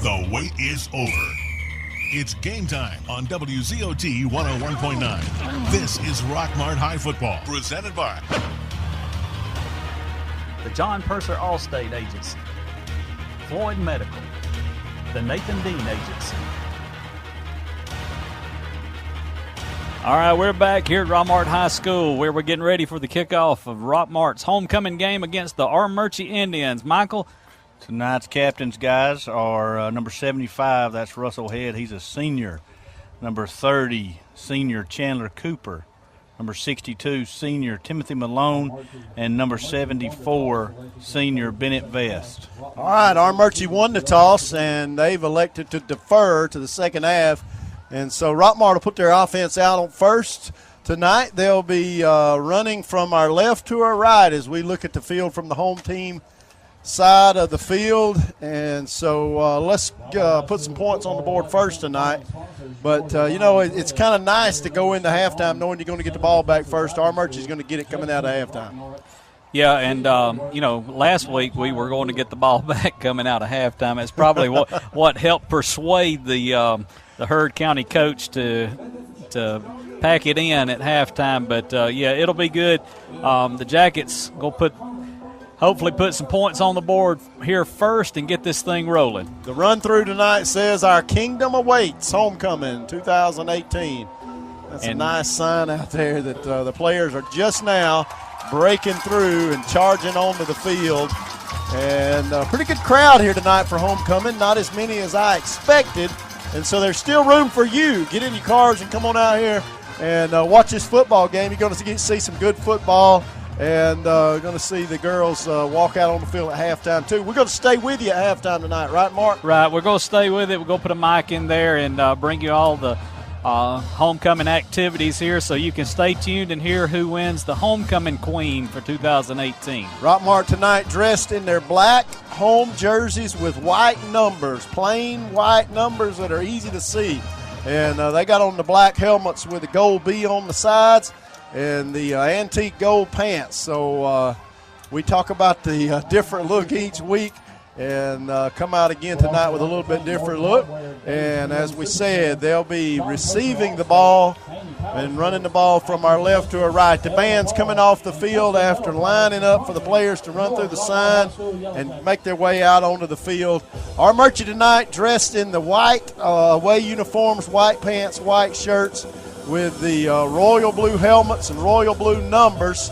The wait is over. It's game time on WZOT 101.9. This is Rockmart High Football, presented by the John Purser Allstate Agency, Floyd Medical, the Nathan Dean Agency. All right, we're back here at Rockmart High School where we're getting ready for the kickoff of Rockmart's homecoming game against the Armurchie Indians. Michael? Tonight's captains, guys, are number 75, that's Russell Head. He's a senior. Number 30, senior Chandler Cooper. Number 62, senior Timothy Malone. And number 74, senior Bennett Vest. All right, Armurchie won the toss, and they've elected to defer to the second half. And so Rockmart will put their offense out on first. Tonight they'll be running from our left to our right as we look at the field from the home team side of the field. And so let's put some points on the board first tonight. But, it's kind of nice to go into halftime knowing you're going to get the ball back first. Armurchie's going to get it coming out of halftime. Yeah, and, last week we were going to get the ball back coming out of halftime. It's probably what helped persuade the Heard County coach to pack it in at halftime. But, it'll be good. The Jackets will hopefully put some points on the board here first and get this thing rolling. The run-through tonight says our kingdom awaits homecoming 2018. That's a nice sign out there that the players are just now breaking through and charging onto the field. And a pretty good crowd here tonight for homecoming, not as many as I expected. And so there's still room for you. Get in your cars and come on out here and watch this football game. You're going to see some good football, and going to see the girls walk out on the field at halftime too. We're going to stay with you at halftime tonight, right, Mark? Right. We're going to stay with it. We're going to put a mic in there and bring you all the homecoming activities here so you can stay tuned and hear who wins the homecoming queen for 2018. Rockmart tonight dressed in their black home jerseys with white numbers, plain white numbers that are easy to see. And they got on the black helmets with the gold B on the sides and the antique gold pants. So we talk about the different look each week and come out again tonight with a little bit different look. And as we said, they'll be receiving the ball and running the ball from our left to our right. The band's coming off the field after lining up for the players to run through the sign and make their way out onto the field. Armurchie tonight dressed in the white away uniforms, white pants, white shirts with the royal blue helmets and royal blue numbers.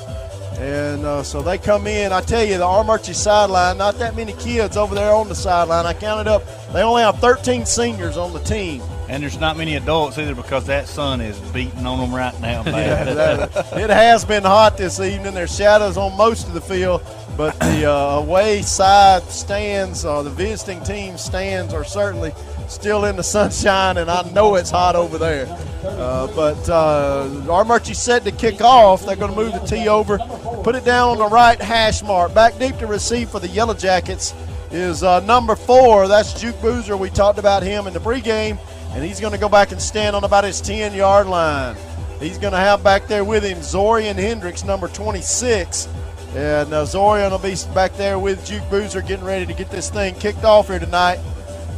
And so they come in. I tell you, the Armurchie sideline, not that many kids over there on the sideline. I counted up. They only have 13 seniors on the team. And there's not many adults either because that sun is beating on them right now. It has been hot this evening. There's shadows on most of the field, but the away side stands, the visiting team stands are certainly still in the sunshine, and I know it's hot over there. But Armurchie set to kick off. They're going to move the tee over, put it down on the right hash mark. Back deep to receive for the Yellow Jackets is number 4. That's Juke Boozer. We talked about him in the pregame, and he's going to go back and stand on about his 10-yard line. He's going to have back there with him Zorian Hendricks, number 26. And Zorian will be back there with Juke Boozer getting ready to get this thing kicked off here tonight.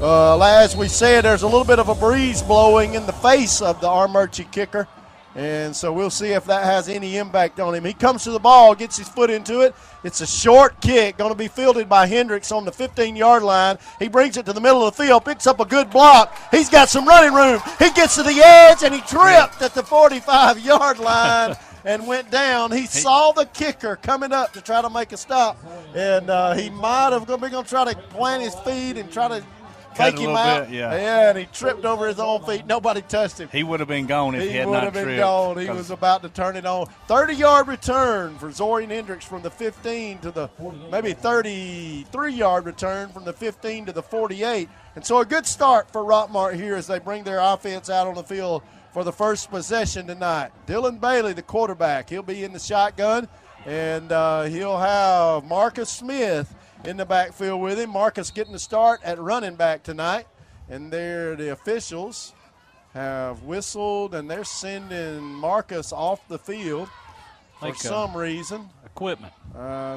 As we said, there's a little bit of a breeze blowing in the face of the Armurchie kicker, and so we'll see if that has any impact on him. He comes to the ball, gets his foot into it. It's a short kick, going to be fielded by Hendricks on the 15-yard line. He brings it to the middle of the field, picks up a good block. He's got some running room. He gets to the edge, and he tripped at the 45-yard line and went down. He saw the kicker coming up to try to make a stop, and he might have been going to try to plant his feet and try to fake him out. Yeah, and he tripped over his own feet. Nobody touched him. He would have been gone if he had not tripped. He would have been gone. He was about to turn it on. 30-yard return for Zorian Hendricks from the 15 to the maybe 33-yard return from the 15 to the 48. And so a good start for Rockmart here as they bring their offense out on the field for the first possession tonight. Dylan Bailey, the quarterback, he'll be in the shotgun, and he'll have Marcus Smith in the backfield with him. Marcus getting the start at running back tonight. And there the officials have whistled, and they're sending Marcus off the field for some reason.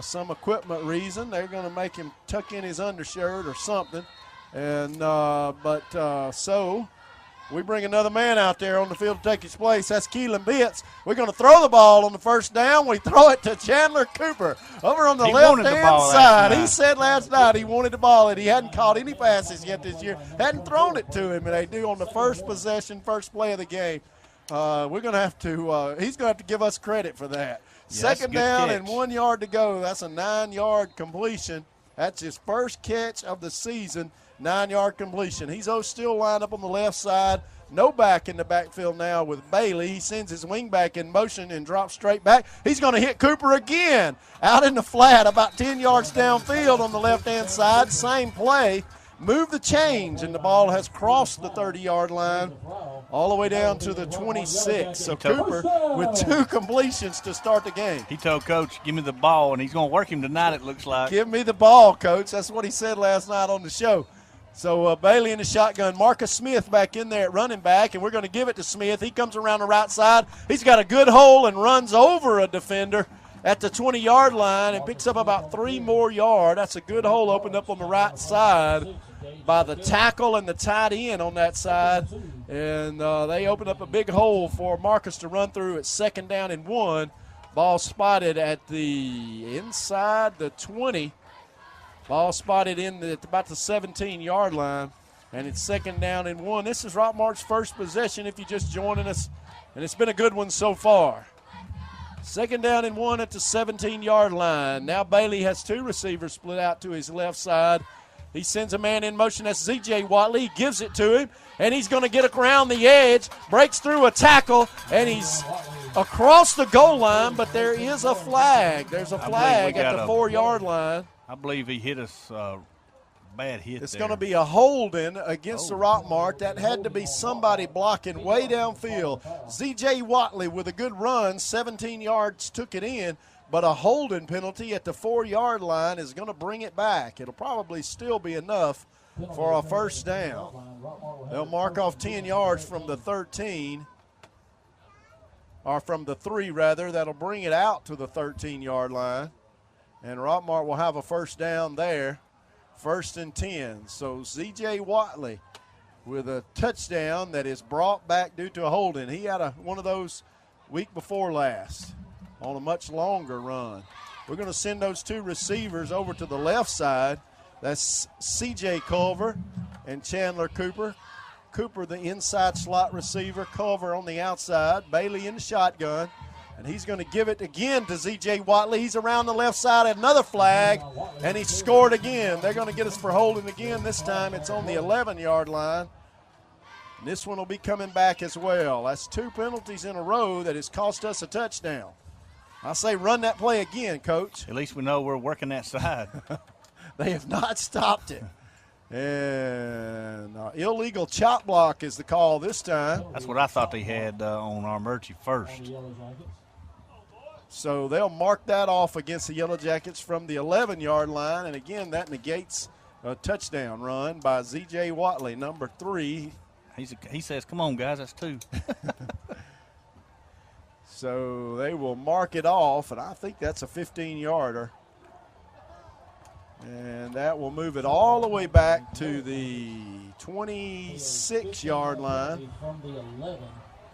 Some equipment reason. They're going to make him tuck in his undershirt or something. And so we bring another man out there on the field to take his place. That's Keelan Bitts. We're going to throw the ball on the first down. We throw it to Chandler Cooper over on the left-hand side. He said last night he wanted the ball, and he hadn't caught any passes yet this year. Hadn't thrown it to him, and they do on the first possession, first play of the game. We're going to have to he's going to have to give us credit for that. Second down and 1 yard to go. That's a 9-yard completion. That's his first catch of the season. 9-yard completion. He's still lined up on the left side. No back in the backfield now with Bailey. He sends his wing back in motion and drops straight back. He's going to hit Cooper again out in the flat about 10 yards downfield on the left-hand side. Same play. Move the change, and the ball has crossed the 30-yard line all the way down to the 26. So Cooper with 2 completions to start the game. He told Coach, give me the ball, and he's going to work him tonight, it looks like. Give me the ball, Coach. That's what he said last night on the show. So Bailey in the shotgun. Marcus Smith back in there at running back, and we're going to give it to Smith. He comes around the right side. He's got a good hole and runs over a defender at the 20-yard line and picks up about 3 more yards. That's a good hole opened up on the right side by the tackle and the tight end on that side. And they opened up a big hole for Marcus to run through at 2nd down and 1. Ball spotted at the inside the 20. Ball spotted at about the 17-yard line, and it's 2nd down and 1. This is Rockmart's first possession if you're just joining us, and it's been a good one so far. 2nd down and 1 at the 17-yard line. Now Bailey has 2 receivers split out to his left side. He sends a man in motion. That's Z.J. Watley. He gives it to him, and he's going to get around the edge, breaks through a tackle, and he's across the goal line, but there is a flag. There's a flag at the 4-yard line. I believe he hit us bad hit. It's going to be a holding against the Rockmart. That had to be somebody blocking way downfield. Z.J. Watley with a good run, 17 yards took it in, but a holding penalty at the 4-yard line is going to bring it back. It'll probably still be enough for a first down. They'll mark off 10 yards from the 13, or from the 3 rather. That'll bring it out to the 13-yard line. And Rockmart will have a first down there, 1st and 10. So Z.J. Watley with a touchdown that is brought back due to a holding. He had one of those week before last on a much longer run. We're going to send those 2 receivers over to the left side. That's C.J. Culver and Chandler Cooper. Cooper, the inside slot receiver. Culver on the outside. Bailey in the shotgun. And he's going to give it again to Z.J. Watley. He's around the left side, another flag, and he scored again. They're going to get us for holding again. This time it's on the 11-yard line. And this one will be coming back as well. That's 2 penalties in a row that has cost us a touchdown. I say run that play again, Coach. At least we know we're working that side. They have not stopped it. And illegal chop block is the call this time. That's what I thought they had on our Murchie first. So they'll mark that off against the Yellow Jackets from the 11-yard line. And, again, that negates a touchdown run by Z.J. Watley, number 3. He says, come on, guys, that's 2. So they will mark it off, and I think that's a 15-yarder. And that will move it all the way back to the 26-yard line.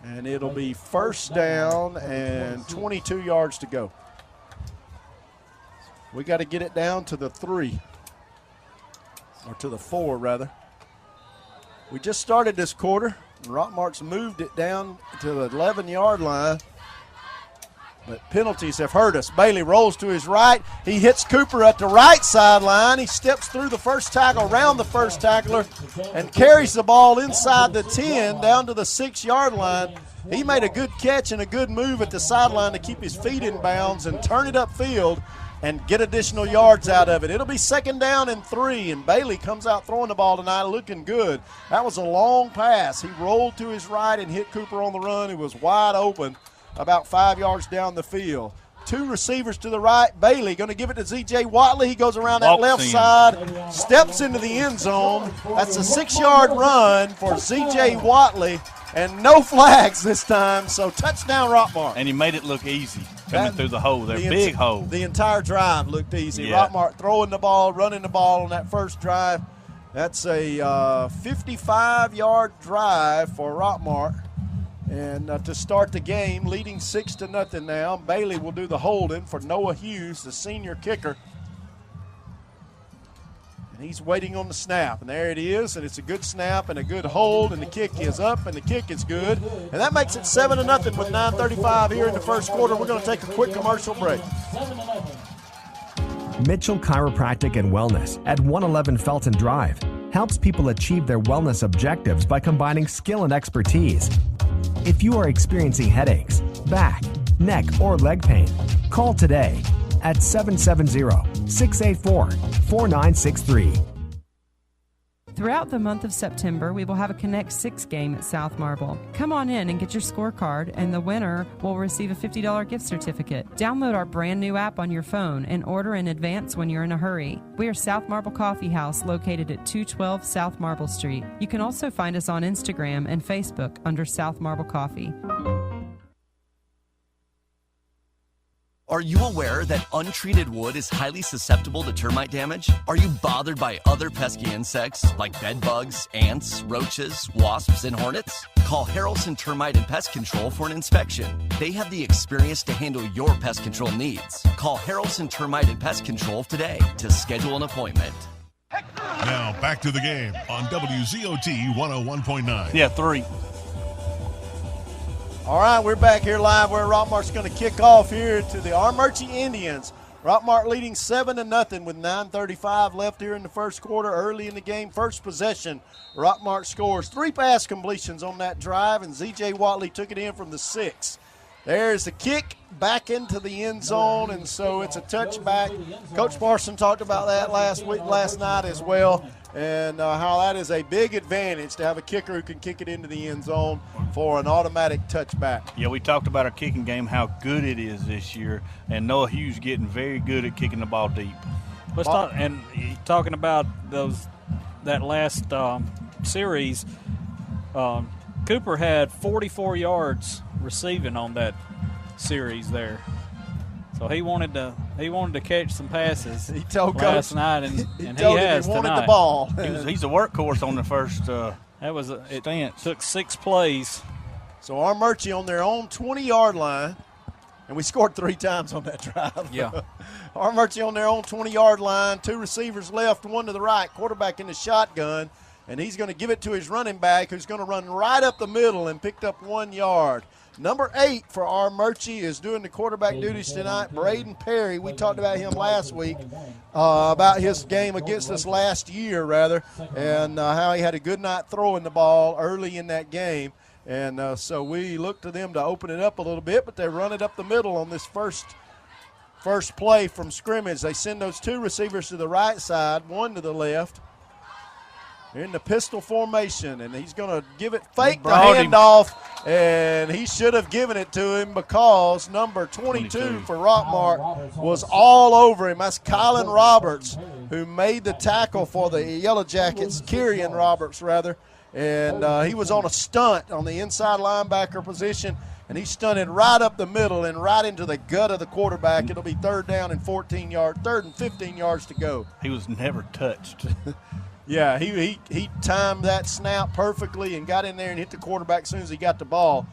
And it'll be first down and 22 yards to go. We got to get it down to the 3, or to the 4, rather. We just started this quarter. Rockmart's moved it down to the 11-yard line. But penalties have hurt us. Bailey rolls to his right. He hits Cooper at the right sideline. He steps through the first tackle, around the first tackler, and carries the ball inside the 10 down to the 6-yard line. He made a good catch and a good move at the sideline to keep his feet in bounds and turn it upfield and get additional yards out of it. It'll be 2nd down and 3, and Bailey comes out throwing the ball tonight looking good. That was a long pass. He rolled to his right and hit Cooper on the run. He was wide open about 5 yards down the field. 2 receivers to the right. Bailey going to give it to Z.J. Watley. He goes around that left side, steps into the end zone. That's a 6-yard run for Z.J. Watley, and no flags this time, so touchdown Rockmart. And he made it look easy coming through the hole there, big hole. The entire drive looked easy. Yeah. Rockmart throwing the ball, running the ball on that first drive. That's a 55-yard drive for Rockmart. And to start the game, leading 6-0 now. Bailey will do the holding for Noah Hughes, the senior kicker. And he's waiting on the snap. And there it is. And it's a good snap and a good hold. And the kick is up and the kick is good. And that makes it 7-0 with 9:35 here in the first quarter. We're going to take a quick commercial break. Mitchell Chiropractic and Wellness at 111 Felton Drive helps people achieve their wellness objectives by combining skill and expertise. If you are experiencing headaches, back, neck, or leg pain, call today at 770-684-4963. Throughout the month of September, we will have a Connect 6 game at South Marble. Come on in and get your scorecard, and the winner will receive a $50 gift certificate. Download our brand new app on your phone and order in advance when you're in a hurry. We are South Marble Coffee House, located at 212 South Marble Street. You can also find us on Instagram and Facebook under South Marble Coffee. Are you aware that untreated wood is highly susceptible to termite damage? Are you bothered by other pesky insects like bed bugs, ants, roaches, wasps, and hornets? Call Harrelson Termite and Pest Control for an inspection. They have the experience to handle your pest control needs. Call Harrelson Termite and Pest Control today to schedule an appointment. Now back to the game on WZOT 101.9. Yeah, 3. All right, we're back here live where Rockmart's going to kick off here to the Armuchee Indians. Rockmart leading 7-0 with 9:35 left here in the first quarter. Early in the game, first possession, Rockmart scores 3 pass completions on that drive, and Z.J. Watley took it in from the 6. There's the kick back into the end zone, and so it's a touchback. Coach Parson talked about that last night as well, and how that is a big advantage to have a kicker who can kick it into the end zone for an automatic touchback. Yeah, we talked about our kicking game, how good it is this year, and Noah Hughes getting very good at kicking the ball deep. Let's talk, and talking about that last series, Cooper had 44 yards receiving on that series there. So he wanted to catch some passes. He told last Coach, night, and he has wanted tonight. the ball. He's a workhorse on the first It stance. took 6 plays. So Armuchee on their own 20-yard line, and we scored 3 times on that drive. Yeah. Armuchee on their own 20-yard line, 2 receivers left, 1 to the right, quarterback in the shotgun, and he's going to give it to his running back, who's going to run right up the middle and picked up 1 yard. Number 8 for Armuchee is doing the quarterback duties tonight, Braden Perry. We talked about him last week, about his game against us last year, rather, and how he had a good night throwing the ball early in that game. And so we look to them to open it up a little bit, but they run it up the middle on this first play from scrimmage. They send those 2 receivers to the right side, 1 to the left. They're in the pistol formation, and he's going to fake the handoff, and he should have given it to him because number 22 for Rockmart was all over him. That's Kylan Roberts, who made the tackle for the Yellow Jackets, Kyrian Roberts, rather. And he was on a stunt on the inside linebacker position, and he stunted right up the middle and right into the gut of the quarterback. It'll be 3rd down and 15 yards to go. He was never touched. Yeah, he timed that snap perfectly and got in there and hit the quarterback as soon as he got the ball.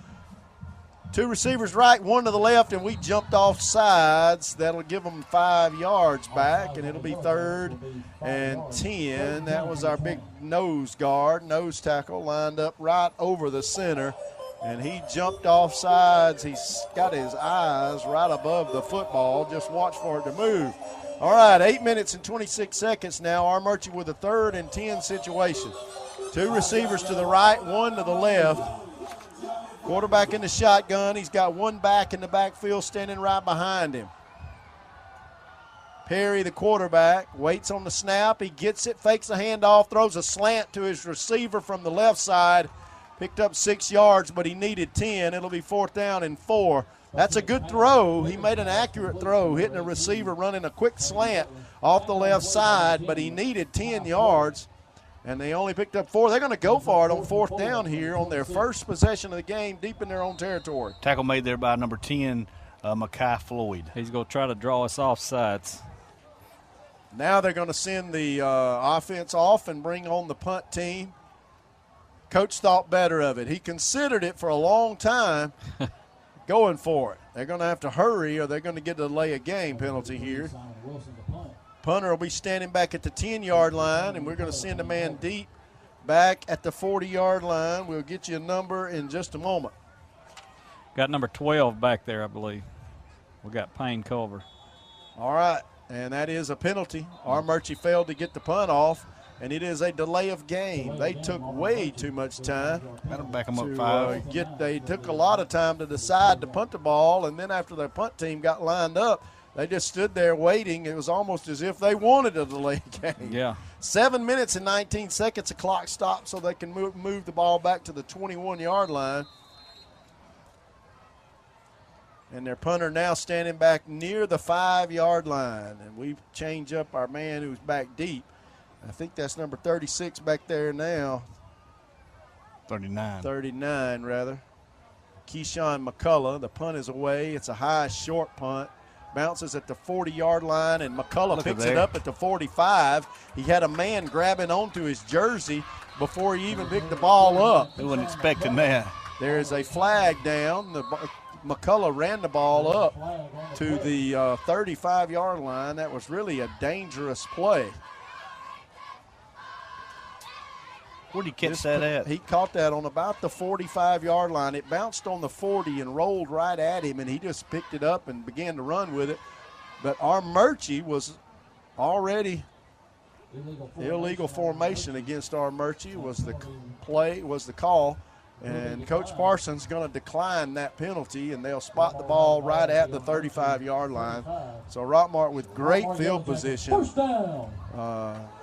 2 receivers right, 1 to the left, and we jumped off sides. That'll give them 5 yards back, and it'll be 3rd and 10. That was our big nose tackle, lined up right over the center, and he jumped off sides. He's got his eyes right above the football. Just watch for it to move. All right, 8 minutes and 26 seconds now. Armuchee with a 3rd and 10 situation. 2 receivers to the right, 1 to the left. Quarterback in the shotgun. He's got 1 back in the backfield standing right behind him. Perry, the quarterback, waits on the snap. He gets it, fakes the handoff, throws a slant to his receiver from the left side. Picked up 6 yards, but he needed 10. It'll be 4th down and 4. That's a good throw. He made an accurate throw, hitting a receiver running a quick slant off the left side, but he needed 10 yards, and they only picked up 4. They're going to go for it on 4th down here on their first possession of the game, deep in their own territory. Tackle made there by number 10, Makai Floyd. He's going to try to draw us off sides. Now they're going to send the offense off and bring on the punt team. Coach thought better of it. He considered it for a long time, going for it. They're going to have to hurry or they're going to get a delay of game penalty here. Punter will be standing back at the 10-yard line, and we're going to send a man deep back at the 40-yard line. We'll get you a number in just a moment. Got number 12 back there, I believe. We got Payne Culver. All right, and that is a penalty. Armurchie failed to get the punt off, and it is a delay of game. They took way too much time. That'll back them up 5. They took a lot of time to decide to punt the ball, and then after their punt team got lined up, they just stood there waiting. It was almost as if they wanted a delay game. Yeah. 7 minutes and 19 seconds, the clock stopped so they can move the ball back to the 21-yard line. And their punter now standing back near the 5-yard line. And we change up our man who's back deep. I think that's number 36 back there now. 39. 39, rather. Keyshawn McCullough. The punt is away. It's a high, short punt. Bounces at the 40-yard line, and McCullough picks it up at the 45. He had a man grabbing onto his jersey before he even picked the ball up. Who wasn't expecting that? There is a flag down. McCullough ran the ball up to the 35-yard line. That was really a dangerous play. Where did he catch that at? He caught that on about the 45-yard line. It bounced on the 40 and rolled right at him, and he just picked it up and began to run with it. But Armurchie was already illegal formation against Armurchie was the call. And Coach Parsons going to decline that penalty, and they'll spot the ball right at the 35-yard line. So Rockmart with great field position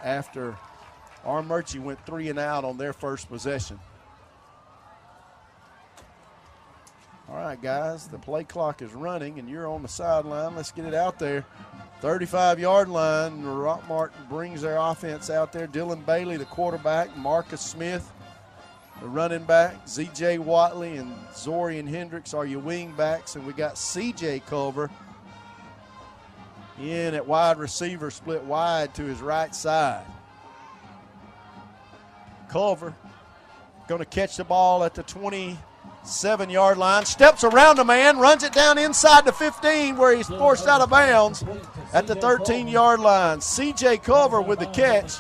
after Armurchie went 3 and out on their first possession. All right, guys, the play clock is running, and you're on the sideline. Let's get it out there. 35-yard line, Rockmart brings their offense out there. Dylan Bailey, the quarterback, Marcus Smith, the running back, Z.J. Watley and Zorian Hendricks are your wing backs, and we got C.J. Culver in at wide receiver, split wide to his right side. Culver going to catch the ball at the 27-yard line, steps around a man, runs it down inside the 15 where he's forced out of bounds at the 13-yard line. C.J. Culver with the catch.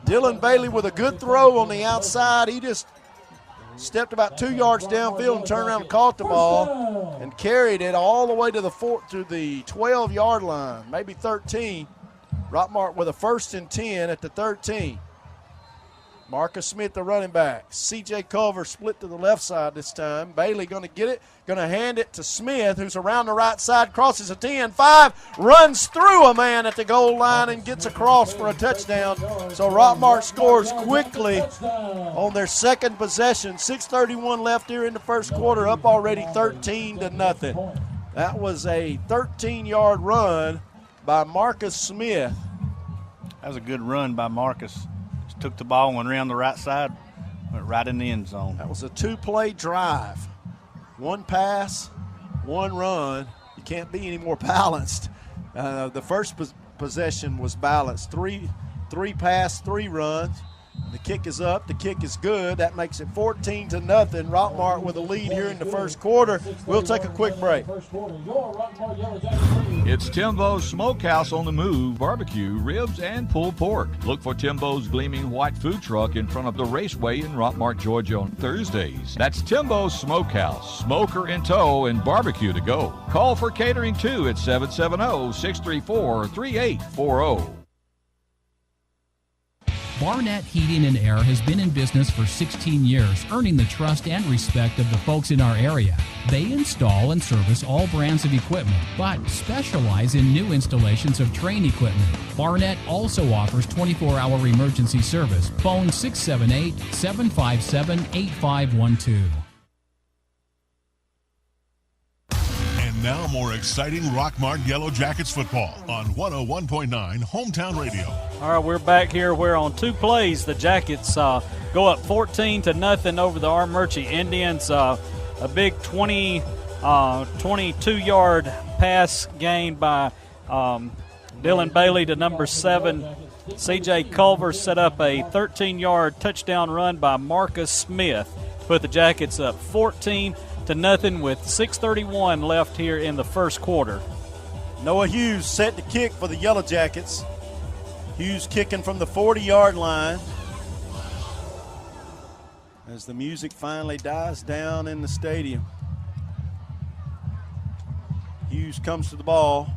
Dylan Bailey with a good throw on the outside. He just stepped about 2 yards downfield and turned around and caught the ball and carried it all the way to the 12-yard line, maybe 13. Rockmart with a 1st and 10 at the 13. Marcus Smith, the running back. C.J. Culver split to the left side this time. Bailey going to get it, going to hand it to Smith, who's around the right side, crosses a 10-5, runs through a man at the goal line and gets across for a touchdown. So Rockmart scores quickly on their second possession. 6:31 left here in the first quarter, up already 13-0. That was a 13-yard run by Marcus Smith. That was a good run by Marcus. Took the ball, went around the right side, went right in the end zone. That was a 2-play drive. 1 pass, 1 run. You can't be any more balanced. The first possession was balanced. 3 pass, 3 runs. The kick is up. The kick is good. That makes it 14-0. Rockmart with a lead here in the first quarter. We'll take a quick break. It's Timbo's Smokehouse on the Move, barbecue, ribs, and pulled pork. Look for Timbo's gleaming white food truck in front of the Raceway in Rockmart, Georgia on Thursdays. That's Timbo's Smokehouse, smoker in tow and barbecue to go. Call for catering too at 770-634-3840. Barnett Heating and Air has been in business for 16 years, earning the trust and respect of the folks in our area. They install and service all brands of equipment, but specialize in new installations of train equipment. Barnett also offers 24-hour emergency service. Phone 678-757-8512. Now more exciting Rockmart Yellow Jackets football on 101.9 Hometown Radio. All right, we're back here where on 2 plays the Jackets go up 14-0 over the Armurchie Indians. A big 22-yard pass gained by Dylan Bailey to number 7. C.J. Culver set up a 13-yard touchdown run by Marcus Smith. Put the Jackets up 14-0 with 6:31 left here in the first quarter. Noah Hughes set to kick for the Yellow Jackets. Hughes kicking from the 40-yard line. As the music finally dies down in the stadium. Hughes comes to the ball.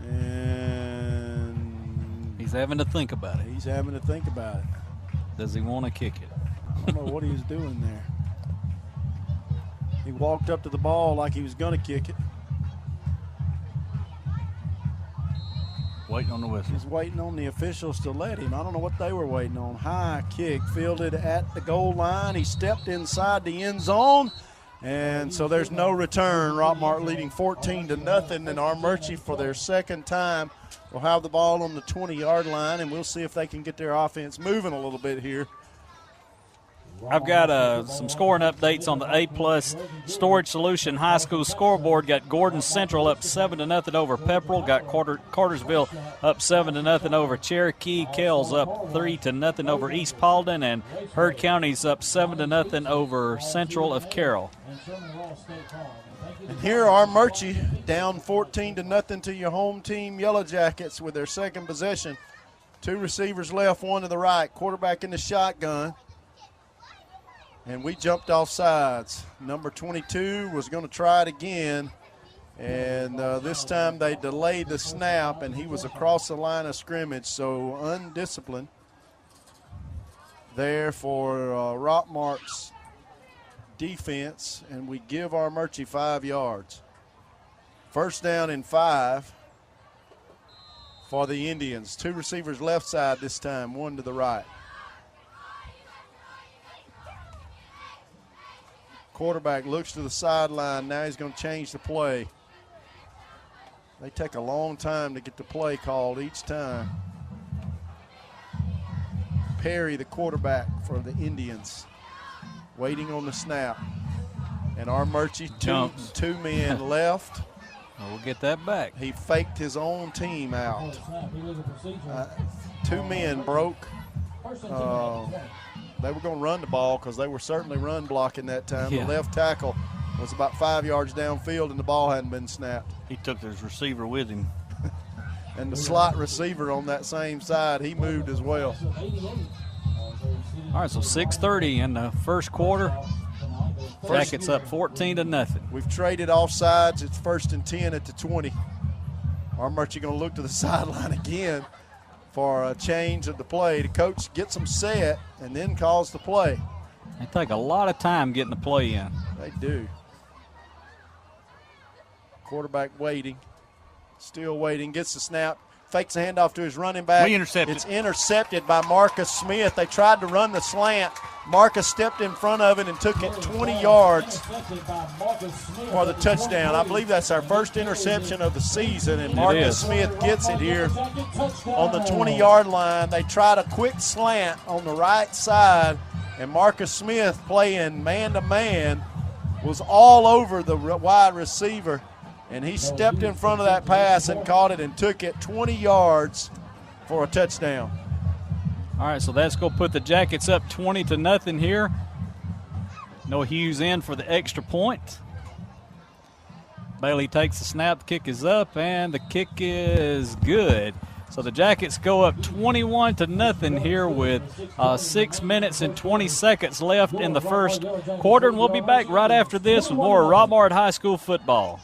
And he's having to think about it. He's having to think about it. Does he want to kick it? I don't know what he was doing there. He walked up to the ball like he was going to kick it. Waiting on the whistle. He's waiting on the officials to let him. I don't know what they were waiting on. High kick fielded at the goal line. He stepped inside the end zone. And so there's no return. Rockmart leading 14-0, and Armurchie for their second time will have the ball on the 20-yard line, and we'll see if they can get their offense moving a little bit here. I've got some scoring updates on the A-Plus Storage Solution High School scoreboard. Got Gordon Central up 7-0 over Pepperell. Got Cartersville up 7-0 over Cherokee. Kells up 3-0 over East Paulding, and Heard County's up 7-0 over Central of Carroll. And here Armurchie down 14-0 to your home team Yellow Jackets with their second possession. 2 receivers left, 1 to the right. Quarterback in the shotgun. And we jumped off sides. Number 22 was going to try it again. And this time they delayed the snap, and he was across the line of scrimmage. So undisciplined there for Rockmart's defense. And we give Armurchie 5 yards. First down and 5 for the Indians. 2 receivers left side this time, 1 to the right. Quarterback looks to the sideline. Now he's going to change the play. They take a long time to get the play called each time. Perry, the quarterback for the Indians, waiting on the snap. And Armurchie, two men left. We'll get that back. He faked his own team out. 2 men broke. They were going to run the ball because they were certainly run blocking that time. Yeah. The left tackle was about 5 yards downfield, and the ball hadn't been snapped. He took his receiver with him. And the slot receiver on that same side, he moved as well. All right, so 6:30 in the first quarter. Jackets up 14-0. We've traded off sides. It's 1st and 10 at the 20. Armurchie going to look to the sideline again for a change of the play. The coach gets them set and then calls the play. They take a lot of time getting the play in. They do. Quarterback waiting, still waiting, gets the snap, fakes the handoff to his running back. We intercepted. It's intercepted by Marcus Smith. They tried to run the slant. Marcus stepped in front of it and took it 20 yards for the touchdown. I believe that's our first interception of the season, and Marcus Smith gets it here on the 20-yard line. They tried a quick slant on the right side, and Marcus Smith, playing man-to-man, was all over the wide receiver, and he stepped in front of that pass and caught it and took it 20 yards for a touchdown. All right, so that's going to put the Jackets up 20-0 here. Noah Hughes in for the extra point. Bailey takes the snap, the kick is up, and the kick is good. So the Jackets go up 21-0 here with 6 minutes and 20 seconds left in the first quarter, and we'll be back right after this with more Rockmart High School football.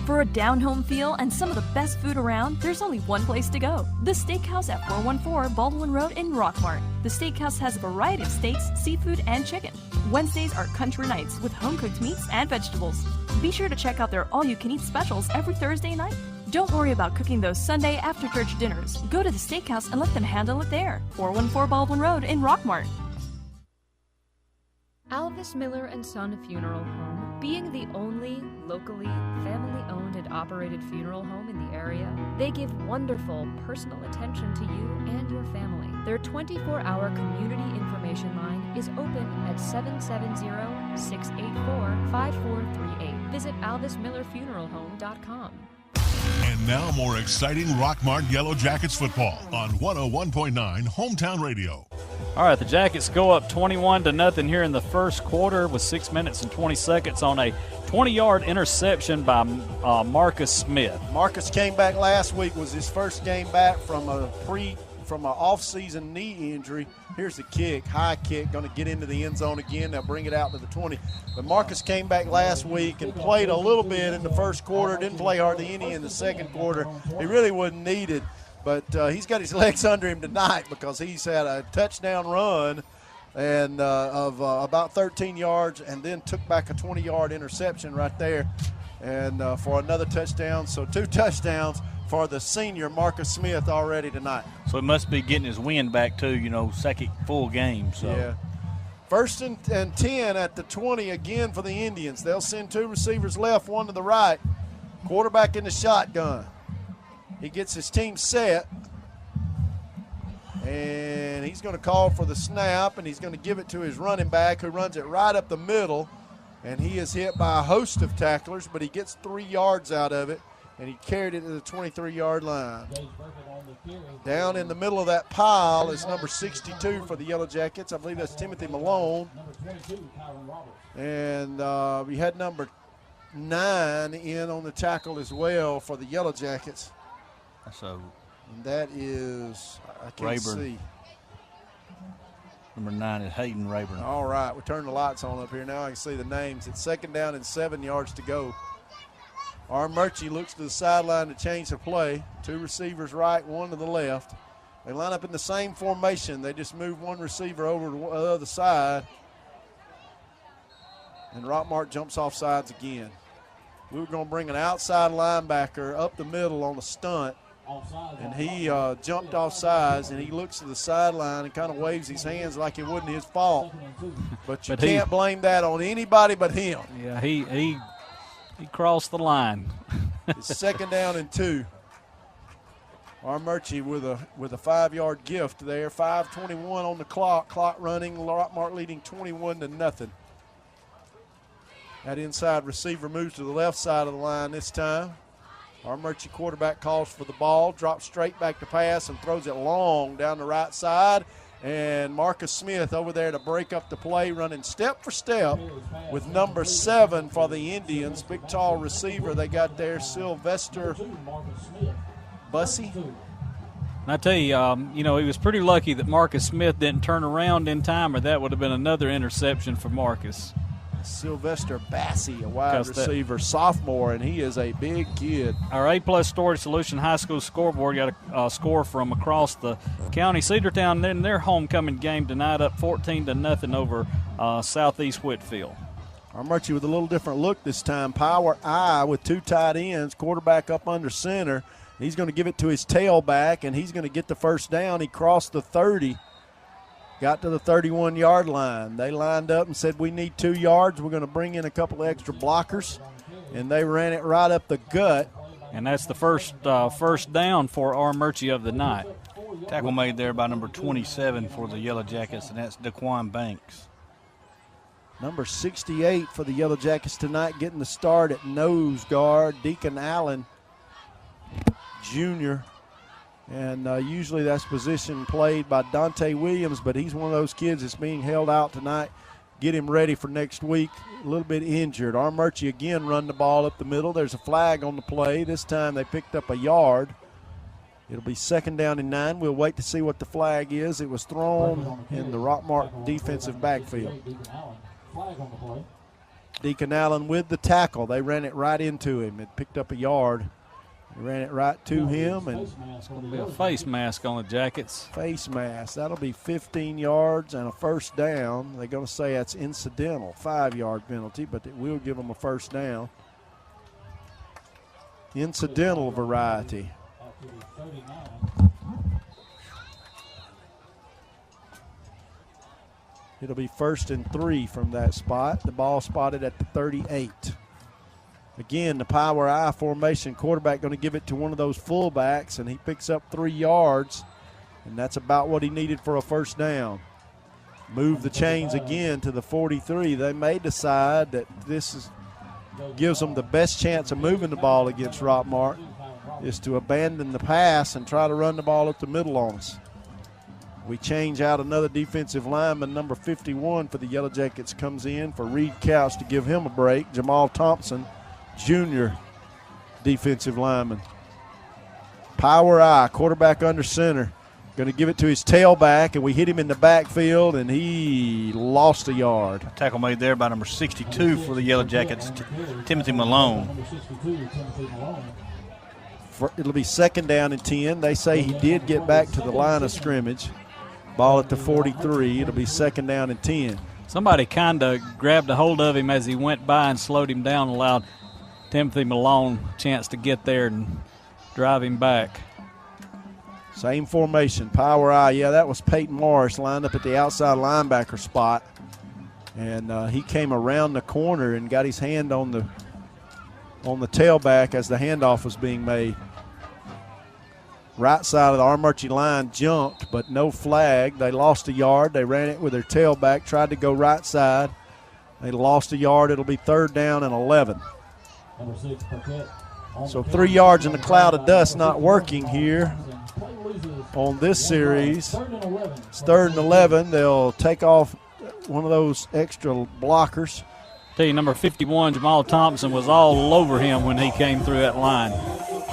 For a down-home feel and some of the best food around, there's only one place to go. The Steakhouse at 414 Baldwin Road in Rockmart. The Steakhouse has a variety of steaks, seafood, and chicken. Wednesdays are country nights with home-cooked meats and vegetables. Be sure to check out their all-you-can-eat specials every Thursday night. Don't worry about cooking those Sunday after-church dinners. Go to the Steakhouse and let them handle it there. 414 Baldwin Road in Rockmart. Alvis Miller & Son Funeral Home, being the only locally family-owned and operated funeral home in the area, they give wonderful personal attention to you and your family. Their 24-hour community information line is open at 770-684-5438. Visit alvismillerfuneralhome.com. And Now more exciting Rockmart Yellow Jackets football on 101.9 Hometown Radio. All right, the Jackets go up 21-0 here in the first quarter with 6 minutes and 20 seconds on a 20-yard interception by Marcus Smith. Marcus came back last week, was his first game back from an off-season knee injury. Here's the kick, high kick, going to get into the end zone again. They'll bring it out to the 20. But Marcus came back last week and played a little bit in the first quarter, didn't play hardly any in the second quarter. He really wasn't needed, but he's got his legs under him tonight because he's had a touchdown run and of about 13 yards and then took back a 20-yard interception right there and for another touchdown. So 2 touchdowns for the senior Marcus Smith already tonight. So he must be getting his wind back too, second full game. So. Yeah. 1st and 10 at the 20 again for the Indians. They'll send 2 receivers left, 1 to the right. Quarterback in the shotgun. He gets his team set. And he's going to call for the snap, and he's going to give it to his running back who runs it right up the middle. And he is hit by a host of tacklers, but he gets 3 yards out of it. And he carried it to the 23-yard line. Down in the middle of that pile is number 62 for the Yellow Jackets. I believe that's Timothy Malone. And we had number 9 in on the tackle as well for the Yellow Jackets. So, and that is, I can't Rayburn. see. Number 9 is Hayden Rayburn. All right, we turned the lights on up here. Now I can see the names. It's 2nd down and 7 yards to go. Our Murchie looks to the sideline to change the play. 2 receivers right, 1 to the left. They line up in the same formation. They just move 1 receiver over to the other side. And Rockmart jumps off sides again. We were going to bring an outside linebacker up the middle on a stunt. And he jumped off sides, and he looks to the sideline and kind of waves his hands like it wasn't his fault. But you can't blame that on anybody but him. Yeah, he crossed the line. It's 2nd down and 2. Our Murchie with a 5-yard gift there. 5:21 on the clock. Clock running. Rockmart leading 21-0. That inside receiver moves to the left side of the line this time. Our Murchie quarterback calls for the ball, drops straight back to pass, and throws it long down the right side. And Marcus Smith over there to break up the play, running step for step with number 7 for the Indians. Big, tall receiver they got there, Sylvester Bussey. And I tell you, he was pretty lucky that Marcus Smith didn't turn around in time, or that would have been another interception for Marcus. Sylvester Bassey, a wide receiver, sophomore, and he is a big kid. Our A-plus Storage Solution High School scoreboard got a score from across the county. Cedartown in their homecoming game tonight up 14-0 over Southeast Whitfield. Our Murchie with a little different look this time. Power I with 2 tight ends, quarterback up under center. He's going to give it to his tailback, and he's going to get the first down. He crossed the 30. Got to the 31-yard line. They lined up and said, we need 2 yards. We're going to bring in a couple of extra blockers. And they ran it right up the gut. And that's the first down for our Murchie of the night. Tackle made there by number 27 for the Yellow Jackets, and that's Daquan Banks. Number 68 for the Yellow Jackets tonight, getting the start at nose guard, Deacon Allen Jr., and usually that's position played by Dante Williams, but he's one of those kids that's being held out tonight. Get him ready for next week. A little bit injured. Our Murchie again run the ball up the middle. There's a flag on the play. This time they picked up a yard. It'll be 2nd down and 9. We'll wait to see what the flag is. It was thrown in the Rockmart defensive backfield. Deacon Allen with the tackle. They ran it right into him. It picked up a yard. They ran it right to him, and it's going to be a face mask on the Jackets. Face mask. That'll be 15 yards and a first down. They're going to say that's incidental, 5-yard penalty, but it will give them a first down. Incidental variety. It'll be 1st and 3 from that spot. The ball spotted at the 38. Again, the power I formation, quarterback going to give it to one of those fullbacks, and he picks up 3 yards, and that's about what he needed for a first down. Move the chains again to the 43. They may decide that gives them the best chance of moving the ball against Rockmart. is to abandon the pass and try to run the ball up the middle on us. We change out another defensive lineman. Number 51 for the Yellow Jackets comes in for Reed Couch to give him a break. Jamal Thompson, junior defensive lineman. Power I, quarterback under center. Going to give it to his tailback, and we hit him in the backfield, and he lost a yard. Tackle made there by number 62 for the Yellow Jackets, Timothy Malone. It'll be second down and 10. They say he did get back to the line of scrimmage. Ball at the 43. It'll be second down and 10. Somebody kind of grabbed a hold of him as he went by and slowed him down, allowed Timothy Malone a chance to get there and drive him back. Same formation, power I. Yeah, that was Peyton Morris lined up at the outside linebacker spot. And he came around the corner and got his hand on the tailback as the handoff was being made. Right side of the Armuchee line jumped, but no flag. They lost a yard. They ran it with their tailback, tried to go right side. They lost a yard. It'll be third down and 11. So 3 yards in the cloud of dust not working here on this series. It's third and 11. They'll take off one of those extra blockers. Tell you, number 51, Jamal Thompson, was all over him when he came through that line.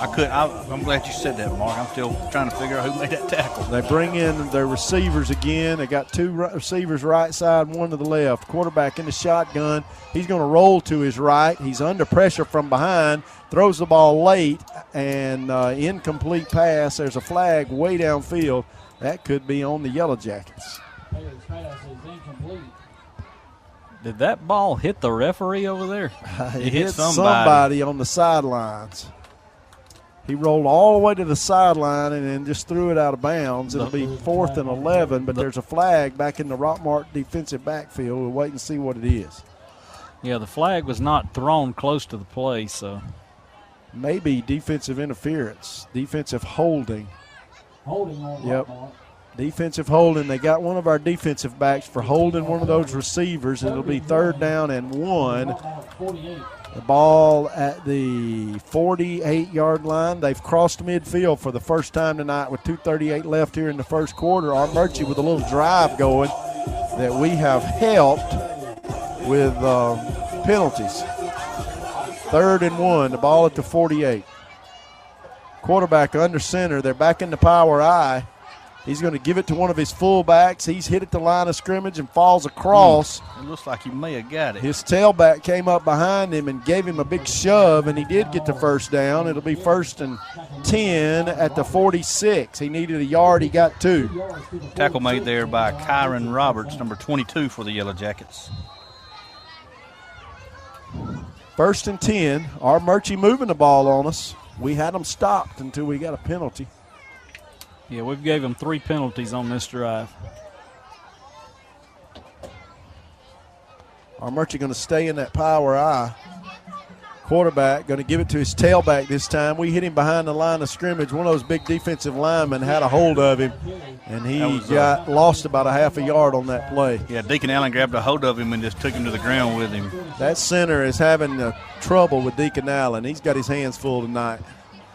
I'm glad you said that, Mark. I'm still trying to figure out who made that tackle. They bring in their receivers again. They got 2 receivers right side, 1 to the left. Quarterback in the shotgun. He's going to roll to his right. He's under pressure from behind. Throws the ball late and incomplete pass. There's a flag way downfield. That could be on the Yellow Jackets. Did that ball hit the referee over there? It hit somebody on the sidelines. He rolled all the way to the sideline and then just threw it out of bounds. It'll be 4th and 11, but there's a flag back in the Rockmart defensive backfield. We'll wait and see what it is. Yeah, the flag was not thrown close to the play, so. Maybe defensive interference, defensive holding. Holding on Yep. Rockmart. Defensive holding. They got one of our defensive backs for holding one of those receivers. It'll be third down and 1. The ball at the 48-yard line. They've crossed midfield for the first time tonight with 2:38 left here in the first quarter. Armuchee with a little drive going that we have helped with penalties. Third and 1. The ball at the 48. Quarterback under center. They're back in the power I. He's going to give it to one of his fullbacks. He's hit at the line of scrimmage and falls across. It looks like he may have got it. His tailback came up behind him and gave him a big shove, and he did get the first down. It'll be 1st and 10 at the 46. He needed a yard. He got 2. Tackle made there by Kyron Roberts, number 22 for the Yellow Jackets. 1st and 10. Armuchee moving the ball on us. We had them stopped until we got a penalty. Yeah, we've gave them 3 penalties on this drive. Armuchee going to stay in that power I. Quarterback going to give it to his tailback this time. We hit him behind the line of scrimmage. One of those big defensive linemen had a hold of him, and he lost about a half a yard on that play. Yeah, Deacon Allen grabbed a hold of him and just took him to the ground with him. That center is having trouble with Deacon Allen. He's got his hands full tonight.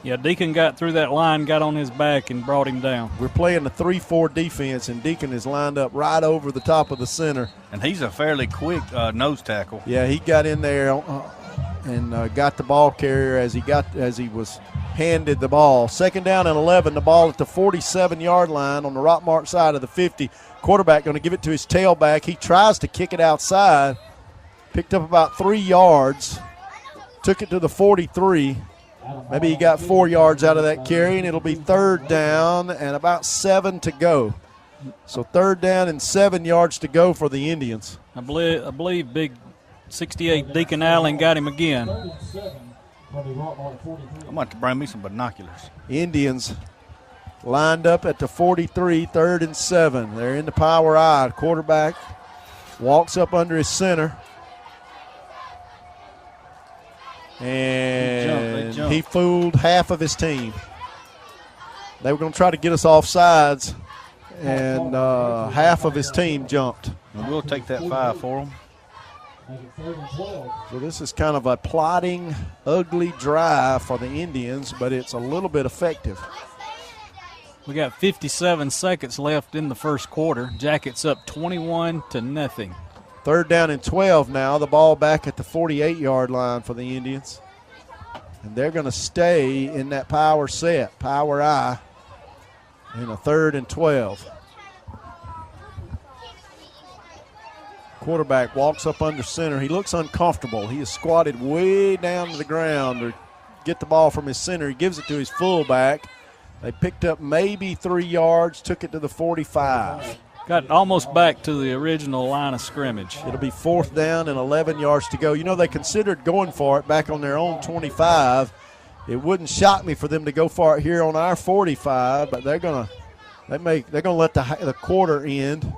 Yeah, Deacon got through that line, got on his back, and brought him down. We're playing a 3-4 defense, and Deacon is lined up right over the top of the center. And he's a fairly quick nose tackle. Yeah, he got in there and got the ball carrier as he was handed the ball. 2nd down and 11, the ball at the 47-yard line on the Rockmart side of the 50. Quarterback going to give it to his tailback. He tries to kick it outside. Picked up about 3 yards. Took it to the 43. Maybe he got 4 yards out of that carry, and it'll be 3rd down and about 7 to go. So 3rd down and 7 yards to go for the Indians. I believe big 68 Deacon Allen got him again. I'm going to bring me some binoculars. Indians lined up at the 43, 3rd and 7. They're in the power I. Quarterback walks up under his center. And he fooled half of his team. They were going to try to get us off sides, and half of his team jumped. And we'll take that 5 for them. So this is kind of a plodding, ugly drive for the Indians, but it's a little bit effective. We got 57 seconds left in the first quarter. Jackets up 21-0. 3rd down and 12 now. The ball back at the 48-yard line for the Indians. And they're going to stay in that power set, power I, in a 3rd and 12. Quarterback walks up under center. He looks uncomfortable. He is squatted way down to the ground to get the ball from his center. He gives it to his fullback. They picked up maybe 3 yards, took it to the 45. Got almost back to the original line of scrimmage. It'll be 4th down and 11 yards to go. You know, they considered going for it back on their own 25. It wouldn't shock me for them to go for it here on our 45, but they're gonna let the quarter end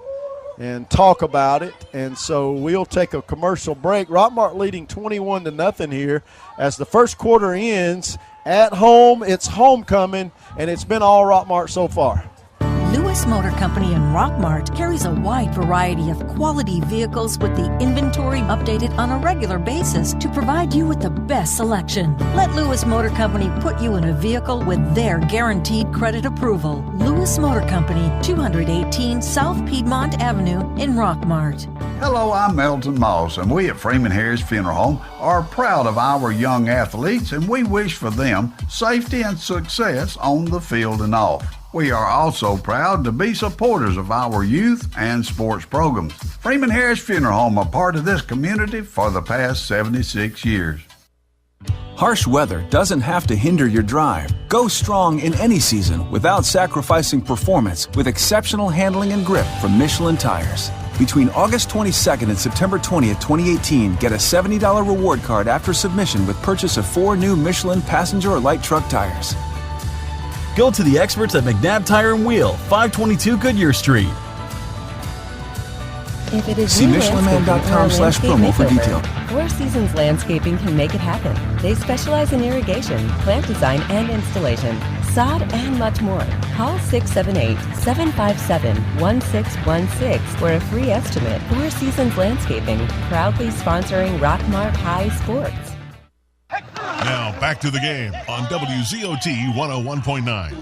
and talk about it. And so we'll take a commercial break. Rockmart leading 21-0 here as the first quarter ends. At home, it's homecoming, and it's been all Rockmart so far. Lewis Motor Company in Rockmart carries a wide variety of quality vehicles with the inventory updated on a regular basis to provide you with the best selection. Let Lewis Motor Company put you in a vehicle with their guaranteed credit approval. Lewis Motor Company, 218 South Piedmont Avenue in Rockmart. Hello, I'm Melton Moss, and we at Freeman Harris Funeral Home are proud of our young athletes, and we wish for them safety and success on the field and off. We are also proud to be supporters of our youth and sports programs. Freeman Harris Funeral Home, a part of this community for the past 76 years. Harsh weather doesn't have to hinder your drive. Go strong in any season without sacrificing performance with exceptional handling and grip from Michelin Tires. Between August 22nd and September 20th, 2018, get a $70 reward card after submission with purchase of 4 new Michelin passenger or light truck tires. Go to the experts at McNabb Tire and Wheel, 522 Goodyear Street. If it is See MichelinMan.com/promo for detail. Four Seasons Landscaping can make it happen. They specialize in irrigation, plant design and installation, sod, and much more. Call 678-757-1616 for a free estimate. Four Seasons Landscaping, proudly sponsoring Rockmart High Sports. Now back to the game on WZOT 101.9.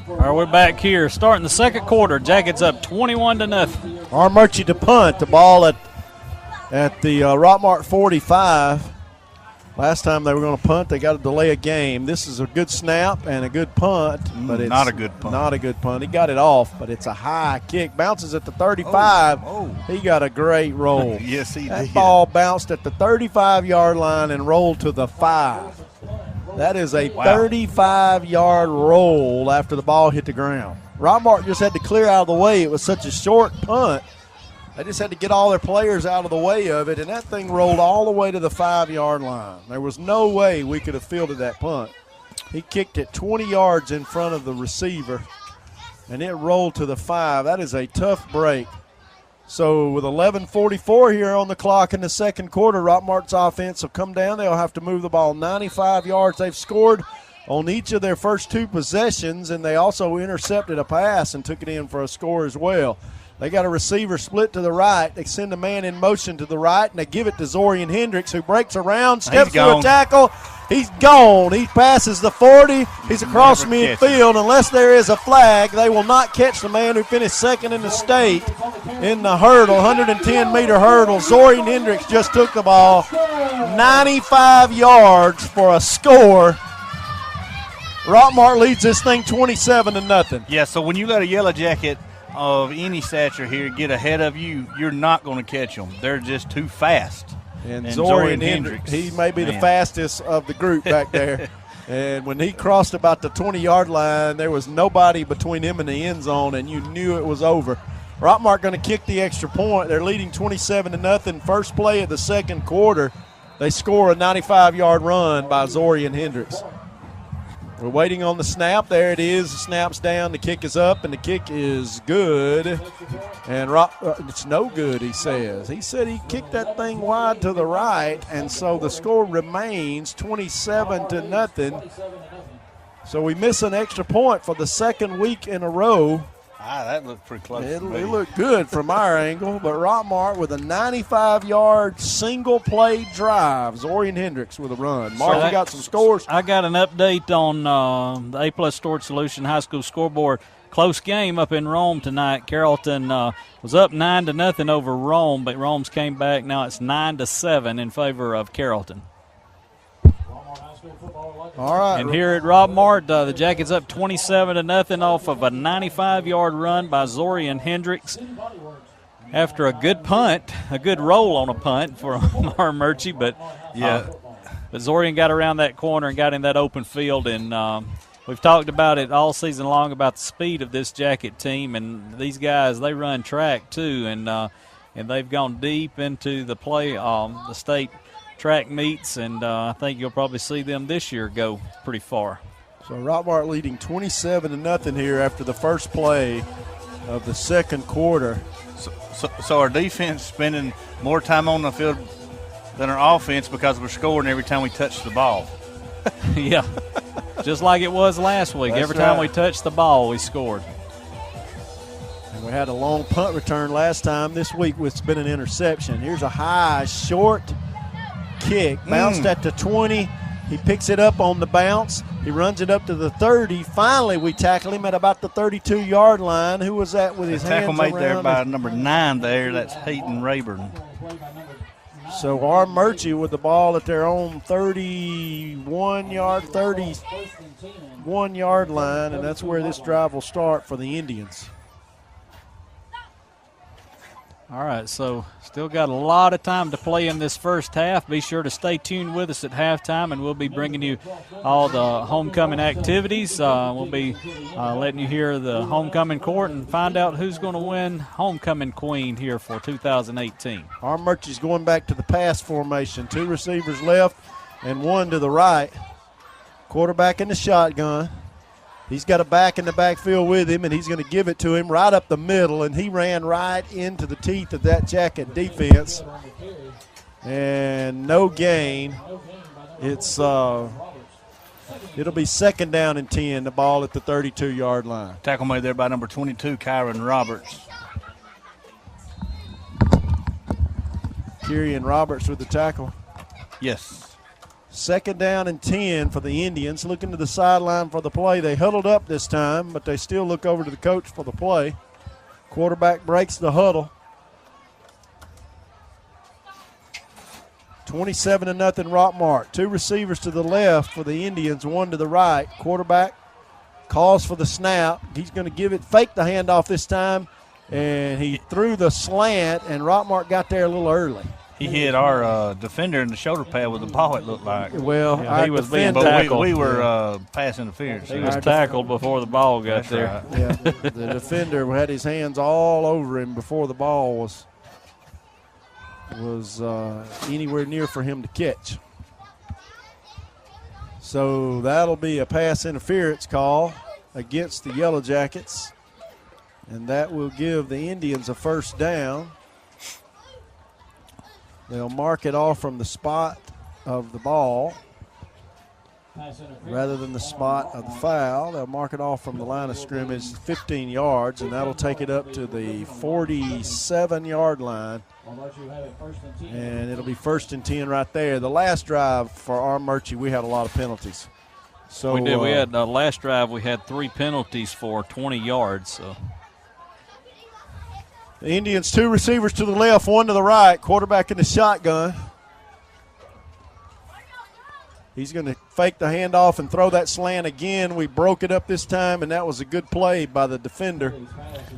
All right, we're back here. Starting the second quarter. Jackets up 21-0. Armurchie to punt. The ball at the Rockmart 45. Last time they were going to punt, they got to delay a game. This is a good snap and a good punt, but it's not a good punt. Not a good punt. He got it off, but it's a high kick. Bounces at the 35. He got a great roll. Yes, he did. That ball bounced at the 35-yard line and rolled to the 5. That is a 35-yard roll after the ball hit the ground. Rockmart just had to clear out of the way. It was such a short punt. They just had to get all their players out of the way of it, and that thing rolled all the way to the 5-yard line. There was no way we could have fielded that punt. He kicked it 20 yards in front of the receiver, and it rolled to the 5. That is a tough break. So with 11:44 here on the clock in the second quarter, Rockmart's offense will come down. They'll have to move the ball 95 yards. They've scored on each of their first 2 possessions, and they also intercepted a pass and took it in for a score as well. They got a receiver split to the right. They send a man in motion to the right, and they give it to Zorian Hendricks, who breaks around, steps through a tackle. He's gone. He passes the 40. He's across midfield. Unless there is a flag, they will not catch the man who finished second in the state in the hurdle, 110-meter hurdle. Zorian Hendricks just took the ball 95 yards for a score. Rockmart leads this thing 27-0. Yeah, so when you let a Yellow Jacket of any stature here get ahead of you, you're not going to catch them. They're just too fast. And Zorian Hendricks, he may be the fastest of the group back there. And when he crossed about the 20-yard line, there was nobody between him and the end zone, and you knew it was over. Rockmart going to kick the extra point. They're leading 27-0. First play of the second quarter, they score a 95-yard run by Zorian Hendricks. We're waiting on the snap. There it is. The snap's down. The kick is up, and the kick is good. And it's no good, he says. He said he kicked that thing wide to the right, and so the score remains 27-0. So we miss an extra point for the second week in a row. That looked pretty close. It looked good from our angle, but Rockmart with a 95-yard single-play drive. Zorian Hendricks with a run. Mark, you got some scores? I got an update on the A-Plus Storage Solution High School scoreboard. Close game up in Rome tonight. Carrollton was up 9-0 over Rome, but Rome's came back. Now it's 9-7 in favor of Carrollton. All right. And here at Rockmart, the Jackets up 27-0 off of a 95-yard run by Zorian Hendricks. After a good punt, a good roll on a punt for our Murchie, but Zorian got around that corner and got in that open field, and we've talked about it all season long about the speed of this Jacket team, and these guys, they run track too, and they've gone deep into the the state track meets, and I think you'll probably see them this year go pretty far. So Rockmart leading 27-0 here after the first play of the second quarter. So our defense spending more time on the field than our offense because we're scoring every time we touch the ball. Yeah, just like it was last week. That's every time right. we touched the ball, we scored. And we had a long punt return last time. This week it's been an interception. Here's a high, short kick. Bounced at the 20. He picks it up on the bounce. He runs it up to the 30. Finally, we tackle him at about the 32-yard line. Who was that with his hands tackle made there around by number 9 there. That's Hayden Rayburn. So our Murchie with the ball at their own 31-yard line, and that's where this drive will start for the Indians. All right, so still got a lot of time to play in this first half. Be sure to stay tuned with us at halftime, and we'll be bringing you all the homecoming activities. We'll be letting you hear the homecoming court and find out who's going to win homecoming queen here for 2018. Our Murchie's going back to the pass formation. 2 receivers left and 1 to the right. Quarterback in the shotgun. He's got a back in the backfield with him, and he's going to give it to him right up the middle, and he ran right into the teeth of that Jacket defense. And no gain. It'll be second down and 10, the ball at the 32-yard line. Tackle made there by number 22, Kyron Roberts. Kyrian Roberts with the tackle. Yes. Second down and 10 for the Indians. Looking to the sideline for the play. They huddled up this time, but they still look over to the coach for the play. Quarterback breaks the huddle. 27-0 Rockmart. 2 receivers to the left for the Indians, 1 to the right. Quarterback calls for the snap. He's going to give it, fake the handoff this time, and he threw the slant, and Rockmart got there a little early. He hit our defender in the shoulder pad with the ball, it looked like. Well, he was being but tackled. we were pass interference. He was tackled before the ball got there. Right. Yeah, the defender had his hands all over him before the ball was anywhere near for him to catch. So that'll be a pass interference call against the Yellow Jackets, and that will give the Indians a first down. They'll mark it off from the spot of the ball rather than the spot of the foul. They'll mark it off from the line of scrimmage, 15 yards, and that'll take it up to the 47-yard line. And it'll be first and 10 right there. The last drive for our Murchie, we had a lot of penalties. So we did. We had last drive, we had 3 penalties for 20 yards. So. The Indians, 2 receivers to the left, 1 to the right. Quarterback in the shotgun. He's going to fake the handoff and throw that slant again. We broke it up this time, and that was a good play by the defender.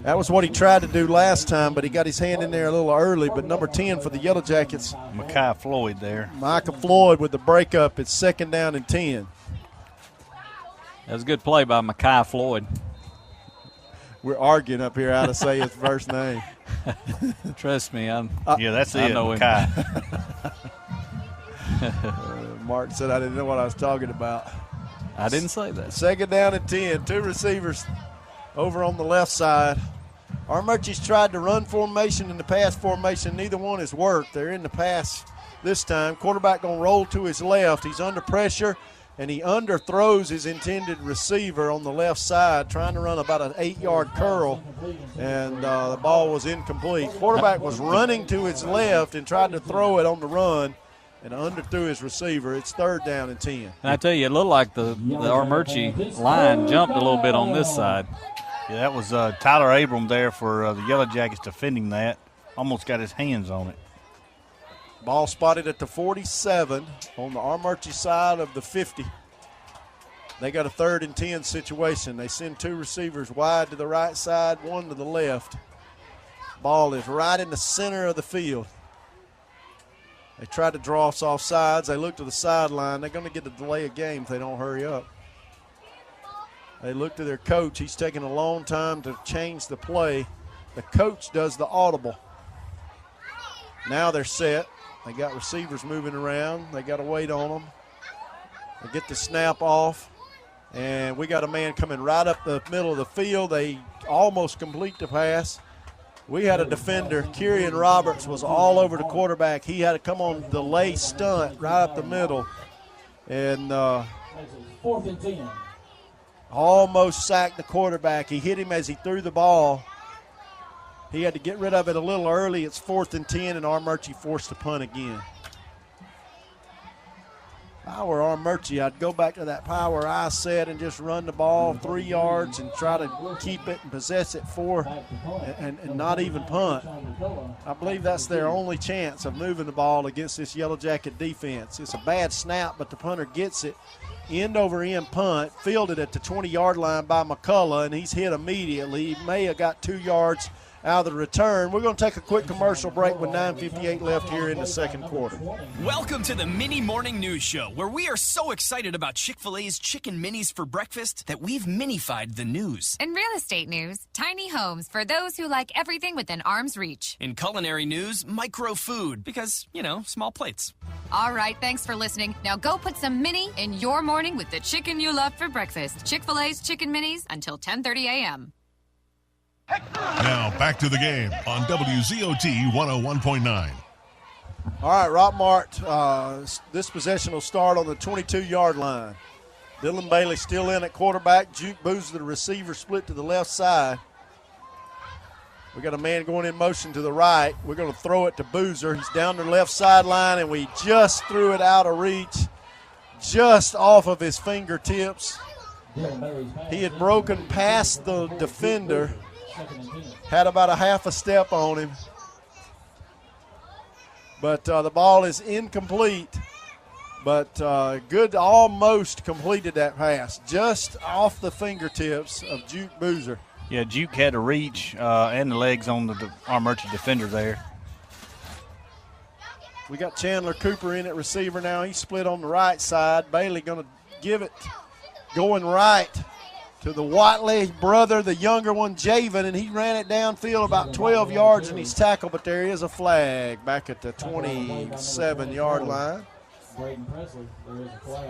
That was what he tried to do last time, but he got his hand in there a little early. But number 10 for the Yellow Jackets. Micah Floyd there. Micah Floyd with the breakup. It's second down and 10. That was a good play by Micah Floyd. We're arguing up here how to say his first name. Trust me, yeah, that's I it, know Micah. Mark said I didn't know what I was talking about. I didn't say that. Second down and 10. 2 receivers over on the left side. Our Murchie's tried to run formation and the pass formation. Neither one has worked. They're in the pass this time. Quarterback going to roll to his left. He's under pressure. and he underthrows his intended receiver on the left side, trying to run about an 8-yard curl, and the ball was incomplete. Quarterback was running to his left and tried to throw it on the run, and underthrew his receiver. It's 3rd down and 10. And I tell you, it looked like the Armurchie line jumped a little bit on this side. Yeah, that was Tyler Abram there for the Yellow Jackets defending that. Almost got his hands on it. Ball spotted at the 47 on the Armurchie side of the 50. They got a 3rd and 10 situation. They send 2 receivers wide to the right side, 1 to the left. Ball is right in the center of the field. They tried to draw us off sides. They look to the sideline. They're going to get a delay of game if they don't hurry up. They look to their coach. He's taking a long time to change the play. The coach does the audible. Now they're set. They got receivers moving around. They got to wait on them. They get the snap off. And we got a man coming right up the middle of the field. They almost complete the pass. We had a defender, Kieran Roberts, was all over the quarterback. He had to come on delay stunt right up the middle. And 4th and 10. Almost sacked the quarterback. He hit him as he threw the ball. He had to get rid of it a little early. It's 4th and 10, and Armurchie forced to punt again. If I were Armurchie, I'd go back to that power I said and just run the ball 3 yards and try to keep it and possess it 4 and not even punt. I believe that's their only chance of moving the ball against this Yellow Jacket defense. It's a bad snap, but the punter gets it. End over end punt, fielded at the 20-yard line by McCullough, and he's hit immediately. He may have got 2 yards out of the return. We're going to take a quick commercial break with 9:58 left here in the second quarter. Welcome to the Mini Morning News Show, where we are so excited about Chick-fil-A's Chicken Minis for breakfast that we've minified the news. In real estate news, tiny homes for those who like everything within arm's reach. In culinary news, micro food, because, small plates. All right, thanks for listening. Now go put some mini in your morning with the chicken you love for breakfast. Chick-fil-A's Chicken Minis until 10:30 a.m. Now back to the game on WZOT 101.9. All right, Rockmart, this possession will start on the 22-yard line. Dylan Bailey still in at quarterback. Juke Boozer, the receiver, split to the left side. We got a man going in motion to the right. We're going to throw it to Boozer. He's down the left sideline, and we just threw it out of reach, just off of his fingertips. He had broken past the defender, had about a half a step on him. But the ball is incomplete. But good, almost completed that pass, just off the fingertips of Juke Boozer. Yeah, Juke had to reach and the legs on the Armurchie defender there. We got Chandler Cooper in at receiver now. He's split on the right side. Bailey going to give it going right to the Watley brother, the younger one, Javen, and he ran it downfield about 12 yards, and he's tackled, but there is a flag back at the 27-yard line.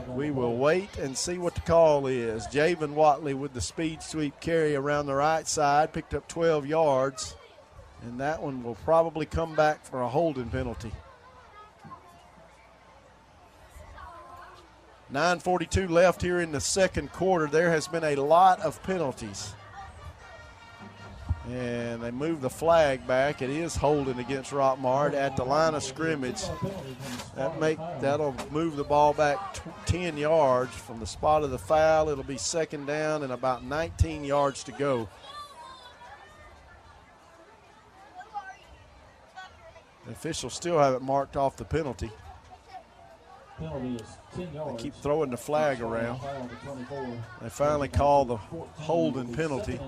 We will wait and see what the call is. Javen Watley with the speed sweep carry around the right side, picked up 12 yards, and that one will probably come back for a holding penalty. 9:42 left here in the second quarter. There has been a lot of penalties. And they move the flag back. It is holding against Rockmart at the line of scrimmage. That'll move the ball back 10 yards from the spot of the foul. It'll be second down and about 19 yards to go. The officials still have it marked off the penalty. Penalty is 10 yards. They keep throwing the flag around. They finally call the holding penalty.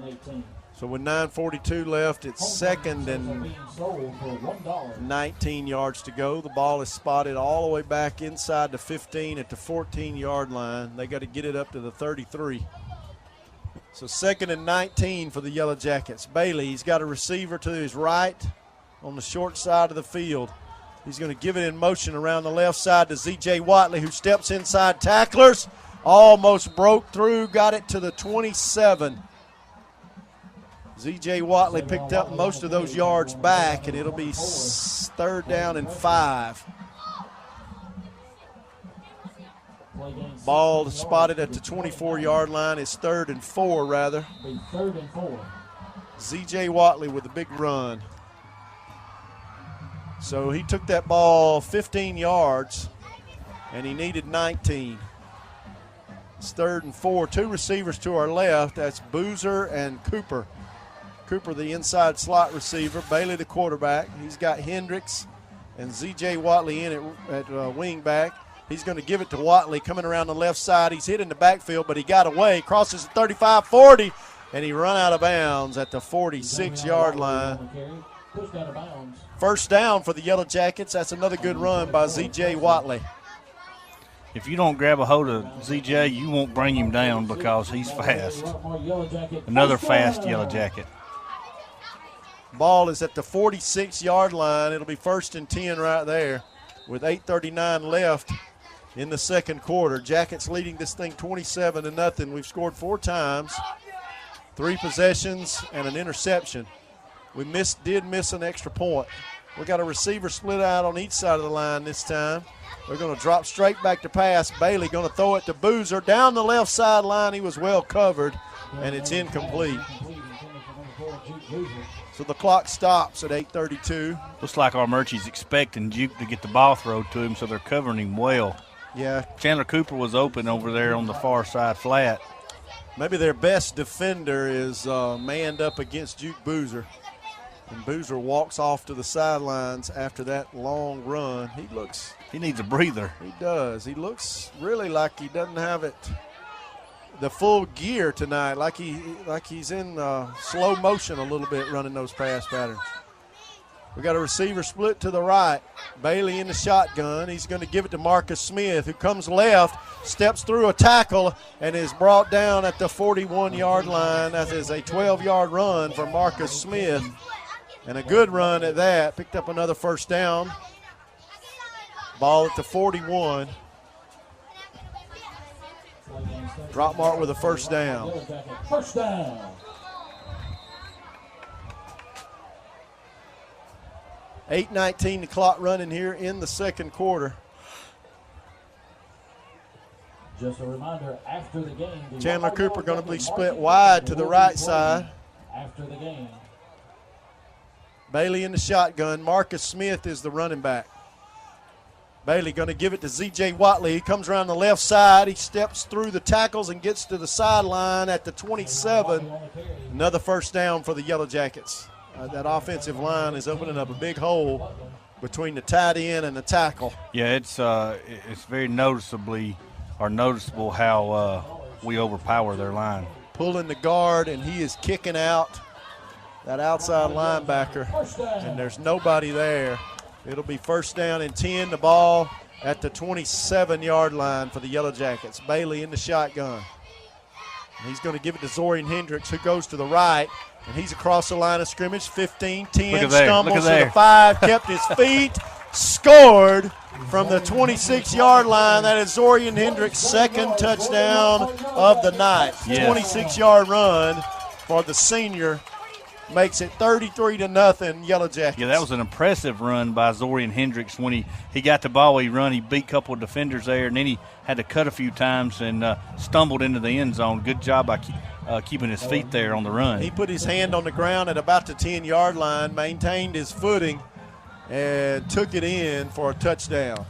So with 9:42 left, it's second and 19 yards to go. The ball is spotted all the way back inside the 15 at the 14-yard line. They got to get it up to the 33. So second and 19 for the Yellow Jackets. Bailey, he's got a receiver to his right on the short side of the field. He's going to give it in motion around the left side to Z.J. Watley, who steps inside tacklers. Almost broke through, got it to the 27. Z.J. Watley picked up most of those yards back, and it'll be third down and 5. Ball spotted at the 24-yard line. It's 3rd and 4, rather. Be 3rd and 4. Z.J. Watley with a big run. So he took that ball 15 yards, and he needed 19. It's 3rd and 4. 2 receivers to our left. That's Boozer and Cooper. Cooper, the inside slot receiver. Bailey, the quarterback. He's got Hendricks and Z.J. Watley in at wing back. He's going to give it to Watley coming around the left side. He's hit in the backfield, but he got away. Crosses the 35-40, and he run out of bounds at the 46-yard line. First down for the Yellow Jackets. That's another good run by Z.J. Watley. If you don't grab a hold of ZJ, you won't bring him down because he's fast. Another fast Yellow Jacket. Ball is at the 46-yard line. It'll be 1st and 10 right there with 8:39 left in the second quarter. Jackets leading this thing 27-0. We've scored 4 times, 3 possessions, and an interception. We did miss an extra point. We got a receiver split out on each side of the line this time. We're going to drop straight back to pass. Bailey going to throw it to Boozer. Down the left sideline, he was well covered, and it's incomplete. So the clock stops at 8:32. Looks like our Murchie's expecting Duke to get the ball thrown to him, so they're covering him well. Yeah. Chandler Cooper was open over there on the far side flat. Maybe their best defender is manned up against Duke Boozer. And Boozer walks off to the sidelines after that long run. He needs a breather. He does. He looks really like he doesn't have the full gear tonight, like he's in slow motion a little bit running those pass patterns. We got a receiver split to the right. Bailey in the shotgun. He's going to give it to Marcus Smith, who comes left, steps through a tackle, and is brought down at the 41-yard line. That is a 12-yard run for Marcus Smith. And a good run at that. Picked up another first down. Ball at the 41. Rockmart with a first down. First down. $8:19 the clock running here in the second quarter. Just a reminder, after the game. Chandler Cooper going to be split wide to the right side. After the game. Bailey in the shotgun. Marcus Smith is the running back. Bailey going to give it to Z.J. Watley. He comes around the left side. He steps through the tackles and gets to the sideline at the 27. Another first down for the Yellow Jackets. That offensive line is opening up a big hole between the tight end and the tackle. Yeah, it's very noticeable how we overpower their line. Pulling the guard, and he is kicking out that outside linebacker, and there's nobody there. It'll be first down and 10. The ball at the 27-yard line for the Yellow Jackets. Bailey in the shotgun. And he's going to give it to Zorian Hendricks, who goes to the right, and he's across the line of scrimmage. 15, 10, stumbles to the 5, kept his feet, scored from the 26-yard line. That is Zorian Hendricks' second touchdown of the night. Yes. 26-yard run for the senior. Makes it 33-0 Yellow Jackets. Yeah, that was an impressive run by Zorian Hendricks. When he got the ball, he beat a couple of defenders there, and then he had to cut a few times and stumbled into the end zone. Good job by keeping his feet there on the run. He put his hand on the ground at about the 10-yard line, maintained his footing, and took it in for a touchdown.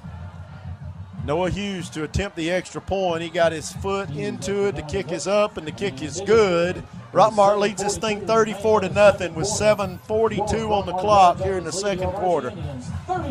Noah Hughes to attempt the extra point. He got his foot into it. The kick is up, and the kick is good. Rockmart leads this thing 34-0 with 7:42 on the clock here in the second quarter.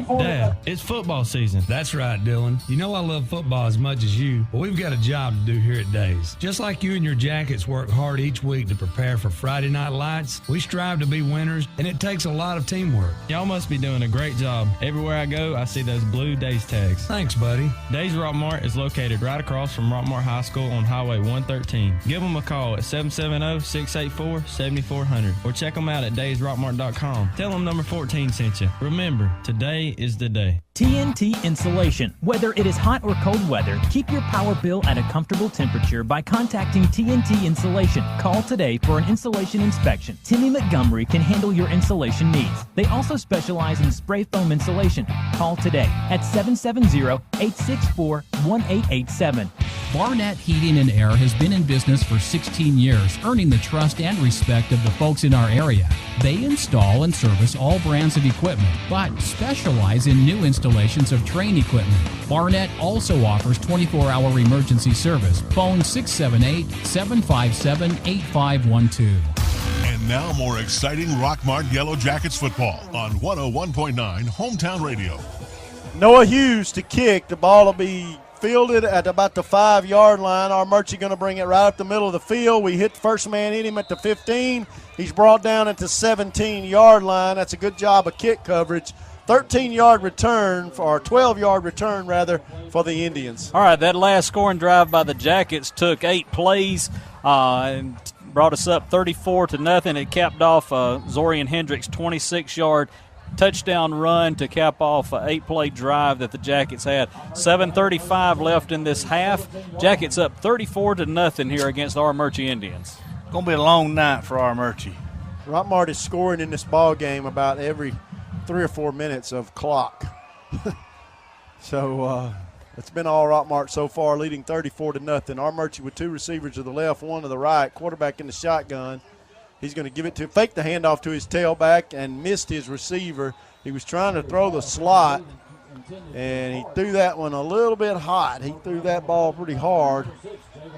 Dad, it's football season. That's right, Dylan. You know I love football as much as you, but we've got a job to do here at Days. Just like you and your Jackets work hard each week to prepare for Friday Night Lights, we strive to be winners, and it takes a lot of teamwork. Y'all must be doing a great job. Everywhere I go, I see those blue Days tags. Thanks, buddy. Days Rockmart is located right across from Rockmart High School on Highway 113. Give them a call at 770-6 684-7400 or check them out at daysrockmart.com. Tell them number 14 sent you. Remember, today is the day. TNT Insulation. Whether it is hot or cold weather, keep your power bill at a comfortable temperature by contacting TNT Insulation. Call today for an insulation inspection. Timmy Montgomery can handle your insulation needs. They also specialize in spray foam insulation. Call today at 770-864-1887. Barnett Heating and Air has been in business for 16 years, earning the trust and respect of the folks in our area. They install and service all brands of equipment, but specialize in new installations of train equipment. Barnett also offers 24-hour emergency service. Phone 678-757-8512. And now more exciting Rockmart Yellow Jackets football on 101.9 Hometown Radio. Noah Hughes to kick. The ball will be fielded at about the 5-yard line. Our Murchie going to bring it right up the middle of the field. We hit the first man, hit him at the 15. He's brought down at the 17-yard line. That's a good job of kick coverage. 13-yard return, or 12-yard return, rather, for the Indians. All right, that last scoring drive by the Jackets took 8 plays and brought us up 34-0. It capped off Zorian Hendricks' 26-yard touchdown run to cap off an 8-play drive that the Jackets had. 7:35 left in this half. Jackets up 34-0 here against our Murchie Indians. Going to be a long night for our Murchie. Rockmart is scoring in this ball game about every 3 or 4 minutes of clock. So it's been all Rockmart so far, leading 34-0. Our Murchie with 2 receivers to the left, 1 to the right, quarterback in the shotgun. He's going to give it to, fake the handoff to his tailback and missed his receiver. He was trying to throw the slot, and he threw that one a little bit hot. He threw that ball pretty hard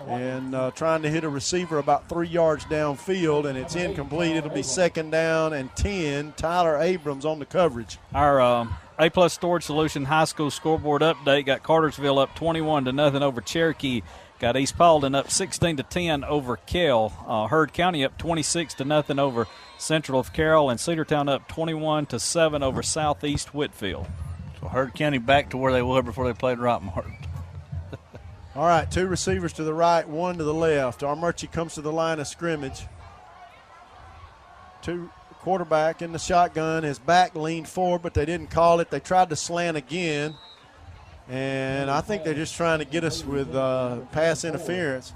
and trying to hit a receiver about 3 yards downfield, and it's incomplete. It'll be 2nd down and 10. Tyler Abrams on the coverage. Our A-Plus Storage Solution High School scoreboard update got Cartersville up 21-0 over Cherokee. Got East Paulding up 16-10 over Kell. Heard County up 26-0 over Central of Carroll, and Cedartown up 21-7 over Southeast Whitfield. So Heard County back to where they were before they played Rockmart. All right, 2 receivers to the right, 1 to the left. Our Murchie comes to the line of scrimmage. 2 quarterback in the shotgun. His back leaned forward, but they didn't call it. They tried to slant again. And I think they're just trying to get us with pass interference.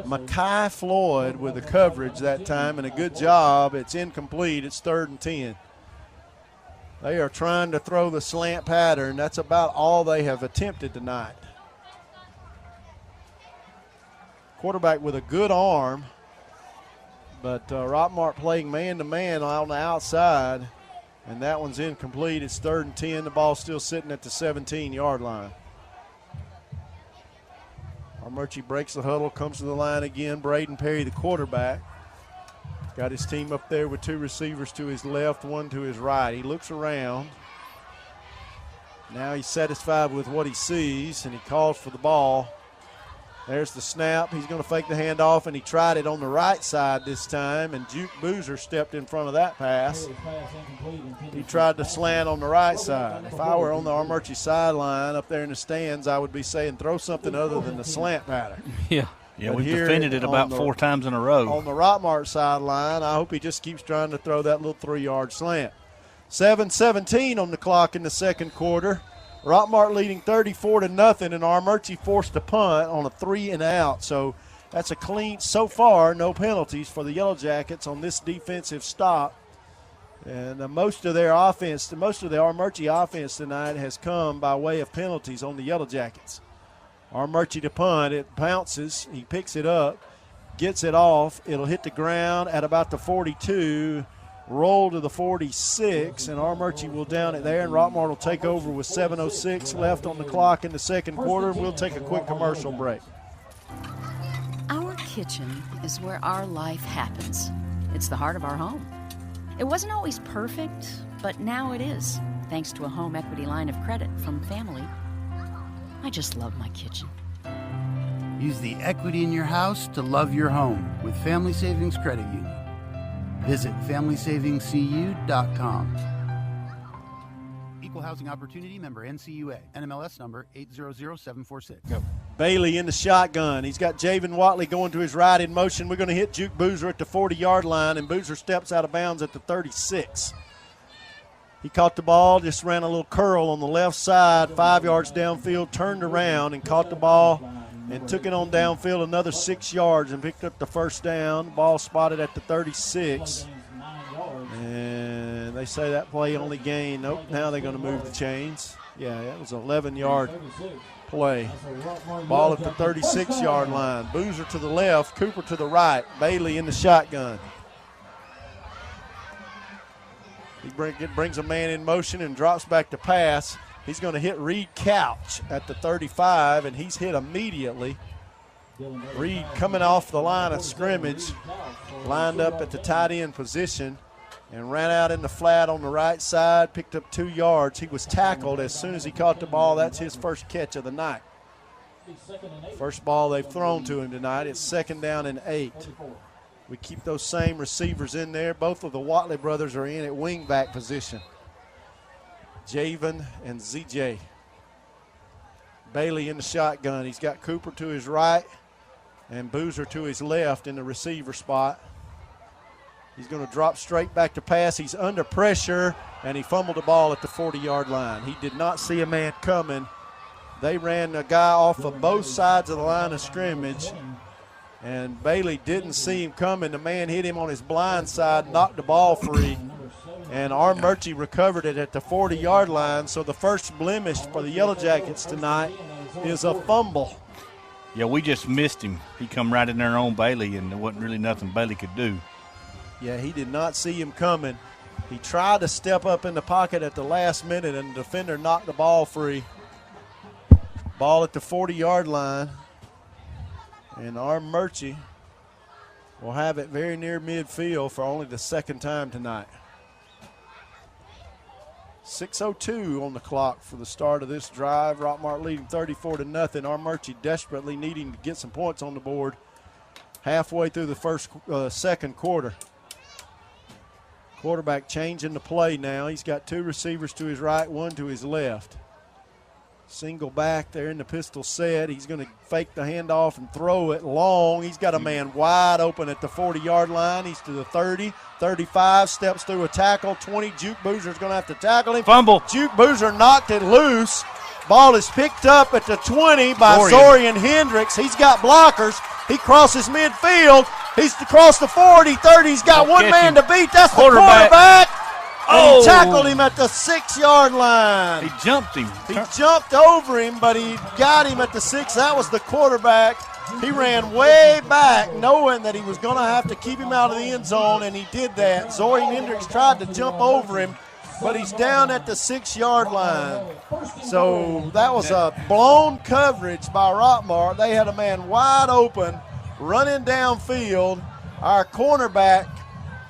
Mackay Floyd with the coverage that time, and a good job. It's incomplete. It's 3rd and 10. They are trying to throw the slant pattern. That's about all they have attempted tonight. Quarterback with a good arm, but Rockmart playing man-to-man on the outside. And that one's incomplete. It's 3rd and 10. The ball's still sitting at the 17-yard line. Our Murchie breaks the huddle, comes to the line again. Braden Perry, the quarterback. Got his team up there with 2 receivers to his left, 1 to his right. He looks around. Now he's satisfied with what he sees, and he calls for the ball. There's the snap. He's going to fake the handoff, and he tried it on the right side this time, and Juke Boozer stepped in front of that pass. He tried to slant on the right side. If I were on the Murchie sideline up there in the stands, I would be saying throw something other than the slant pattern. Yeah, we've defended it about 4 times in a row. On the Rockmart sideline, I hope he just keeps trying to throw that little 3-yard slant. 7:17 on the clock in the second quarter. Rockmart leading 34-0, and our Murchie forced a punt on a 3-and-out. So that's a clean, so far, no penalties for the Yellow Jackets on this defensive stop. And most of their offense, most of the our Murchie offense tonight has come by way of penalties on the Yellow Jackets. Our Murchie to punt, it bounces, he picks it up, gets it off. It'll hit the ground at about the 42. Roll to the 46, and our Murchie will down it there, and Rockmart will take over with 7:06 left on the clock in the second quarter, and we'll take a quick commercial break. Our kitchen is where our life happens. It's the heart of our home. It wasn't always perfect, but now it is, thanks to a home equity line of credit from Family. I just love my kitchen. Use the equity in your house to love your home with Family Savings Credit Union. Visit FamilySavingsCU.com. Equal Housing Opportunity, member NCUA, NMLS number 800746. Go. Bailey in the shotgun. He's got Javen Watley going to his right in motion. We're going to hit Juke Boozer at the 40-yard line, and Boozer steps out of bounds at the 36. He caught the ball, just ran a little curl on the left side, 5 yards downfield, turned around and caught the ball and took it on downfield another 6 yards and picked up the first down. Ball spotted at the 36. And they say that play only gained. Nope, now they're going to move the chains. Yeah, that was an 11-yard play. Ball at the 36-yard line. Boozer to the left, Cooper to the right. Bailey in the shotgun. He brings a man in motion and drops back to pass. He's going to hit Reed Couch at the 35, and he's hit immediately. Reed coming off the line of scrimmage, lined up at the tight end position, and ran out in the flat on the right side, picked up 2 yards. He was tackled as soon as he caught the ball. That's his first catch of the night. First ball they've thrown to him tonight. It's 2nd down and 8. We keep those same receivers in there. Both of the Watley brothers are in at wingback position. Javen and ZJ. Bailey in the shotgun. He's got Cooper to his right and Boozer to his left in the receiver spot. He's going to drop straight back to pass. He's under pressure, and he fumbled the ball at the 40-yard line. He did not see a man coming. They ran a guy off of both sides of the line of scrimmage, and Bailey didn't see him coming. The man hit him on his blind side, knocked the ball free, and Murchie recovered it at the 40-yard line. So the first blemish for the Yellow Jackets tonight is a fumble. Yeah, we just missed him. He come right in there on Bailey, and there wasn't really nothing Bailey could do. Yeah, he did not see him coming. He tried to step up in the pocket at the last minute, and the defender knocked the ball free. Ball at the 40-yard line. And Murchie will have it very near midfield for only the second time tonight. 6:02 on the clock for the start of this drive. Rockmart leading 34-0. Murchie desperately needing to get some points on the board halfway through the second quarter. Quarterback changing the play now. He's got 2 receivers to his right, 1 to his left. Single back there in the pistol set. He's going to fake the handoff and throw it long. He's got a man wide open at the 40-yard line. He's to the 30, 35, steps through a tackle, 20. Juke Boozer's going to have to tackle him. Fumble. Juke Boozer knocked it loose. Ball is picked up at the 20 by Zorian Hendricks. He's got blockers. He crosses midfield. He's across the 40, 30. He's got one man to beat. That's the quarterback. And he tackled him at the 6-yard line. He jumped him. He jumped over him, but he got him at the 6. That was the quarterback. He ran way back knowing that he was going to have to keep him out of the end zone, and he did that. Zorian Hendricks tried to jump over him, but he's down at the 6-yard line. So that was a blown coverage by Rockmart. They had a man wide open running downfield. Our cornerback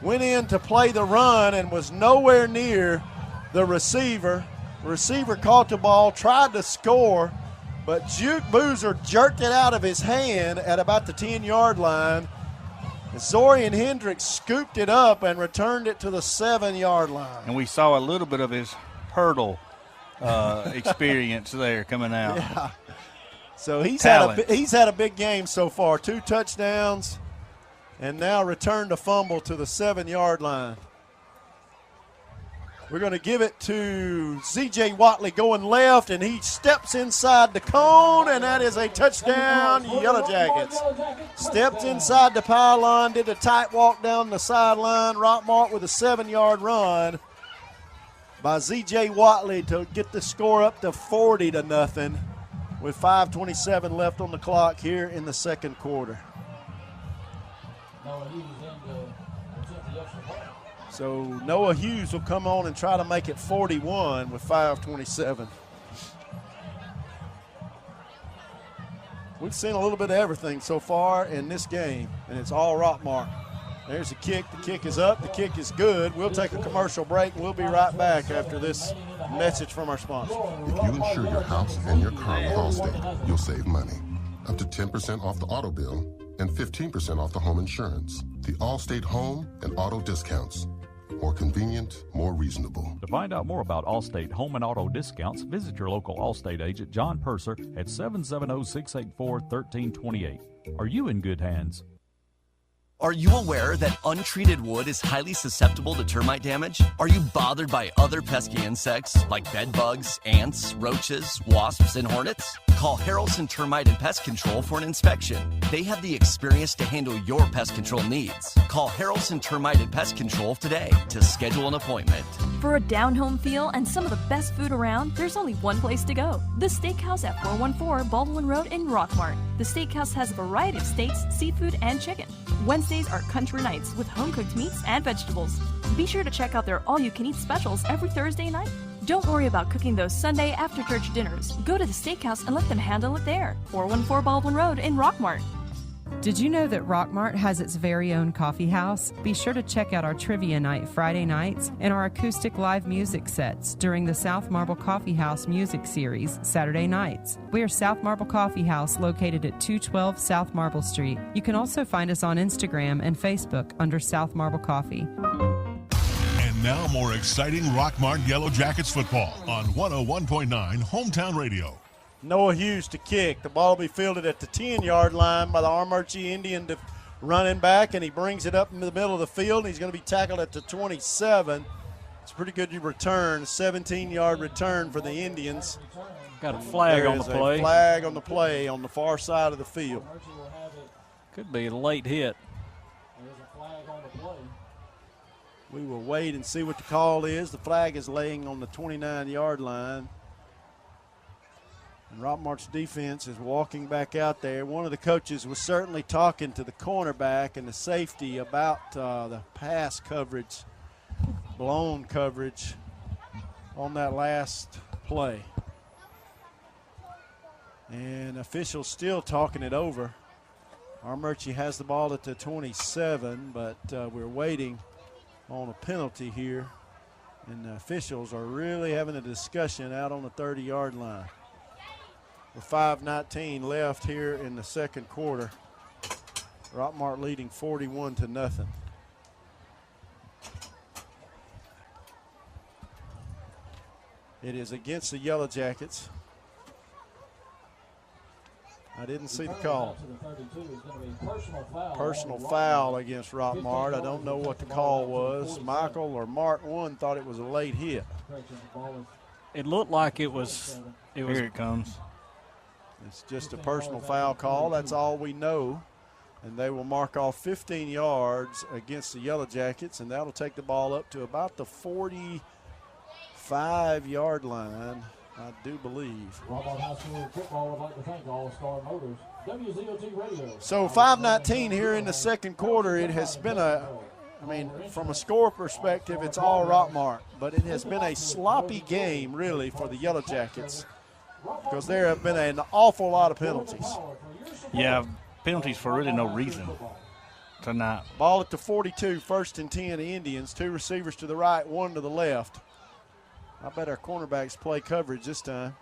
went in to play the run and was nowhere near the receiver. The receiver caught the ball, tried to score, but Juke Boozer jerked it out of his hand at about the 10-yard line. And Zorian Hendricks scooped it up and returned it to the 7-yard line. And we saw a little bit of his hurdle experience there coming out. Yeah. So he's had a big game so far. 2 touchdowns, and now returned a fumble to the 7-yard line. We're going to give it to Z.J. Watley going left, and he steps inside the cone, and that is a touchdown, Yellow Jackets. Stepped inside the pylon, did a tight walk down the sideline. Rockmart with a 7-yard run by Z.J. Watley to get the score up to 40-0 with 5:27 left on the clock here in the second quarter. So Noah Hughes will come on and try to make it 41 with 5:27. We've seen a little bit of everything so far in this game, and it's all Rockmart. There's the kick. The kick is up. The kick is good. We'll take a commercial break. We'll be right back after this message from our sponsor. If you insure your house and your car with Allstate, you'll save money. Up to 10% off the auto bill and 15% off the home insurance. The Allstate home and auto discounts. More convenient, more reasonable. To find out more about Allstate home and auto discounts, visit your local Allstate agent, John Purser, at 770-684-1328. Are you in good hands? Are you aware that untreated wood is highly susceptible to termite damage? Are you bothered by other pesky insects like bed bugs, ants, roaches, wasps, and hornets? Call Harrelson Termite and Pest Control for an inspection. They have the experience to handle your pest control needs. Call Harrelson Termite and Pest Control today to schedule an appointment. For a down-home feel and some of the best food around, there's only one place to go. The Steakhouse at 414 Baldwin Road in Rockmart. The Steakhouse has a variety of steaks, seafood, and chicken. Wednesdays are country nights with home-cooked meats and vegetables. Be sure to check out their all-you-can-eat specials every Thursday night. Don't worry about cooking those Sunday after-church dinners. Go to the Steakhouse and let them handle it there. 414 Baldwin Road in Rockmart. Did you know that Rockmart has its very own coffee house? Be sure to check out our trivia night Friday nights and our acoustic live music sets during the South Marble Coffee House music series Saturday nights. We are South Marble Coffee House located at 212 South Marble Street. You can also find us on Instagram and Facebook under South Marble Coffee. And now more exciting Rockmart Yellow Jackets football on 101.9 Hometown Radio. Noah Hughes to kick. The ball will be fielded at the 10-yard line by the Armurchie Indian running back, and he brings it up in the middle of the field, and he's going to be tackled at the 27. It's a pretty good return, 17-yard return for the Indians. Got a flag on the play. A flag on the play on the far side of the field. Could be a late hit. We will wait and see what the call is. The flag is laying on the 29-yard line. And Rockmart's defense is walking back out there. One of the coaches was certainly talking to the cornerback and the safety about the pass coverage, blown coverage on that last play. And officials still talking it over. Armurchie has the ball at the 27, but we're waiting on a penalty here. And the officials are really having a discussion out on the 30-yard line. With 5:19 left here in the second quarter. Rockmart leading 41-0. It is against the Yellow Jackets. I didn't see the call. Personal foul against Rockmart. I don't know what the call was. Michael or Mark one thought it was a late hit. It looked like it was. Here it comes. It's just a personal foul call. That's all we know. And they will mark off 15 yards against the Yellow Jackets, and that'll take the ball up to about the 45-yard line, I do believe. So 5:19 here in the second quarter. It has been from a score perspective, it's all Rockmart, but it has been a sloppy game, really, for the Yellow Jackets, because there have been an awful lot of penalties. Yeah, penalties for really no reason tonight. Ball at the 42, 1st and 10 Indians. Two receivers to the right, one to the left. I bet our cornerbacks play coverage this time.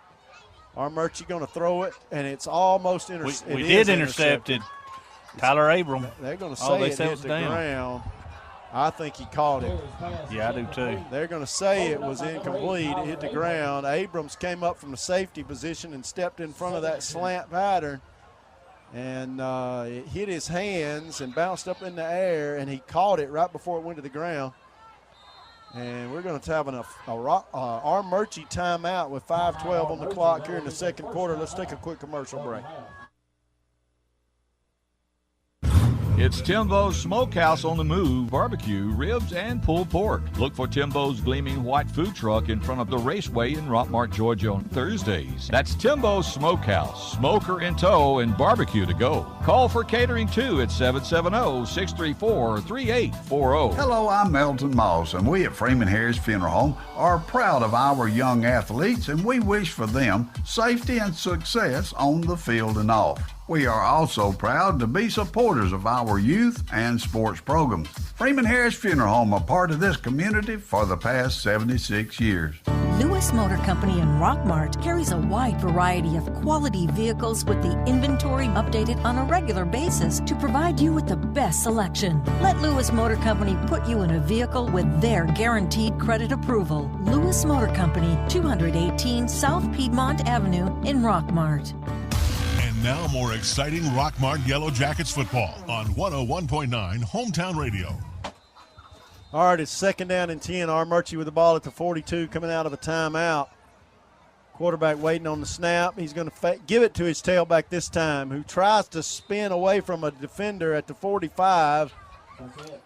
Armurchie going to throw it, and it's almost intercepted. We did intercept it. Tyler Abram. They're going to say it hit the ground. I think he caught it. Yeah, I do too. They're going to say it was incomplete. It hit the ground. Abrams came up from the safety position and stepped in front of that slant pattern. And it hit his hands and bounced up in the air, and he caught it right before it went to the ground. And we're going to have an Armurchie timeout with 5:12 on the clock here in the second quarter. Let's take a quick commercial break. It's Timbo's Smokehouse on the Move, barbecue, ribs, and pulled pork. Look for Timbo's gleaming white food truck in front of the Raceway in Rockmart, Georgia on Thursdays. That's Timbo's Smokehouse, smoker in tow and barbecue to go. Call for catering too at 770-634-3840. Hello, I'm Melton Moss, and we at Freeman Harris Funeral Home are proud of our young athletes, and we wish for them safety and success on the field and off. We are also proud to be supporters of our youth and sports programs. Freeman Harris Funeral Home, a part of this community for the past 76 years. Lewis Motor Company in Rockmart carries a wide variety of quality vehicles with the inventory updated on a regular basis to provide you with the best selection. Let Lewis Motor Company put you in a vehicle with their guaranteed credit approval. Lewis Motor Company, 218 South Piedmont Avenue in Rockmart. And now more exciting Rockmart Yellow Jackets football on 101.9 Hometown Radio. All right, it's 2nd down and 10. Murchie with the ball at the 42 coming out of a timeout. Quarterback waiting on the snap. He's going to give it to his tailback this time, who tries to spin away from a defender at the 45.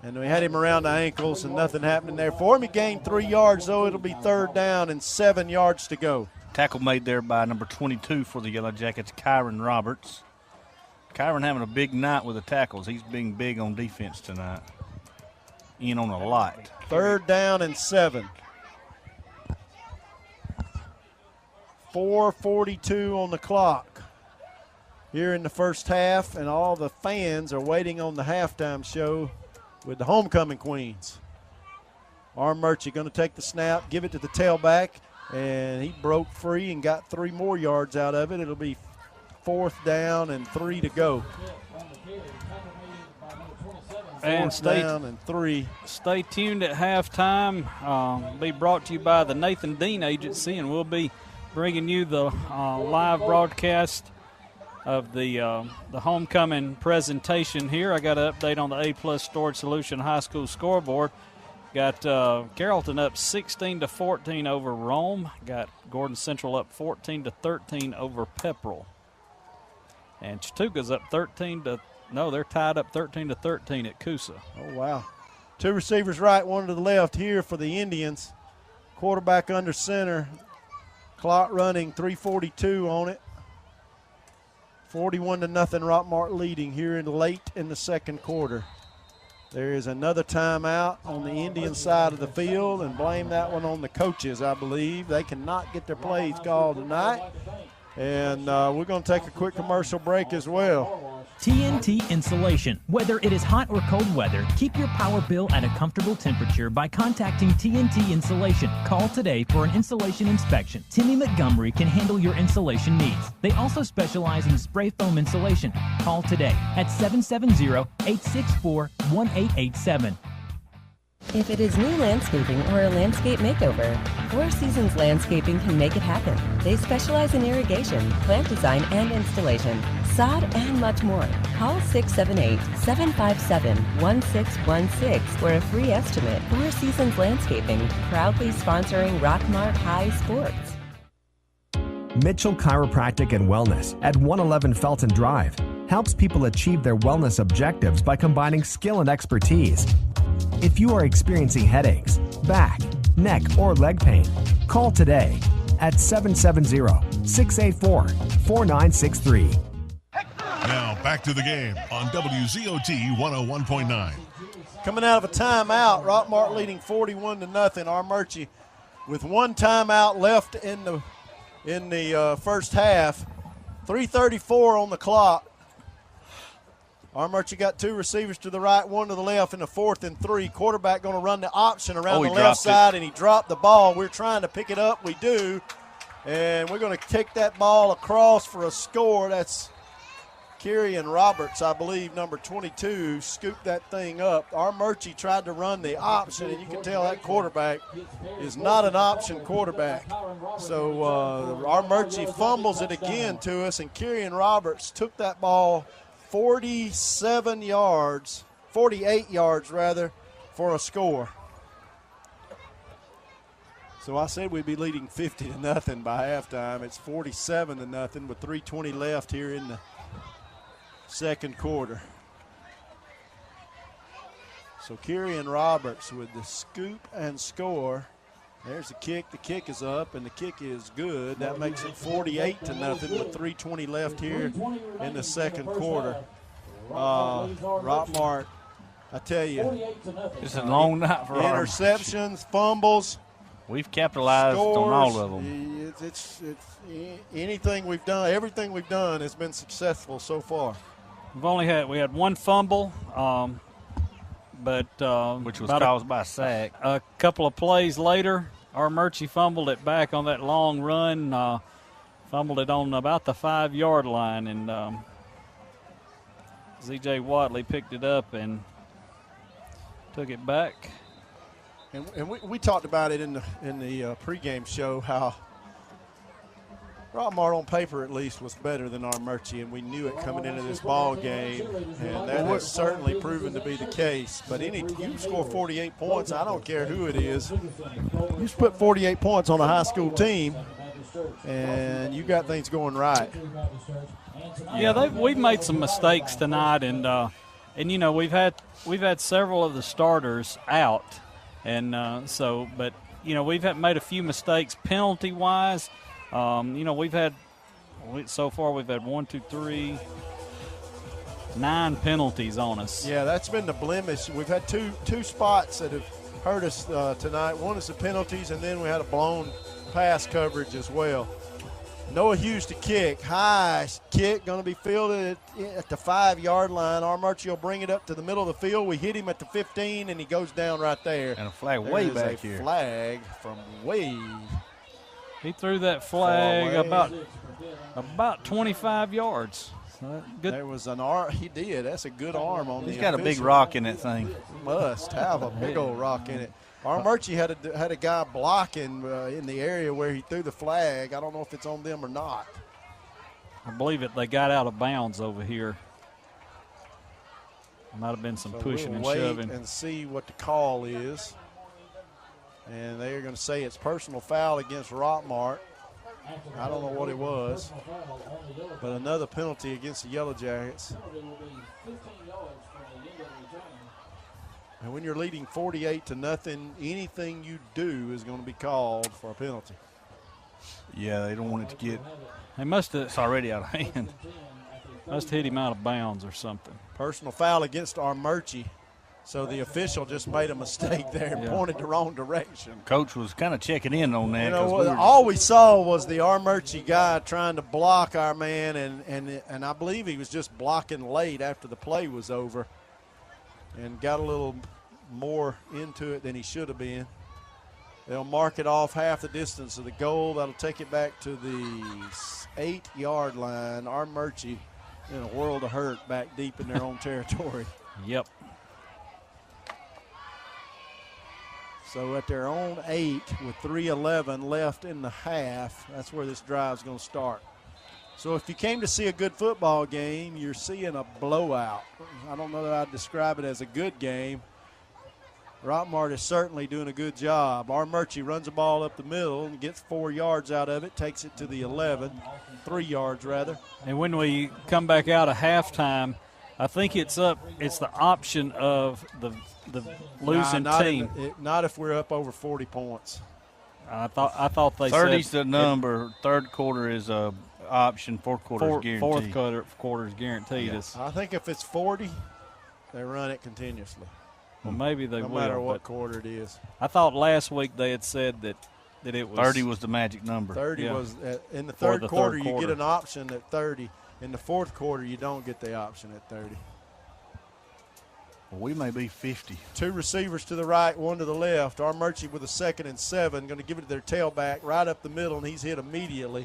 And we had him around the ankles and nothing happening there for him. He gained 3 yards, though. It'll be 3rd down and 7 yards to go. Tackle made there by number 22 for the Yellow Jackets, Kyron Roberts. Kyron having a big night with the tackles. He's being big on defense tonight. In on a lot. 3rd down and 7. 4:42 on the clock here in the first half, and all the fans are waiting on the halftime show with the homecoming queens. Murchie going to take the snap, give it to the tailback, and he broke free and got 3 more yards out of it. It'll be 4th down and 3 to go. And stay down and 3. Stay tuned at halftime. Be brought to you by the Nathan Dean Agency, and we'll be bringing you the live broadcast of the homecoming presentation here. I got an update on the A-Plus Storage Solution High School scoreboard. Got Carrollton up 16-14 over Rome. Got Gordon Central up 14-13 over Pepperell. And Chattooga's up they're tied up 13-13 at Coosa. Oh, wow. 2 receivers right, 1 to the left here for the Indians. Quarterback under center. Clock running, 3:42 on it. 41-0 Rockmart leading here late in the second quarter. There is another timeout on the Indian side of the field, and blame that one on the coaches, I believe. They cannot get their plays called tonight. And we're going to take a quick commercial break as well. TNT Insulation. Whether it is hot or cold weather, keep your power bill at a comfortable temperature by contacting TNT Insulation. Call today for an insulation inspection. Timmy Montgomery can handle your insulation needs. They also specialize in spray foam insulation. Call today at 770-864-1887. If it is new landscaping or a landscape makeover, Four Seasons Landscaping can make it happen. They specialize in irrigation, plant design and installation, sod, and much more. Call 678-757-1616 for a free estimate. Four Seasons Landscaping, proudly sponsoring Rockmart High Sports. Mitchell Chiropractic and Wellness at 111 Felton Drive helps people achieve their wellness objectives by combining skill and expertise. If you are experiencing headaches, back, neck, or leg pain, call today at 770-684-4963. Now back to the game on WZOT 101.9. Coming out of a timeout, Rockmart leading 41-0. Murchie with 1 timeout left in the first half. 3:34 on the clock. Murchie got 2 receivers to the right, 1 to the left in the 4th and 3. Quarterback going to run the option around the left side, and he dropped the ball. We're trying to pick it up. We do. And we're going to kick that ball across for a score. That's Kyrian Roberts, I believe, number 22, scooped that thing up. Murchie tried to run the option, and you can tell that quarterback is not an option quarterback. So Murchie fumbles it again to us, and Kyrian Roberts took that ball 48 yards for a score. So I said we'd be leading 50-0 by halftime. It's 47-0 with 3:20 left here in the second quarter. So Kyrian Roberts with the scoop and score. There's the kick. The kick is up, and the kick is good. That makes it 48-0 with 3:20 left here in the second quarter. Rockmart, I tell you, it's a long night for interceptions, fumbles. We've capitalized scores, on all of them. It's anything we've done, everything we've done has been successful so far. We had 1 fumble, but which was caused by a sack. A couple of plays later, Murchie fumbled it back on that long run, fumbled it on about the 5-yard line, and Z.J. Watley picked it up and took it back. And we talked about it in the pregame show how Rockmart on paper at least was better than Murchie, and we knew it coming into this ball game, and that has certainly proven to be the case. But you score 48 points, I don't care who it is. You just put 48 points on a high school team, and you got things going right. Yeah, we've made some mistakes tonight, and you know we've had several of the starters out, and but you know we've made a few mistakes penalty wise. You know, so far we've had 9 penalties on us. Yeah, that's been the blemish. We've had two spots that have hurt us tonight. One is the penalties, and then we had a blown pass coverage as well. Noah Hughes to kick. High kick, going to be fielded at the 5-yard line. Murchie will bring it up to the middle of the field. We hit him at the 15, and he goes down right there. And a flag way back here. Flag from way. He threw that flag about 25 yards. So good. There was an arm. He did. That's a good arm on He's got a big rock in that thing. Must have a big old rock in it. Murchie had a guy blocking in the area where he threw the flag. I don't know if it's on them or not. I believe they got out of bounds over here. Might have been some pushing and shoving. Wait and see what the call is. And they're going to say it's personal foul against Rockmart. I don't know what it was. But another penalty against the Yellow Jackets. And when you're leading 48-0, anything you do is going to be called for a penalty. Yeah, they don't want it to get. It's already out of hand. Must hit him out of bounds or something. Personal foul against Murchie. So the official just made a mistake there and pointed the wrong direction. Coach was kind of checking in on that. You know, all we saw was the Murchie guy trying to block our man, and I believe he was just blocking late after the play was over and got a little more into it than he should have been. They'll mark it off half the distance of the goal. That'll take it back to the 8-yard line. Murchie in a world of hurt back deep in their own territory. Yep. So at their own 8 with 3:11 left in the half, that's where this drive's going to start. So if you came to see a good football game, you're seeing a blowout. I don't know that I'd describe it as a good game. Rockmart is certainly doing a good job. Murchie runs the ball up the middle and gets 4 yards out of it, takes it to the 11, 3 yards rather. And when we come back out of halftime, I think it's the option of the losing team. Not if we're up over 40 points. I thought they 30's said the number. Third quarter is a option. Fourth quarter is guaranteed. Fourth quarter is guaranteed. Yeah. I think if it's 40, they run it continuously. Well, maybe they will. No matter what quarter it is. I thought last week they had said that it was 30 was the magic number. 30 was in the third quarter. You get an option at 30. In the fourth quarter, you don't get the option at 30. Well, we may be 50. 2 receivers to the right, 1 to the left. Murchie with a 2nd and 7, going to give it to their tailback right up the middle, and he's hit immediately.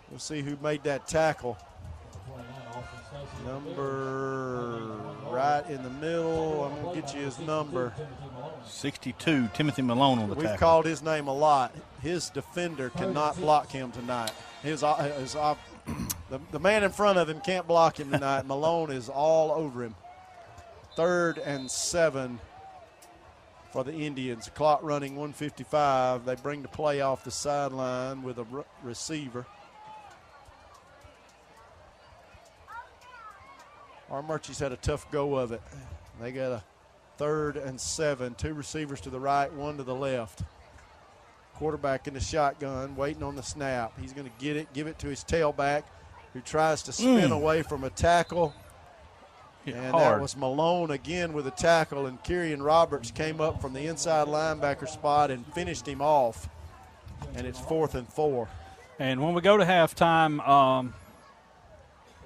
We'll see who made that tackle. Number right in the middle. I'm going to get you his number. 62, Timothy Malone on the tackle. We've called his name a lot. His defender cannot block him tonight. The man in front of him can't block him tonight. Malone is all over him. 3rd and 7 for the Indians. Clock running 1:55. They bring the play off the sideline with a receiver. Murchie's had a tough go of it. They got a 3rd and 7. 2 receivers to the right, 1 to the left. Quarterback in the shotgun, waiting on the snap. He's going to get it, give it to his tailback, who tries to spin away from a tackle. That was Malone again with a tackle, and Kieran Roberts came up from the inside linebacker spot and finished him off. And it's 4th and 4. And when we go to halftime,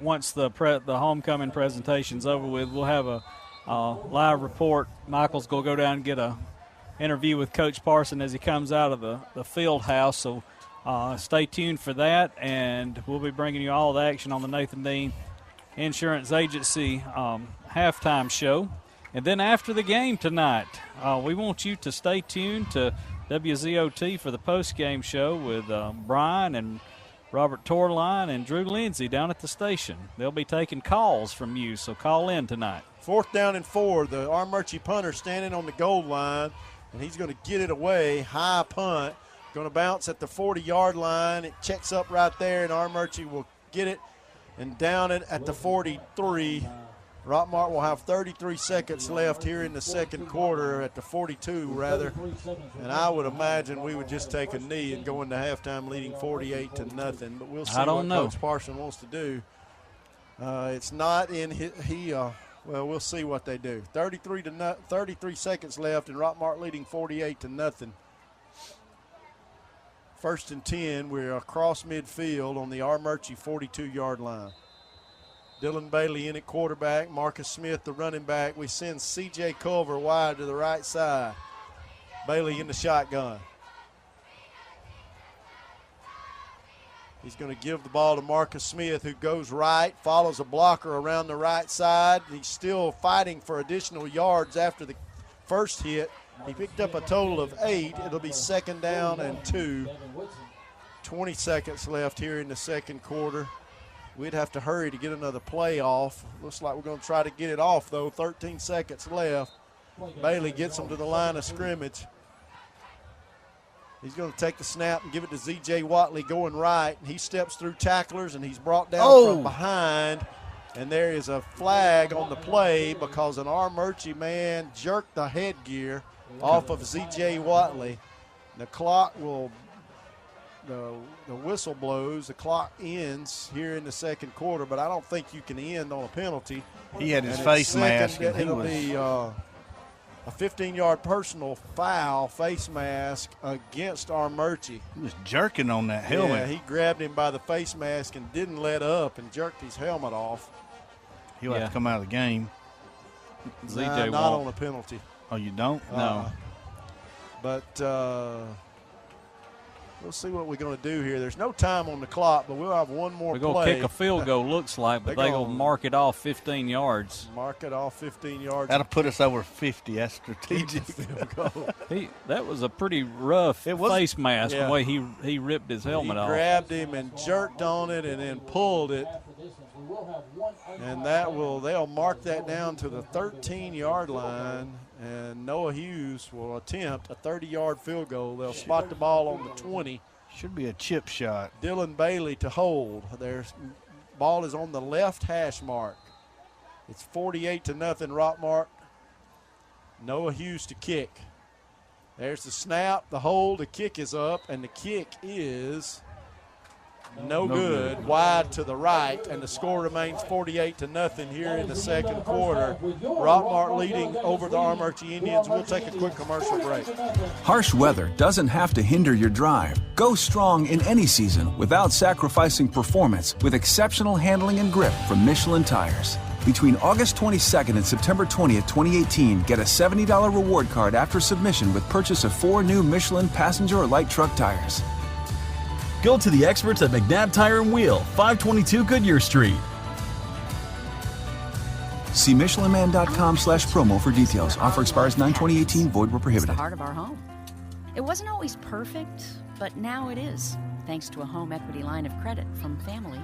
once the homecoming presentation's over with, we'll have a live report. Michael's going to go down and get a interview with Coach Parson as he comes out of the field house. So stay tuned for that, and we'll be bringing you all the action on the Nathan Dean Insurance Agency halftime show. And then after the game tonight, we want you to stay tuned to WZOT for the post-game show with Brian and Robert Torline and Drew Lindsay down at the station. They'll be taking calls from you, so call in tonight. 4th down and 4. The Armuchee punter standing on the goal line, and he's going to get it away. High punt. Going to bounce at the 40-yard line. It checks up right there, and Armuchee will get it and down it at the 43. Rockmart will have 33 seconds left here in the second quarter, at the 42 rather. And I would imagine we would just take a knee and go into halftime leading 48-0. But we'll see what Coach Parson wants to do. It's not in well, we'll see what they do. 33 seconds left, and Rockmart leading 48-0. 1st and 10. We're across midfield on the Armuchee 42-yard line. Dylan Bailey in at quarterback. Marcus Smith, the running back. We send C.J. Culver wide to the right side. Bailey in the shotgun. He's going to give the ball to Marcus Smith, who goes right, follows a blocker around the right side. He's still fighting for additional yards after the first hit. He picked up a total of 8. It'll be 2nd down and 2. 20 seconds left here in the second quarter. We'd have to hurry to get another play off. Looks like we're going to try to get it off, though. 13 seconds left. Bailey gets him to the line of scrimmage. He's going to take the snap and give it to Z.J. Watley going right. He steps through tacklers, and he's brought down from behind. And there is a flag on the play because an Armuchee man jerked the headgear off of Z.J. Watley. The clock will the whistle blows. The clock ends here in the second quarter, but I don't think you can end on a penalty. He had his face mask. It'll be a 15-yard personal foul, face mask, against Armuchee. He was jerking on that helmet. Yeah, he grabbed him by the face mask and didn't let up and jerked his helmet off. He'll have to come out of the game. Not on a penalty. Oh, you don't? No. But we'll see what we're going to do here. There's no time on the clock, but we'll have one more play. We're going to kick a field goal, looks like, but they're going to mark it off 15 yards. Mark it off 15 yards. That'll put us over 50. That's strategic. Field goal. That was a pretty rough face mask, the way he ripped his helmet off. He grabbed him and jerked on it and then pulled it. And they'll mark that down to the 13-yard line, and Noah Hughes will attempt a 30-yard field goal. They'll spot the ball on the 20. Should be a chip shot. Dylan Bailey to hold. Their ball is on the left hash mark. It's 48-0 Rockmart. Noah Hughes to kick. There's the snap, the hold, the kick is up, and the kick is no good. Wide to the right, and the score remains 48-0 here in the second quarter. Rockmart leading over the Armuchee Indians. We'll take a quick commercial break. Harsh weather doesn't have to hinder your drive. Go strong in any season without sacrificing performance with exceptional handling and grip from Michelin tires. Between August 22nd and September 20th, 2018, get a $70 reward card after submission with purchase of 4 new Michelin passenger or light truck tires. Go to the experts at McNabb Tire and Wheel, 522 Goodyear Street. See MichelinMan.com/promo for details. Offer expires 9/2018. Void where prohibited. It's the heart of our home. It wasn't always perfect, but now it is, thanks to a home equity line of credit from family.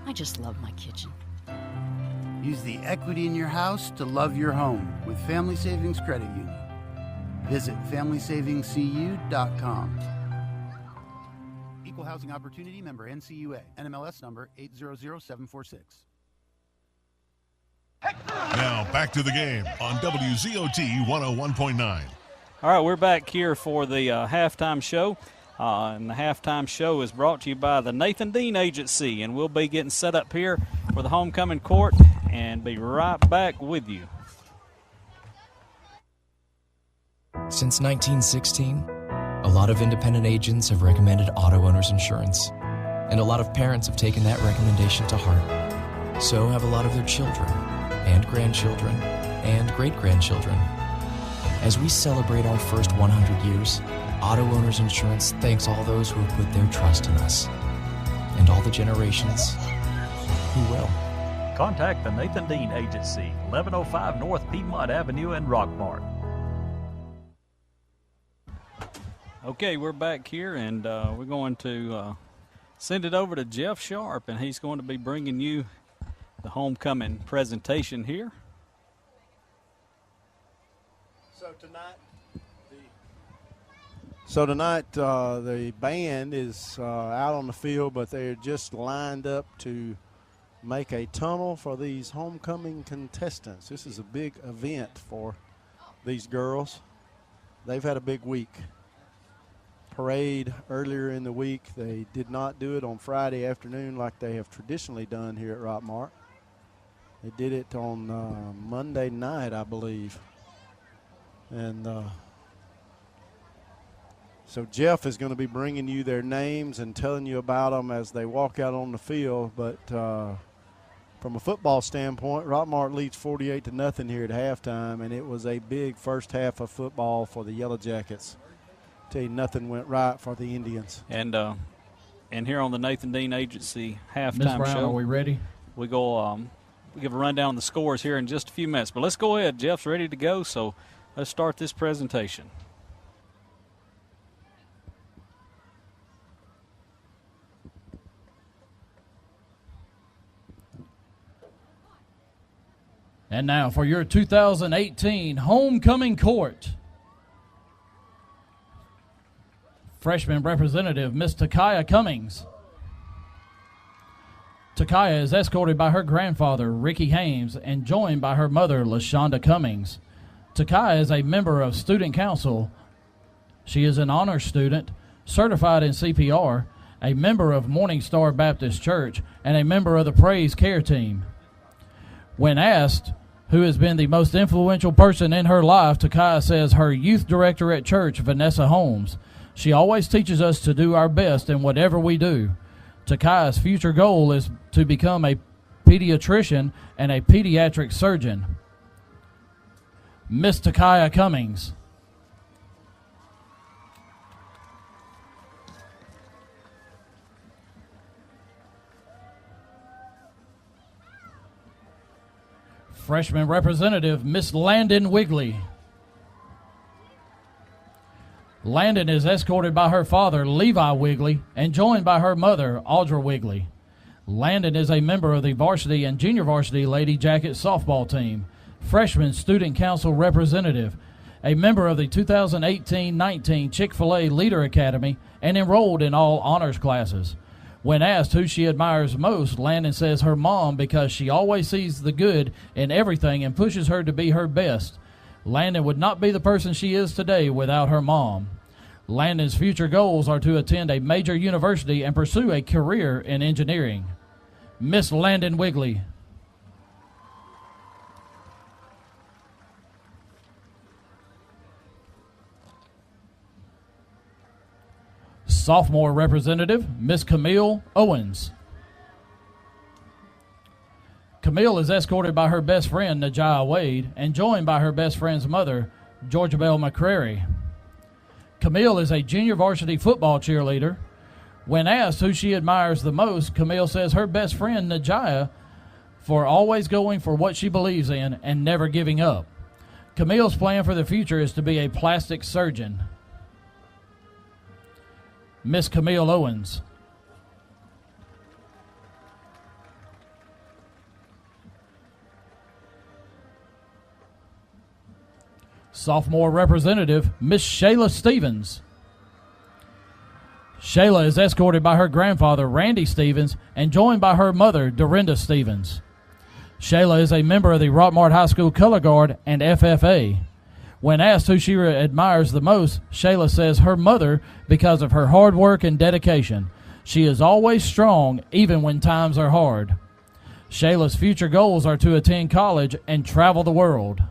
I just love my kitchen. Use the equity in your house to love your home with Family Savings Credit Union. Visit FamilySavingsCU.com. Equal Housing Opportunity member NCUA. NMLS number 800746. Now back to the game on WZOT 101.9. All right, we're back here for the halftime show. And the halftime show is brought to you by the Nathan Dean Agency. And we'll be getting set up here for the homecoming court and be right back with you. Since 1916, a lot of independent agents have recommended auto owner's insurance. And a lot of parents have taken that recommendation to heart. So have a lot of their children and grandchildren and great-grandchildren. As we celebrate our first 100 years, Auto Owners Insurance thanks all those who have put their trust in us and all the generations who will. Contact the Nathan Dean Agency, 1105 North Piedmont Avenue in Rockmart. Okay, we're back here, and we're going to send it over to Jeff Sharp, and he's going to be bringing you the homecoming presentation here. So tonight the band is out on the field, but they're just lined up to make a tunnel for these homecoming contestants. This is a big event for these girls. They've had a big week. Parade earlier in the week. They did not do it on Friday afternoon like they have traditionally done here at Rockmart. They did it on Monday night, I believe. And so Jeff is going to be bringing you their names and telling you about them as they walk out on the field. But from a football standpoint, Rockmart leads 48-0 here at halftime, and it was a big first half of football for the Yellow Jackets. Tell you, nothing went right for the Indians. And here on the Nathan Dean Agency halftime Ms. Brown, show, are we ready? We go. We give a rundown on the scores here in just a few minutes. But let's go ahead. Jeff's ready to go, so let's start this presentation. And now for your 2018 homecoming court. Freshman representative, Miss Takaya Cummings. Takaya is escorted by her grandfather, Ricky Hames, and joined by her mother, LaShonda Cummings. Takaya is a member of Student Council. She is an honor student, certified in CPR, a member of Morning Star Baptist Church, and a member of the Praise Care Team. When asked who has been the most influential person in her life, Takaya says her youth director at church, Vanessa Holmes. She always teaches us to do our best in whatever we do. Takaya's future goal is to become a pediatrician and a pediatric surgeon. Miss Takaya Cummings. Freshman representative, Miss Landon Wigley. Landon is escorted by her father, Levi Wigley, and joined by her mother, Audra Wigley. Landon is a member of the varsity and junior varsity Lady Jackets softball team, freshman student council representative, a member of the 2018-19 Chick-fil-A Leader Academy, and enrolled in all honors classes. When asked who she admires most, Landon says her mom because she always sees the good in everything and pushes her to be her best. Landon would not be the person she is today without her mom. Landon's future goals are to attend a major university and pursue a career in engineering. Miss Landon Wigley. Sophomore representative, Miss Camille Owens. Camille is escorted by her best friend, Najah Wade, and joined by her best friend's mother, Georgia Bell McCrary. Camille is a junior varsity football cheerleader. When asked who she admires the most, Camille says her best friend, Najah, for always going for what she believes in and never giving up. Camille's plan for the future is to be a plastic surgeon. Miss Camille Owens. Sophomore representative, Miss Shayla Stevens. Shayla is escorted by her grandfather, Randy Stevens, and joined by her mother, Dorinda Stevens. Shayla is a member of the Rockmart High School Color Guard and FFA. When asked who she admires the most, Shayla says her mother because of her hard work and dedication. She is always strong, even when times are hard. Shayla's future goals are to attend college and travel the world.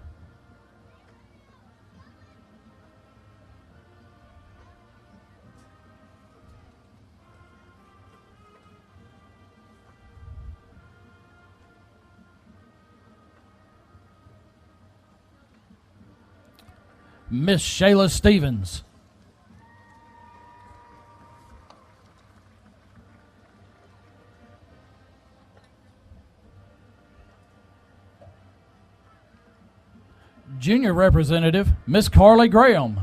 Miss Shayla Stevens. Junior representative, Miss Carly Graham.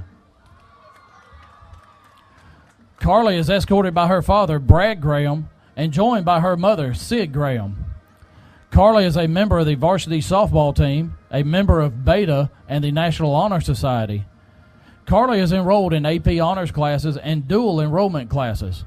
Carly is escorted by her father, Brad Graham, and joined by her mother, Sid Graham. Carly is a member of the varsity softball team, a member of Beta and the National Honor Society. Carly is enrolled in AP honors classes and dual enrollment classes.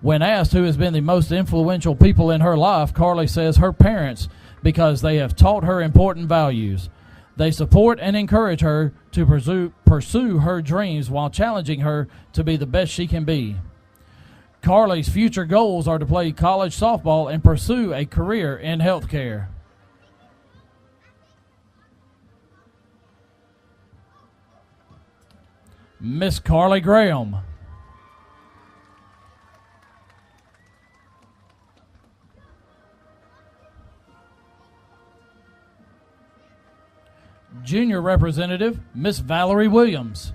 When asked who has been the most influential people in her life, Carly says her parents, because they have taught her important values. They support and encourage her to pursue her dreams while challenging her to be the best she can be. Carly's future goals are to play college softball and pursue a career in healthcare. Miss Carly Graham. Junior representative, Miss Valerie Williams.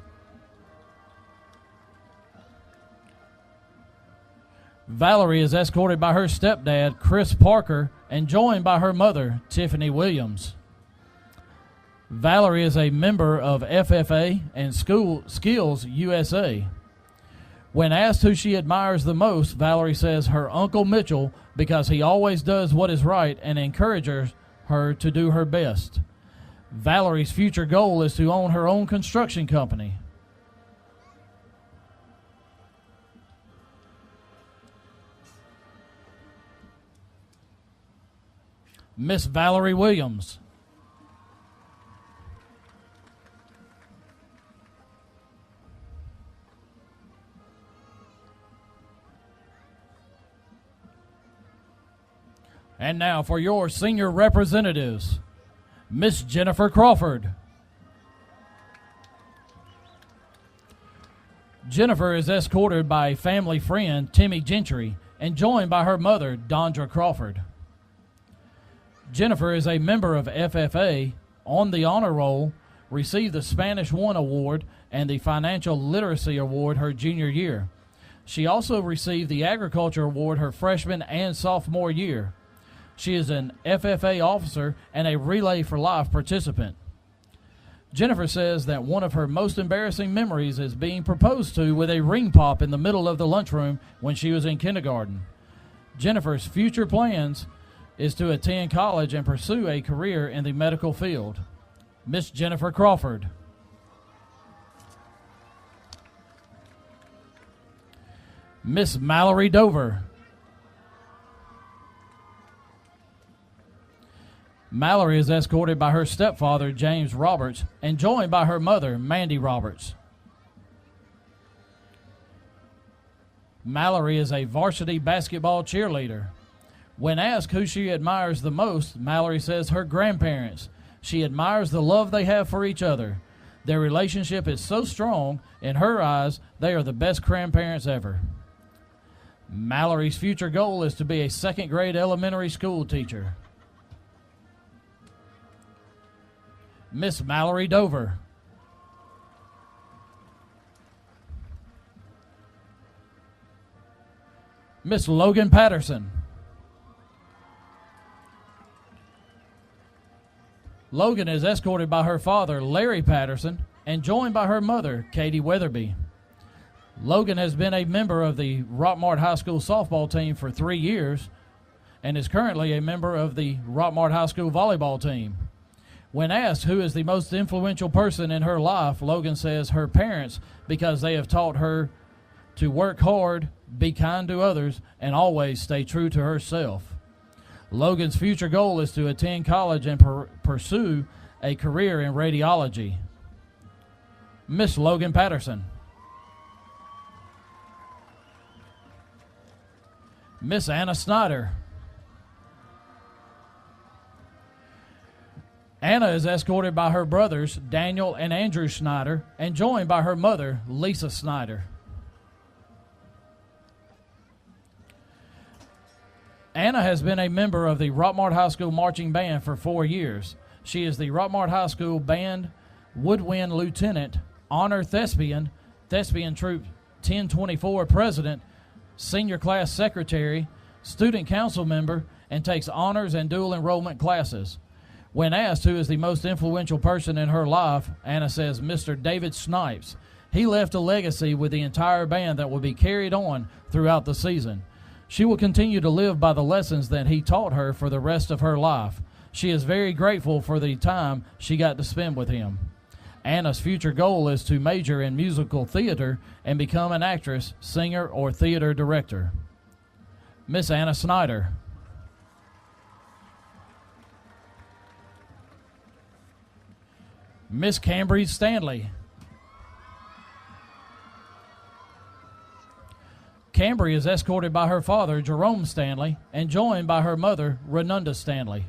Valerie is escorted by her stepdad, Chris Parker, and joined by her mother, Tiffany Williams. Valerie is a member of FFA and Skills USA. When asked who she admires the most, Valerie says her Uncle Mitchell, because he always does what is right and encourages her to do her best. Valerie's future goal is to own her own construction company. Miss Valerie Williams. And now for your senior representatives, Miss Jennifer Crawford. Jennifer is escorted by a family friend, Timmy Gentry, and joined by her mother, Dondra Crawford. Jennifer is a member of FFA, on the honor roll, received the Spanish 1 Award and the Financial Literacy Award her junior year. She also received the Agriculture Award her freshman and sophomore year. She is an FFA officer and a Relay for Life participant. Jennifer says that one of her most embarrassing memories is being proposed to with a ring pop in the middle of the lunchroom when she was in kindergarten. Jennifer's future plans is to attend college and pursue a career in the medical field. Miss Jennifer Crawford. Miss Mallory Dover. Mallory is escorted by her stepfather, James Roberts, and joined by her mother, Mandy Roberts. Mallory is a varsity basketball cheerleader. When asked who she admires the most, Mallory says her grandparents. She admires the love they have for each other. Their relationship is so strong, in her eyes, they are the best grandparents ever. Mallory's future goal is to be a second-grade elementary school teacher. Miss Mallory Dover. Miss Logan Patterson. Logan is escorted by her father, Larry Patterson, and joined by her mother, Katie Weatherby. Logan has been a member of the Rockmart High School softball team for 3 years and is currently a member of the Rockmart High School volleyball team. When asked who is the most influential person in her life, Logan says her parents, because they have taught her to work hard, be kind to others, and always stay true to herself. Logan's future goal is to attend college and pursue a career in radiology. Miss Logan Patterson. Miss Anna Snyder. Anna is escorted by her brothers, Daniel and Andrew Snyder, and joined by her mother, Lisa Snyder. Anna has been a member of the Rockmart High School Marching Band for 4 years. She is the Rockmart High School Band Woodwind Lieutenant, Honor Thespian, Thespian Troop 1024 President, Senior Class Secretary, Student Council Member, and takes honors and dual enrollment classes. When asked who is the most influential person in her life, Anna says Mr. David Snipes. He left a legacy with the entire band that will be carried on throughout the season. She will continue to live by the lessons that he taught her for the rest of her life. She is very grateful for the time she got to spend with him. Anna's future goal is to major in musical theater and become an actress, singer, or theater director. Miss Anna Snyder. Miss Cambry Stanley. Cambry is escorted by her father, Jerome Stanley, and joined by her mother, Renunda Stanley.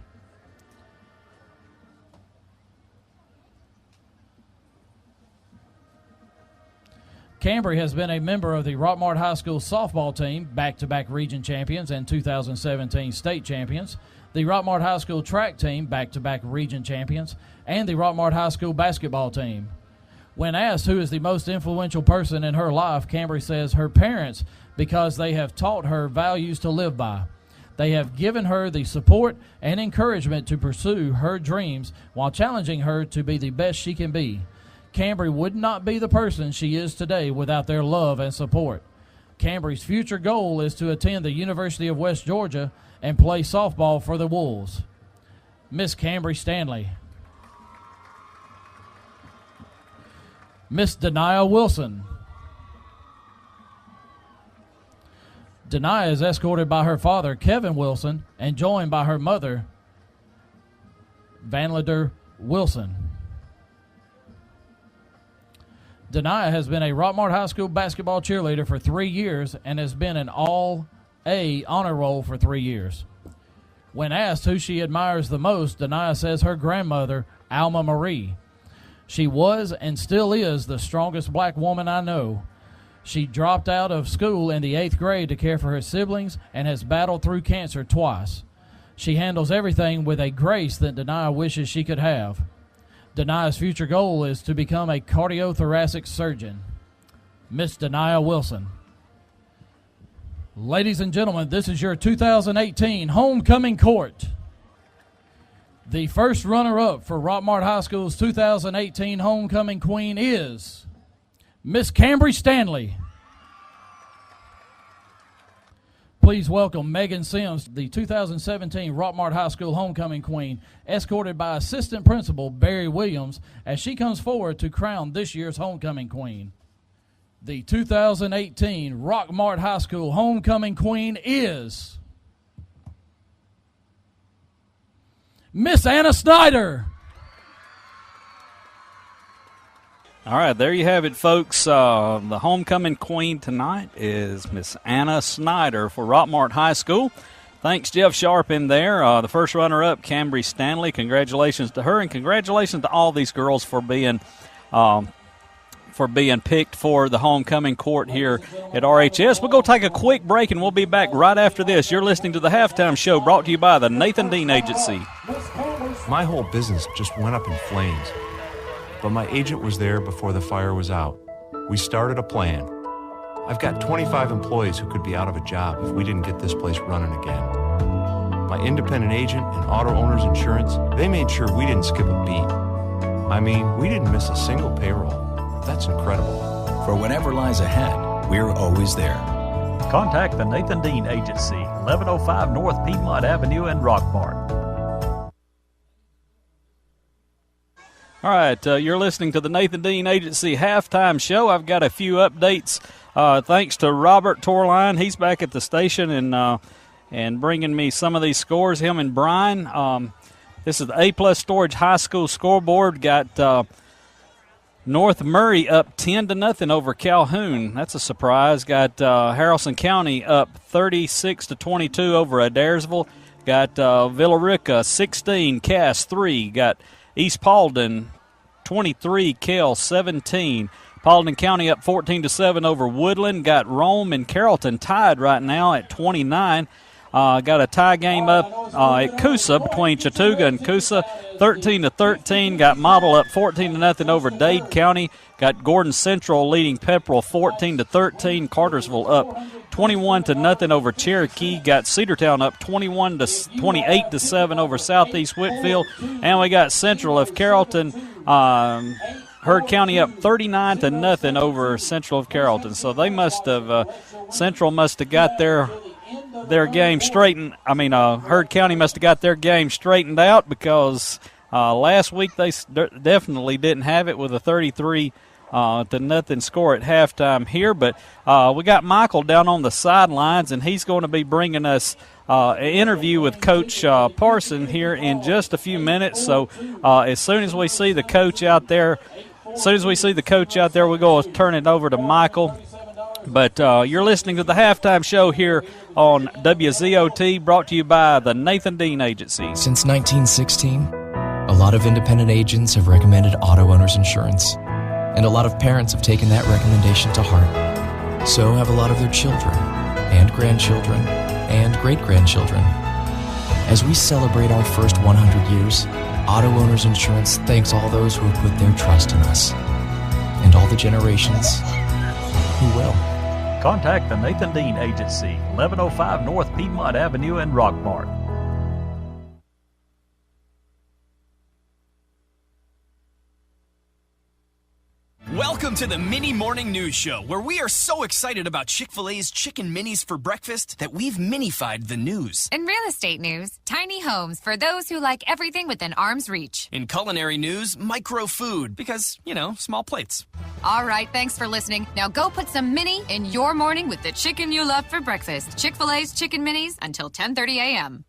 Cambry has been a member of the Rockmart High School softball team, back-to-back region champions and 2017 state champions, the Rockmart High School track team, back-to-back region champions, and the Rockmart High School basketball team. When asked who is the most influential person in her life, Cambry says her parents, because they have taught her values to live by. They have given her the support and encouragement to pursue her dreams while challenging her to be the best she can be. Cambry would not be the person she is today without their love and support. Cambry's future goal is to attend the University of West Georgia and play softball for the Wolves. Miss Cambry Stanley. Miss Denia Wilson. Denia is escorted by her father, Kevin Wilson, and joined by her mother, Vanlader Wilson. Denia has been a Rockmart High School basketball cheerleader for 3 years and has been an All-A honor roll for 3 years. When asked who she admires the most, Denia says her grandmother, Alma Marie. She was and still is the strongest black woman I know. She dropped out of school in the 8th grade to care for her siblings and has battled through cancer twice. She handles everything with a grace that Denia wishes she could have. Denia's future goal is to become a cardiothoracic surgeon. Miss Denia Wilson. Ladies and gentlemen, this is your 2018 Homecoming Court. The first runner-up for Rockmart High School's 2018 Homecoming Queen is Miss Cambry Stanley. Please welcome Megan Sims, the 2017 Rockmart High School Homecoming Queen, escorted by Assistant Principal Barry Williams as she comes forward to crown this year's Homecoming Queen. The 2018 Rockmart High School Homecoming Queen is Miss Anna Snyder. All right, there you have it, folks. The homecoming queen tonight is Miss Anna Snyder for Rockmart High School. Thanks, Jeff Sharp, in there. The first runner-up, Cambry Stanley. Congratulations to her, and congratulations to all these girls for being picked for the homecoming court here at RHS. We'll go take a quick break, and we'll be back right after this. You're listening to the Halftime Show, brought to you by the Nathan Dean Agency. My whole business just went up in flames. But my agent was there before the fire was out. We started a plan. I've got 25 employees who could be out of a job if we didn't get this place running again. My independent agent and auto owners insurance, they made sure we didn't skip a beat. I mean, we didn't miss a single payroll. That's incredible. For whatever lies ahead, we're always there. Contact the Nathan Dean Agency, 1105 North Piedmont Avenue in Rockmart. All right, you're listening to the Nathan Dean Agency Halftime Show. I've got a few updates. Thanks to Robert Torline. He's back at the station and bringing me some of these scores, him and Brian. This is the A-Plus Storage High School scoreboard. Got North Murray up 10-0 over Calhoun. That's a surprise. Got Haralson County up 36-22 over Adairsville. Got Villarica 16, Cass 3. Got East Paulding 23, Kell 17. Paulding County up 14-7 over Woodland. Got Rome and Carrollton tied right now at 29. got a tie game up at Coosa between Chattooga and Coosa, 13-13. Got Model up 14-0 over Dade County. Got Gordon Central leading Pepperell 14-13. Cartersville up 21-0 over Cherokee. Got Cedartown up 28-7 over Southeast Whitfield. And we got Central of Carrollton, Heard County up 39-0 over Central of Carrollton. So they must have Central must have got their game straightened. Heard County must have got their game straightened out, because last week they definitely didn't have it with a 33-0 score at halftime here. But we got Michael down on the sidelines, and he's going to be bringing us an interview with Coach Parson here in just a few minutes. So as soon as we see the coach out there, we're going to turn it over to Michael. But you're listening to the halftime show here on WZOT, brought to you by the Nathan Dean Agency. Since 1916, a lot of independent agents have recommended auto owner's insurance, and a lot of parents have taken that recommendation to heart. So have a lot of their children and grandchildren and great-grandchildren. As we celebrate our first 100 years, Auto Owners Insurance thanks all those who have put their trust in us, and all the generations who will. Contact the Nathan Dean Agency, 1105 North Piedmont Avenue in Rockmart. Welcome to the Mini Morning News Show, where we are so excited about Chick-fil-A's Chicken Minis for breakfast that we've minified the news. In real estate news, tiny homes for those who like everything within arm's reach. In culinary news, micro food, because, small plates. All right, thanks for listening. Now go put some mini in your morning with the chicken you love for breakfast. Chick-fil-A's Chicken Minis until 10:30 a.m.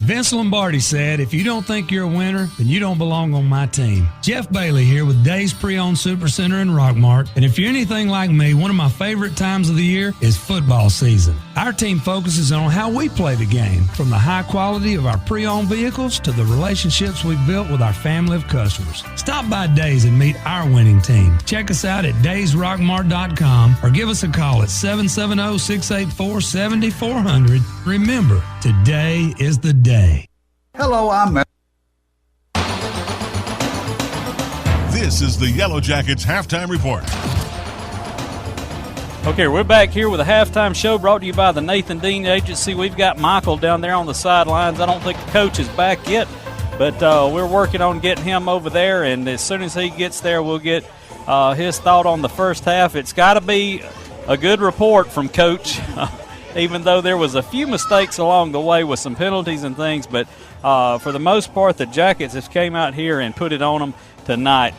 Vince Lombardi said, if you don't think you're a winner, then you don't belong on my team. Jeff Bailey here with Days Pre-Owned Supercenter in Rockmart. And if you're anything like me, one of my favorite times of the year is football season. Our team focuses on how we play the game, from the high quality of our pre-owned vehicles to the relationships we've built with our family of customers. Stop by Days and meet our winning team. Check us out at daysrockmart.com or give us a call at 770-684-7400. Remember, today is the day. Hello, I'm Matt. This is the Yellow Jackets halftime report. Okay, we're back here with a halftime show brought to you by the Nathan Dean Agency. We've got Michael down there on the sidelines. I don't think the coach is back yet, but we're working on getting him over there, and as soon as he gets there, we'll get his thought on the first half. It's got to be a good report from Coach, even though there was a few mistakes along the way with some penalties and things. But for the most part, the Jackets have came out here and put it on them tonight.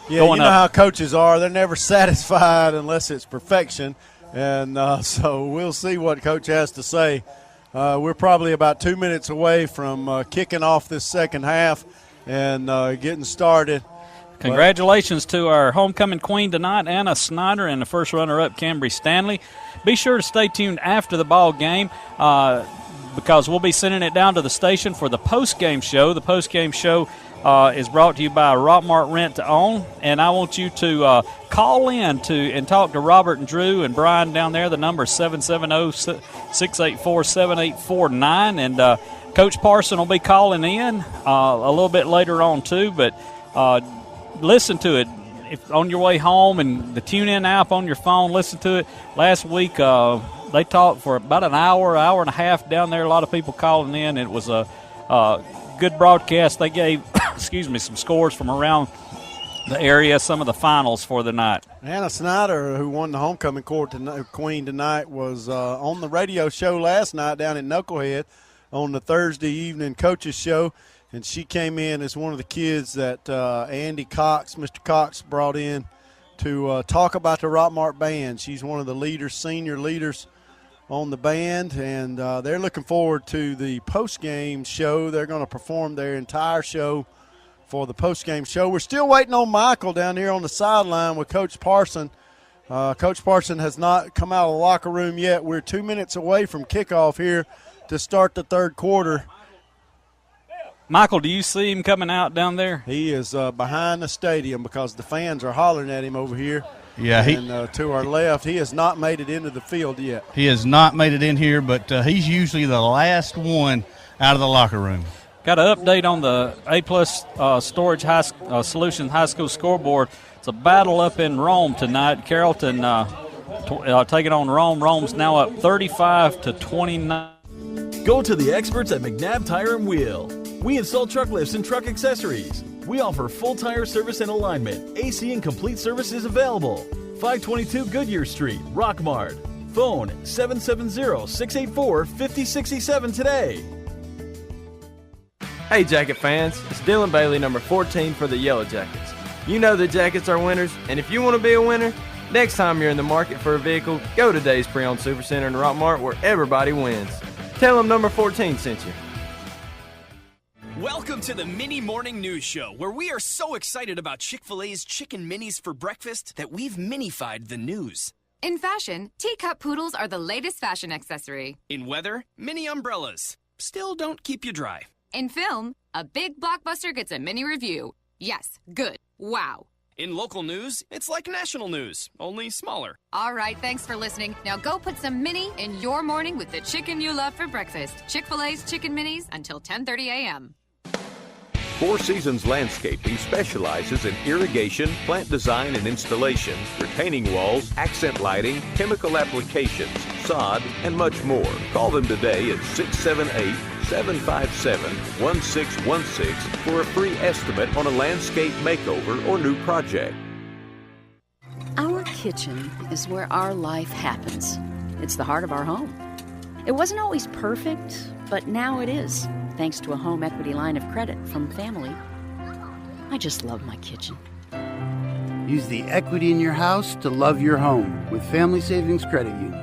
Yeah, you know how coaches are. They're never satisfied unless it's perfection. And so we'll see what Coach has to say. We're probably about 2 minutes away from kicking off this second half and getting started. Congratulations to our homecoming queen tonight, Anna Snyder, and the first runner-up, Cambry Stanley. Be sure to stay tuned after the ball game because we'll be sending it down to the station for the post-game show. The post-game show is brought to you by Rockmart Rent to Own, and I want you to call in and talk to Robert and Drew and Brian down there. The number is 770-684-7849, and Coach Parson will be calling in a little bit later on too, but listen to it if on your way home, and the TuneIn app on your phone, listen to it. Last week they talked for about an hour and a half down there, a lot of people calling in. It was a good broadcast. They gave some scores from around the area, some of the finals for the night. Anna Snyder, who won the homecoming queen tonight, was on the radio show last night down in Knucklehead on the Thursday evening coaches show, and she came in as one of the kids that Andy Cox, Mr. Cox, brought in to talk about the Rockmart band. She's one of the leaders, senior leaders on the band, and they're looking forward to the post-game show. They're going to perform their entire show for the post-game show. We're still waiting on Michael down here on the sideline with Coach Parson. Coach Parson has not come out of the locker room yet. We're 2 minutes away from kickoff here to start the third quarter. Michael, do you see him coming out down there? He is behind the stadium because the fans are hollering at him over here. Yeah, and to our left, he has not made it into the field yet. He has not made it in here, but he's usually the last one out of the locker room. Got an update on the A-Plus Storage Solutions High School scoreboard. It's a battle up in Rome tonight. Carrollton taking on Rome. Rome's now up 35-29. Go to the experts at McNabb Tire and Wheel. We install truck lifts and truck accessories. We offer full tire service and alignment. AC and complete service is available. 522 Goodyear Street, Rockmart. Phone 770-684-5067 today. Hey Jacket fans, it's Dylan Bailey, number 14 for the Yellow Jackets. You know the Jackets are winners, and if you want to be a winner, next time you're in the market for a vehicle, go to Days Pre-Owned Supercenter in Rockmart where everybody wins. Tell them number 14 sent you. Welcome to the Mini Morning News Show, where we are so excited about Chick-fil-A's Chicken Minis for breakfast that we've minified the news. In fashion, teacup poodles are the latest fashion accessory. In weather, mini umbrellas still don't keep you dry. In film, a big blockbuster gets a mini review. Yes, good. Wow. In local news, it's like national news, only smaller. All right, thanks for listening. Now go put some mini in your morning with the chicken you love for breakfast. Chick-fil-A's Chicken Minis until 10:30 a.m. Four Seasons Landscaping specializes in irrigation, plant design and installation, retaining walls, accent lighting, chemical applications, sod, and much more. Call them today at 678-757-1616 for a free estimate on a landscape makeover or new project. Our kitchen is where our life happens. It's the heart of our home. It wasn't always perfect, but now it is, thanks to a home equity line of credit from family. I just love my kitchen. Use the equity in your house to love your home with Family Savings Credit Union.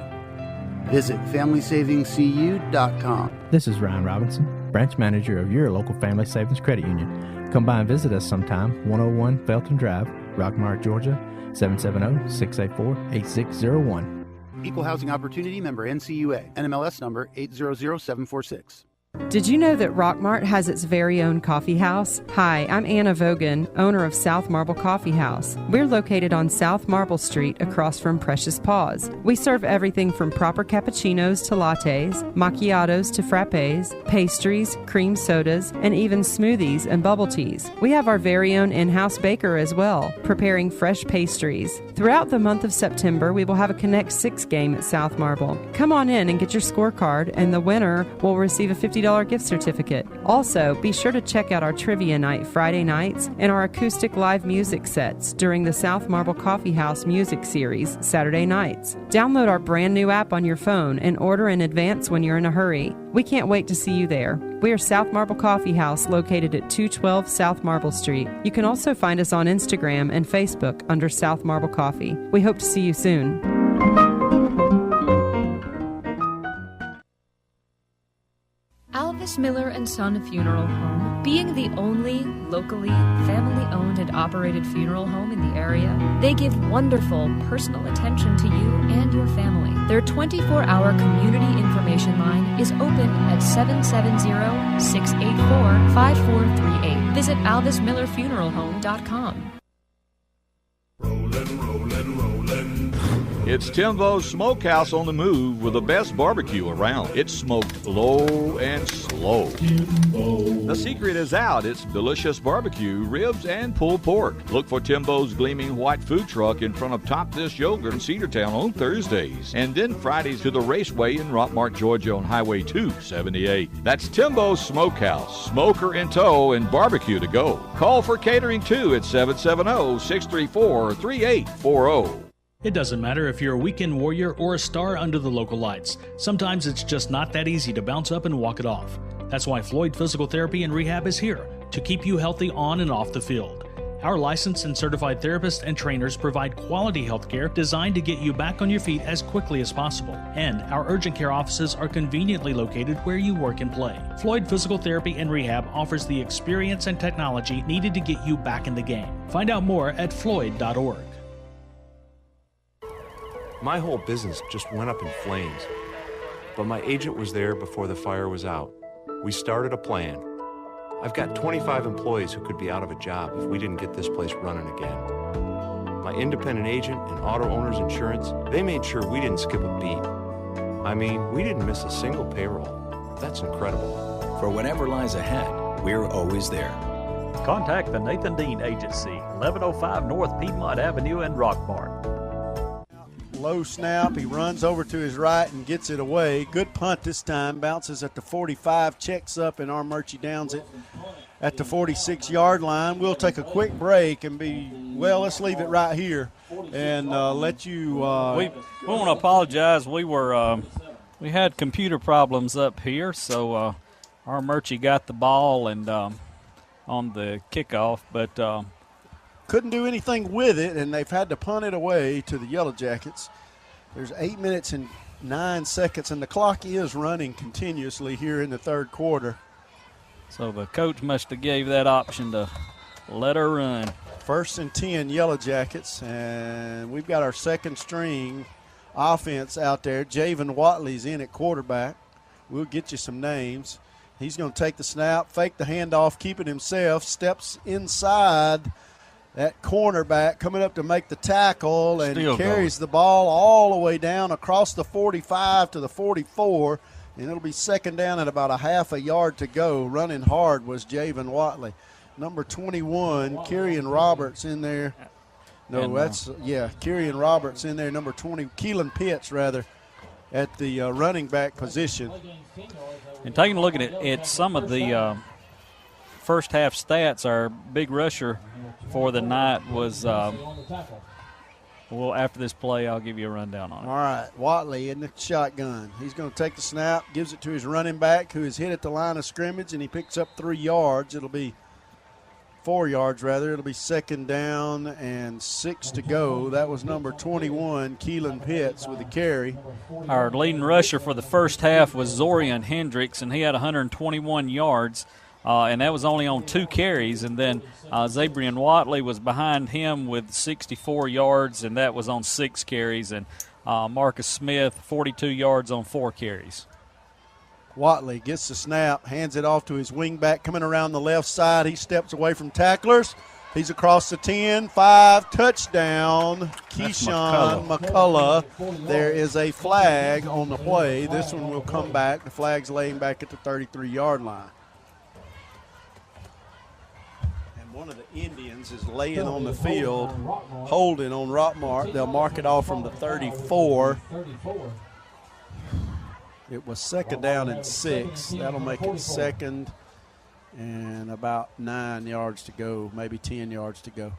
Visit FamilySavingsCU.com. This is Ryan Robinson, branch manager of your local Family Savings Credit Union. Come by and visit us sometime, 101 Felton Drive, Rockmart, Georgia, 770-684-8601. Equal Housing Opportunity member NCUA, NMLS number 800746. Did you know that Rockmart has its very own coffee house? Hi, I'm Anna Vogan, owner of South Marble Coffee House. We're located on South Marble Street across from Precious Paws. We serve everything from proper cappuccinos to lattes, macchiatos to frappes, pastries, cream sodas, and even smoothies and bubble teas. We have our very own in-house baker as well, preparing fresh pastries. Throughout the month of September, we will have a Connect 6 game at South Marble. Come on in and get your scorecard, and the winner will receive a $50 gift certificate. Also, be sure to check out our trivia night Friday nights and our acoustic live music sets during the South Marble Coffee House music series Saturday nights. Download our brand new app on your phone and order in advance when you're in a hurry. We can't wait to see you there. We are South Marble Coffee House located at 212 South Marble Street. You can also find us on Instagram and Facebook under South Marble Coffee. We hope to see you soon. Alvis Miller & Son Funeral Home, being the only locally family-owned and operated funeral home in the area, they give wonderful personal attention to you and your family. Their 24-hour community information line is open at 770-684-5438. Visit alvismillerfuneralhome.com. It's Timbo's Smokehouse on the move with the best barbecue around. It's smoked low and slow. Timbo. The secret is out. It's delicious barbecue, ribs, and pulled pork. Look for Timbo's gleaming white food truck in front of Top Dish Yogurt in Cedartown on Thursdays. And then Fridays to the Raceway in Rockmart, Georgia on Highway 278. That's Timbo's Smokehouse. Smoker in tow and barbecue to go. Call for catering too at 770-634-3840. It doesn't matter if you're a weekend warrior or a star under the local lights. Sometimes it's just not that easy to bounce up and walk it off. That's why Floyd Physical Therapy and Rehab is here to keep you healthy on and off the field. Our licensed and certified therapists and trainers provide quality health care designed to get you back on your feet as quickly as possible. And our urgent care offices are conveniently located where you work and play. Floyd Physical Therapy and Rehab offers the experience and technology needed to get you back in the game. Find out more at floyd.org. My whole business just went up in flames, but my agent was there before the fire was out. We started a plan. I've got 25 employees who could be out of a job if we didn't get this place running again. my independent agent, and auto owner's insurance, they made sure we didn't skip a beat. I mean, we didn't miss a single payroll. That's incredible. For whatever lies ahead, we're always there. Contact the Nathan Dean Agency, 1105 North Piedmont Avenue in Rockmart. Low snap, he runs over to his right and gets it away. Good punt this time, bounces at the 45, checks up, and our Murchie downs it at the 46-yard line. We'll take a quick break and let's leave it right here and let you. We want to apologize. We had computer problems up here, so our Murchie got the ball and on the kickoff, but couldn't do anything with it, and they've had to punt it away to the Yellow Jackets. There's 8 minutes and 9 seconds, and the clock is running continuously here in the third quarter. So the coach must have gave that option to let her run. 1st and 10 Yellow Jackets, and we've got our second string offense out there. Javen Watley's in at quarterback. We'll get you some names. He's going to take the snap, fake the handoff, keep it himself, steps inside that cornerback, coming up to make the tackle, and carries the ball all the way down across the 45 to the 44, and it'll be second down at about a half a yard to go. Running hard was Javen Watley. Number 21, Kieran Roberts in there. Kieran Roberts in there. Number 20, Keelan Pitts, rather, at the running back position. And taking a look at some of the first half stats, our big rusher for the night was, after this play, I'll give you a rundown on it. All right, Watley in the shotgun. He's going to take the snap, gives it to his running back, who is hit at the line of scrimmage, and he picks up 3 yards. It'll be 4 yards, rather. It'll be second down and 6 to go. That was number 21, Keelan Pitts, with the carry. Our leading rusher for the first half was Zorian Hendricks, and he had 121 yards. And that was only on 2 carries. And then Zabrian Watley was behind him with 64 yards, and that was on 6 carries. And Marcus Smith, 42 yards on 4 carries. Watley gets the snap, hands it off to his wingback coming around the left side. He steps away from tacklers. He's across the 10, 5, touchdown, Keyshawn McCullough. There is a flag on the play. This one will come back. The flag's laying back at the 33-yard line. One of the Indians is laying on the field, holding on Rockmart. They'll mark it off from the 34. It was second down and 6. That'll make it second and about 9 yards to go, maybe 10 yards to go.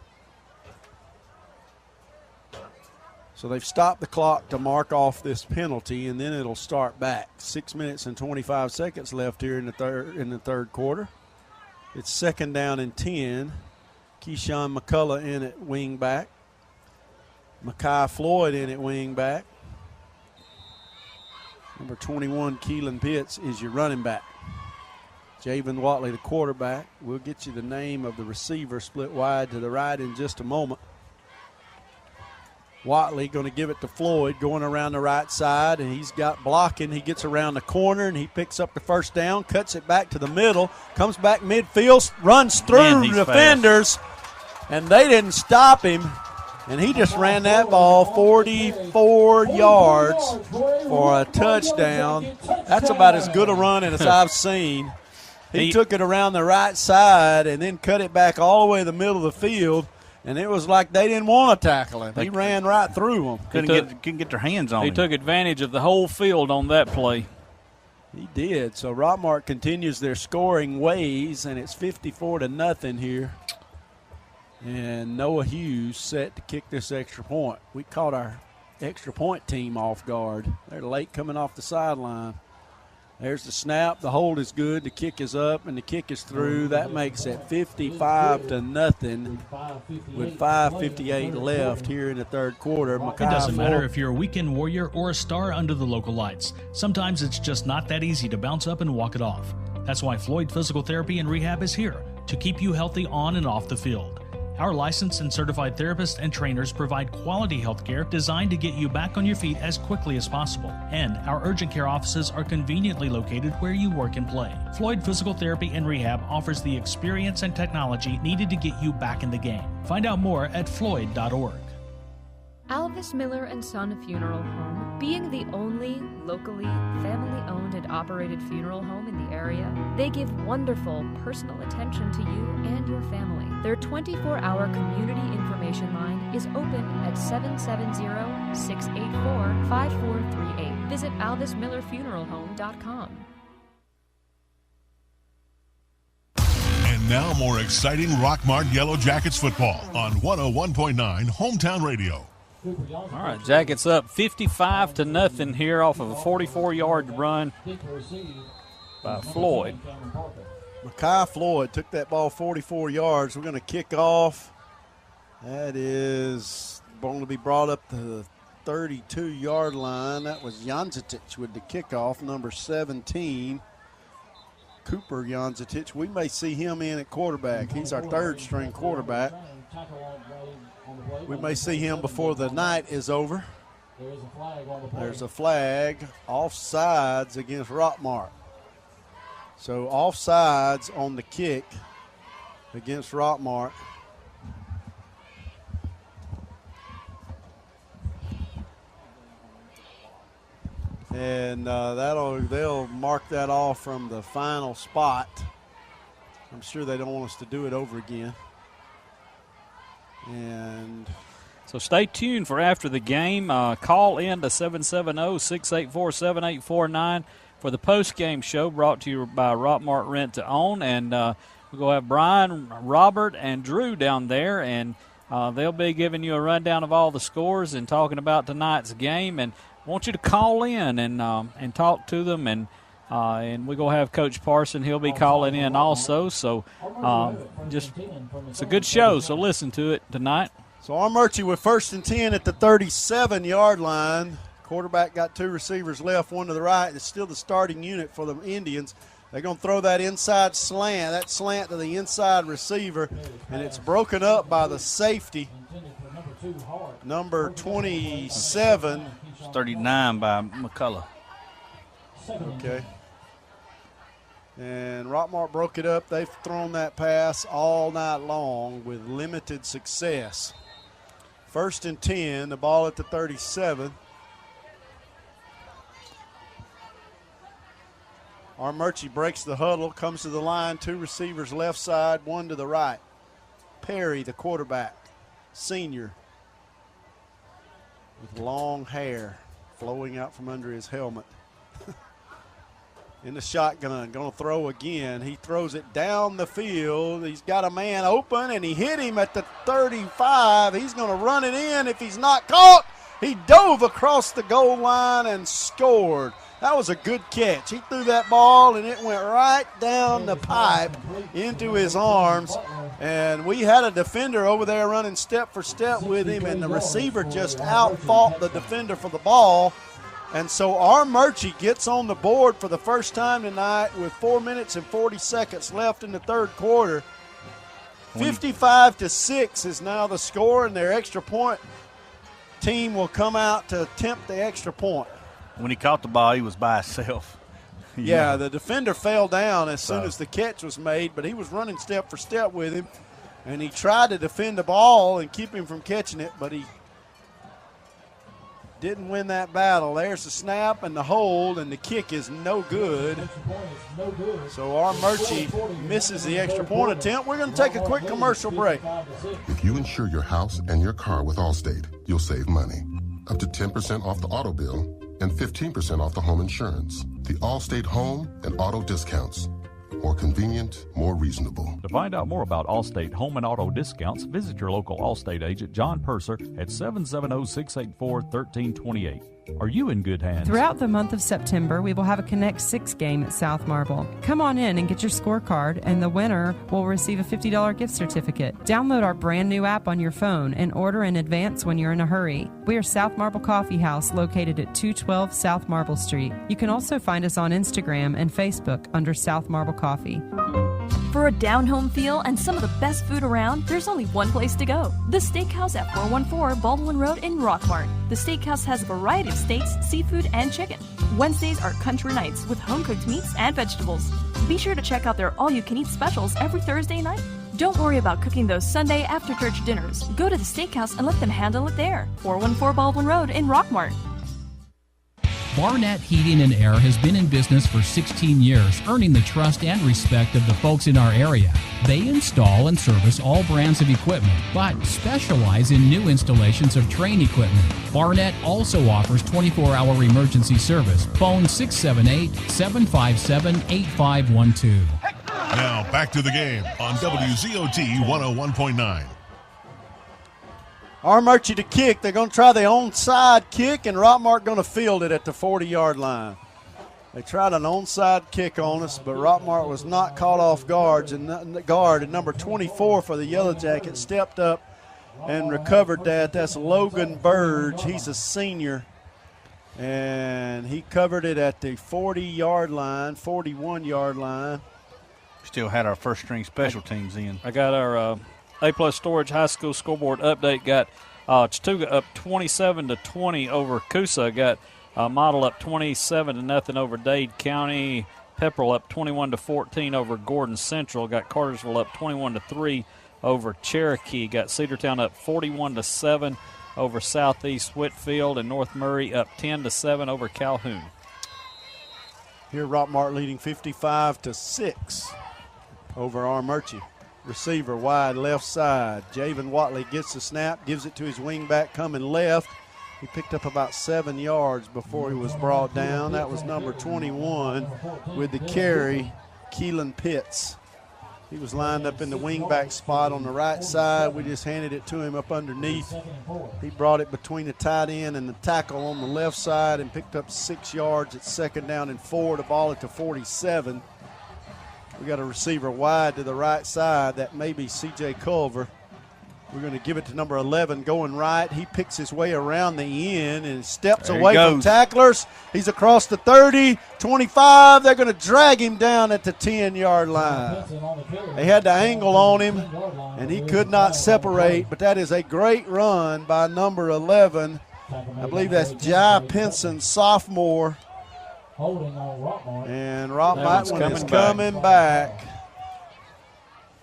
So they've stopped the clock to mark off this penalty, and then it'll start back. 6 minutes and 25 seconds left here in the third quarter. It's second down and 10. Keyshawn McCullough in at wing back. Makai Floyd in at wing back. Number 21, Keelan Pitts, is your running back. Javen Watley, the quarterback. We'll get you the name of the receiver split wide to the right in just a moment. Watley going to give it to Floyd, going around the right side, and he's got blocking. He gets around the corner, and he picks up the first down, cuts it back to the middle, comes back midfield, runs through defenders, and they didn't stop him. And he just ran that ball 44 yards for a touchdown. That's about as good a run as I've seen. He took it around the right side and then cut it back all the way to the middle of the field. And it was like they didn't want to tackle him. He ran right through them. Couldn't get their hands on him. He took advantage of the whole field on that play. He did. So Rockmart continues their scoring ways, and it's 54-0 here. And Noah Hughes set to kick this extra point. We caught our extra point team off guard. They're late coming off the sideline. There's the snap. The hold is good. The kick is up, and the kick is through. That makes it 55-0 with 5:58 left here in the third quarter. It doesn't matter if you're a weekend warrior or a star under the local lights. Sometimes it's just not that easy to bounce up and walk it off. That's why Floyd Physical Therapy and Rehab is here to keep you healthy on and off the field. Our licensed and certified therapists and trainers provide quality health care designed to get you back on your feet as quickly as possible. And our urgent care offices are conveniently located where you work and play. Floyd Physical Therapy and Rehab offers the experience and technology needed to get you back in the game. Find out more at floyd.org. Alvis Miller and Son Funeral Home, being the only locally family-owned and operated funeral home in the area, they give wonderful personal attention to you and your family. Their 24-hour community information line is open at 770-684-5438. Visit alvismillerfuneralhome.com. And now more exciting Rockmart Yellow Jackets football on 101.9 Hometown Radio. All right, Jackets up 55-0 here off of a 44-yard run by Floyd. Mekhi Floyd took that ball 44 yards. We're going to kick off. That is going to be brought up to the 32-yard line. That was Janzetic with the kickoff, number 17. Cooper Janzetic. We may see him in at quarterback. He's our third-string quarterback. We may see him before the night is over. There's a flag. Offsides against Rockmart. So offsides on the kick against Rockmart. And they'll mark that off from the final spot. I'm sure they don't want us to do it over again. And so stay tuned for after the game. Call in to 770-684-7849 for the post-game show brought to you by Rockmart Rent to Own. And we're going to have Brian, Robert, and Drew down there, and they'll be giving you a rundown of all the scores and talking about tonight's game. And I want you to call in and talk to them, and we're going to have Coach Parson. He'll be calling in also. So it's a good show, so listen to it tonight. So Armurchie with 1st and 10 at the 37-yard line. Quarterback got two receivers left, one to the right. It's still the starting unit for the Indians. They're going to throw that inside slant, to the inside receiver, and it's broken up by the safety, number 27. 39 by McCullough. Okay. And Rockmart broke it up. They've thrown that pass all night long with limited success. 1st and 10, the ball at the 37. Armurchie breaks the huddle, comes to the line, two receivers left side, one to the right. Perry, the quarterback, senior, with long hair flowing out from under his helmet. In the shotgun, going to throw again. He throws it down the field. He's got a man open, and he hit him at the 35. He's going to run it in. If he's not caught, he dove across the goal line and scored. That was a good catch. He threw that ball, and it went right down the pipe into his arms. And we had a defender over there running step for step with him, and the receiver just out-fought the defender for the ball. And so Armurchie gets on the board for the first time tonight with 4 minutes and 40 seconds left in the third quarter. 55-6 is now the score, and their extra point team will come out to attempt the extra point. When he caught the ball, he was by himself. Yeah, the defender fell down as soon as the catch was made, but he was running step for step with him, and he tried to defend the ball and keep him from catching it, but he didn't win that battle. There's the snap and the hold, and the kick is no good. So Armurchie misses the extra point attempt. We're going to take a quick commercial break. If you insure your house and your car with Allstate, you'll save money. Up to 10% off the auto bill and 15% off the home insurance. The Allstate home and auto discounts. More convenient, more reasonable. To find out more about Allstate home and auto discounts, visit your local Allstate agent, John Purser, at 770-684-1328. Are you in good hands? Throughout the month of September, we will have a Connect 6 game at South Marble. Come on in and get your scorecard, and the winner will receive a $50 gift certificate. Download our brand new app on your phone and order in advance when you're in a hurry. We are South Marble Coffee House, located at 212 South Marble Street. You can also find us on Instagram and Facebook under South Marble Coffee. For a down-home feel and some of the best food around, there's only one place to go. The Steakhouse at 414 Baldwin Road in Rockmart. The Steakhouse has a variety of steaks, seafood, and chicken. Wednesdays are country nights with home-cooked meats and vegetables. Be sure to check out their all-you-can-eat specials every Thursday night. Don't worry about cooking those Sunday after-church dinners. Go to the steakhouse and let them handle it there. 414 Baldwin Road in Rockmart. Barnett Heating and Air has been in business for 16 years, earning the trust and respect of the folks in our area. They install and service all brands of equipment, but specialize in new installations of train equipment. Barnett also offers 24-hour emergency service. Phone 678-757-8512. Now back to the game on WZOT 101.9. Armurchie to kick. They're going to try the onside kick, and Rockmart going to field it at the 40-yard line. They tried an onside kick on us, but Rockmart was not caught off guard. And number 24 for the Yellow Jackets stepped up and recovered that. That's Logan Burge. He's a senior, and he covered it at the 40-yard line, 41-yard line. Still had our first-string special teams in. I got our A-plus Storage High School scoreboard update. Got Chattooga up 27-20 over Coosa. Got Model up 27-0 over Dade County. Pepperell up 21-14 over Gordon Central. Got Cartersville up 21-3 over Cherokee. Got Cedartown up 41-7 over Southeast Whitfield, and North Murray up 10-7 over Calhoun. Here, Rockmart leading 55-6 over Armurchie. Receiver wide left side. Javen Watley gets the snap, gives it to his wingback coming left. He picked up about 7 yards before he was brought down. That was number 21 with the carry, Keelan Pitts. He was lined up in the wingback spot on the right side. We just handed it to him up underneath. He brought it between the tight end and the tackle on the left side and picked up 6 yards at 2nd down and 4. The ball at the 47. We got a receiver wide to the right side. That may be C.J. Culver. We're going to give it to number 11 going right. He picks his way around the end and steps away from tacklers. He's across the 30, 25. They're going to drag him down at the 10-yard line. They had the angle on him, and he could not separate, but that is a great run by number 11. I believe that's Jai Pinson, sophomore. And that one is coming back.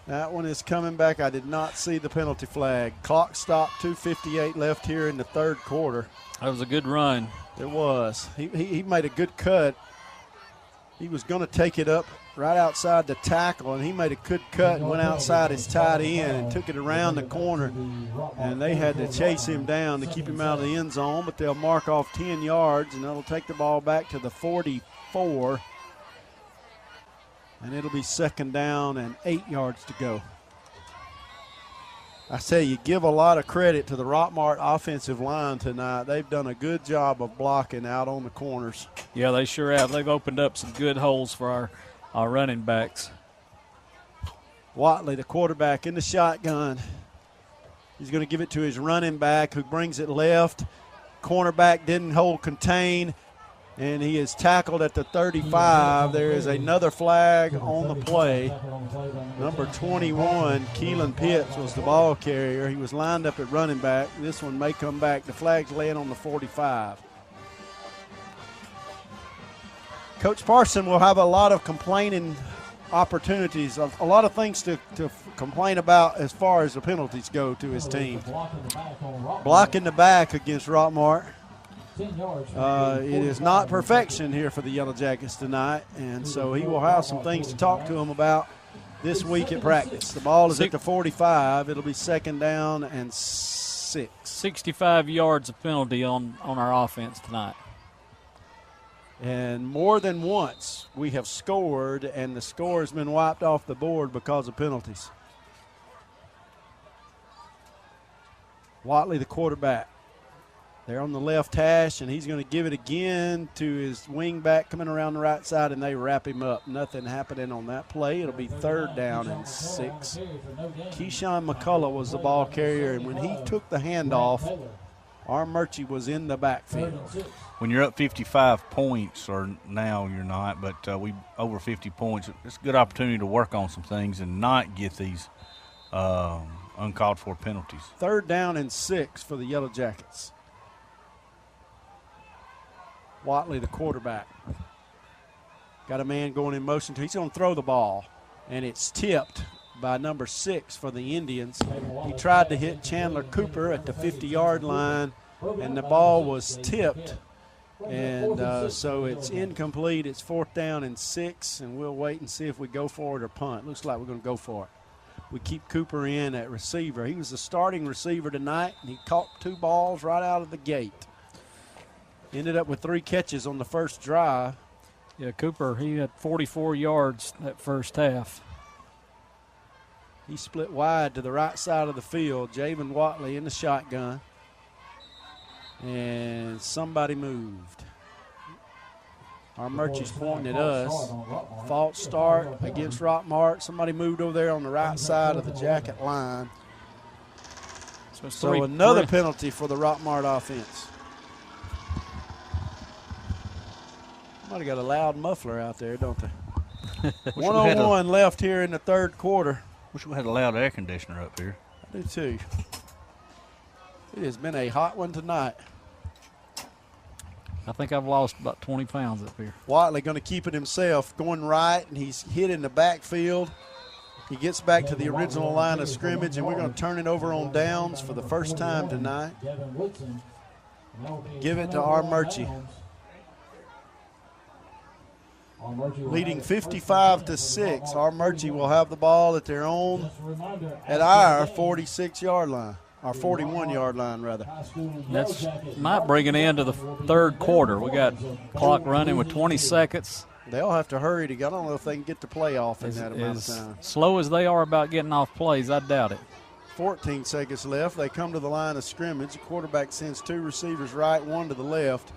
That one is coming back. I did not see the penalty flag. Clock stopped, 2:58 left here in the third quarter. That was a good run. It was. He made a good cut. He was going to take it up right outside the tackle, and he made a good cut and went outside his tight end and took it around the corner. And they had to chase him down to keep him out of the end zone, but they'll mark off 10 yards, and that'll take the ball back to the 44. And it'll be 2nd down and 8 yards to go. I say you give a lot of credit to the Rockmart offensive line tonight. They've done a good job of blocking out on the corners. Yeah, they sure have. They've opened up some good holes for our running backs. Watley, the quarterback, in the shotgun. He's going to give it to his running back, who brings it left. Cornerback didn't hold contain, and he is tackled at the 35. There is another flag on the play. Number 21, Keelan Pitts, was the ball carrier. He was lined up at running back. This one may come back. The flag's laying on the 45. Coach Parson will have a lot of complaining opportunities, a lot of things to complain about as far as the penalties go to his team. Blocking the back against Rockmart. It is not perfection here for the Yellow Jackets tonight, and so he will have some things to talk to him about this week at practice. The ball is at the 45. It'll be 2nd down and 6. 65 yards of penalty on our offense tonight. And more than once we have scored, and the score has been wiped off the board because of penalties. Watley, the quarterback. They're on the left hash, and he's going to give it again to his wing back coming around the right side, and they wrap him up. Nothing happening on that play. It'll be 3rd down and 6. Keyshawn McCullough was the ball carrier, and when he took the handoff, Armurchie was in the backfield. When you're up 55 points, or now you're not, but we over 50 points, it's a good opportunity to work on some things and not get these uncalled for penalties. 3rd down and 6 for the Yellow Jackets. Watley, the quarterback. Got a man going in motion. He's going to throw the ball, and it's tipped by number 6 for the Indians. He tried to hit Chandler Cooper at the 50-yard line, and the ball was tipped. And so it's incomplete. It's 4th down and 6, and we'll wait and see if we go for it or punt. Looks like we're going to go for it. We keep Cooper in at receiver. He was the starting receiver tonight, and he caught 2 balls right out of the gate. Ended up with 3 catches on the first drive. Yeah, Cooper, he had 44 yards that first half. He split wide to the right side of the field. Javen Watley in the shotgun. And somebody moved. Our Murchie's pointing at us. False start against Rockmart. Somebody moved over there on the right side of the jacket line. So another penalty for the Rockmart offense. Somebody got a loud muffler out there, don't they? 1:01 left here in the third quarter. Wish we had a loud air conditioner up here. I do too. It has been a hot one tonight. I think I've lost about 20 pounds up here. Watley going to keep it himself, going right, and he's hit in the backfield. He gets back to the original line of scrimmage, and we're going to turn it over on downs for the first time tonight. Give it to our Murchie. Leading 55-6. Our Murchie will have the ball at their own, at our 46-yard line. Our 41-yard line, rather. That's might bring it into the third quarter. We got clock running with 20 seconds. They'll have to hurry to get. I don't know if they can get the play off in that amount of time. Slow as they are about getting off plays, I doubt it. 14 seconds left. They come to the line of scrimmage. The quarterback sends 2 receivers right, 1 to the left.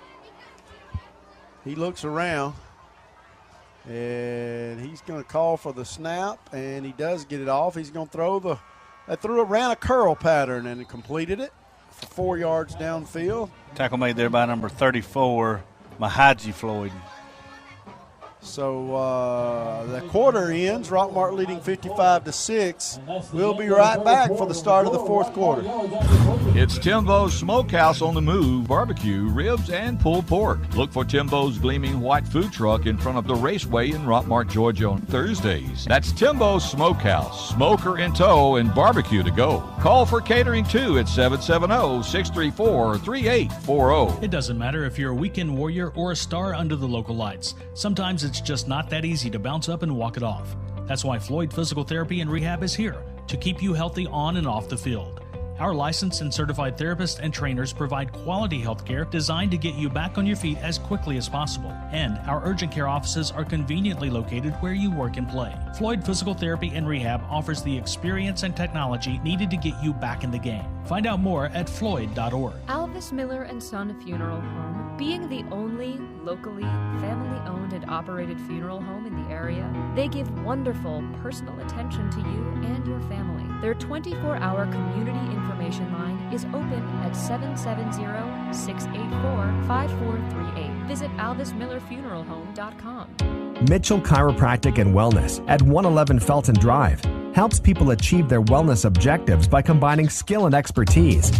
He looks around, and he's going to call for the snap, and he does get it off. He's going to throw the – they ran a curl pattern and completed it for 4 yards downfield. Tackle made there by number 34, Mahaji Floyd. So the quarter ends. Rockmart leading 55-6. We'll be right back for the start of the fourth quarter. It's Timbo's Smokehouse on the move, barbecue, ribs, and pulled pork. Look for Timbo's gleaming white food truck in front of the Raceway in Rockmart, Georgia on Thursdays. That's Timbo's Smokehouse, smoker in tow and barbecue to go. Call for catering too at 770-634-3840. It doesn't matter if you're a weekend warrior or a star under the local lights. Sometimes it's just not that easy to bounce up and walk it off. That's why Floyd Physical Therapy and Rehab is here to keep you healthy on and off the field. Our licensed and certified therapists and trainers provide quality health care designed to get you back on your feet as quickly as possible. And our urgent care offices are conveniently located where you work and play. Floyd Physical Therapy and Rehab offers the experience and technology needed to get you back in the game. Find out more at floyd.org. Alvis Miller & Son Funeral Home, being the only locally family-owned and operated funeral home in the area, they give wonderful personal attention to you and your family. Their 24-hour community information line is open at 770-684-5438. Visit alvismillerfuneralhome.com. Mitchell Chiropractic and Wellness at 111 Felton Drive helps people achieve their wellness objectives by combining skill and expertise.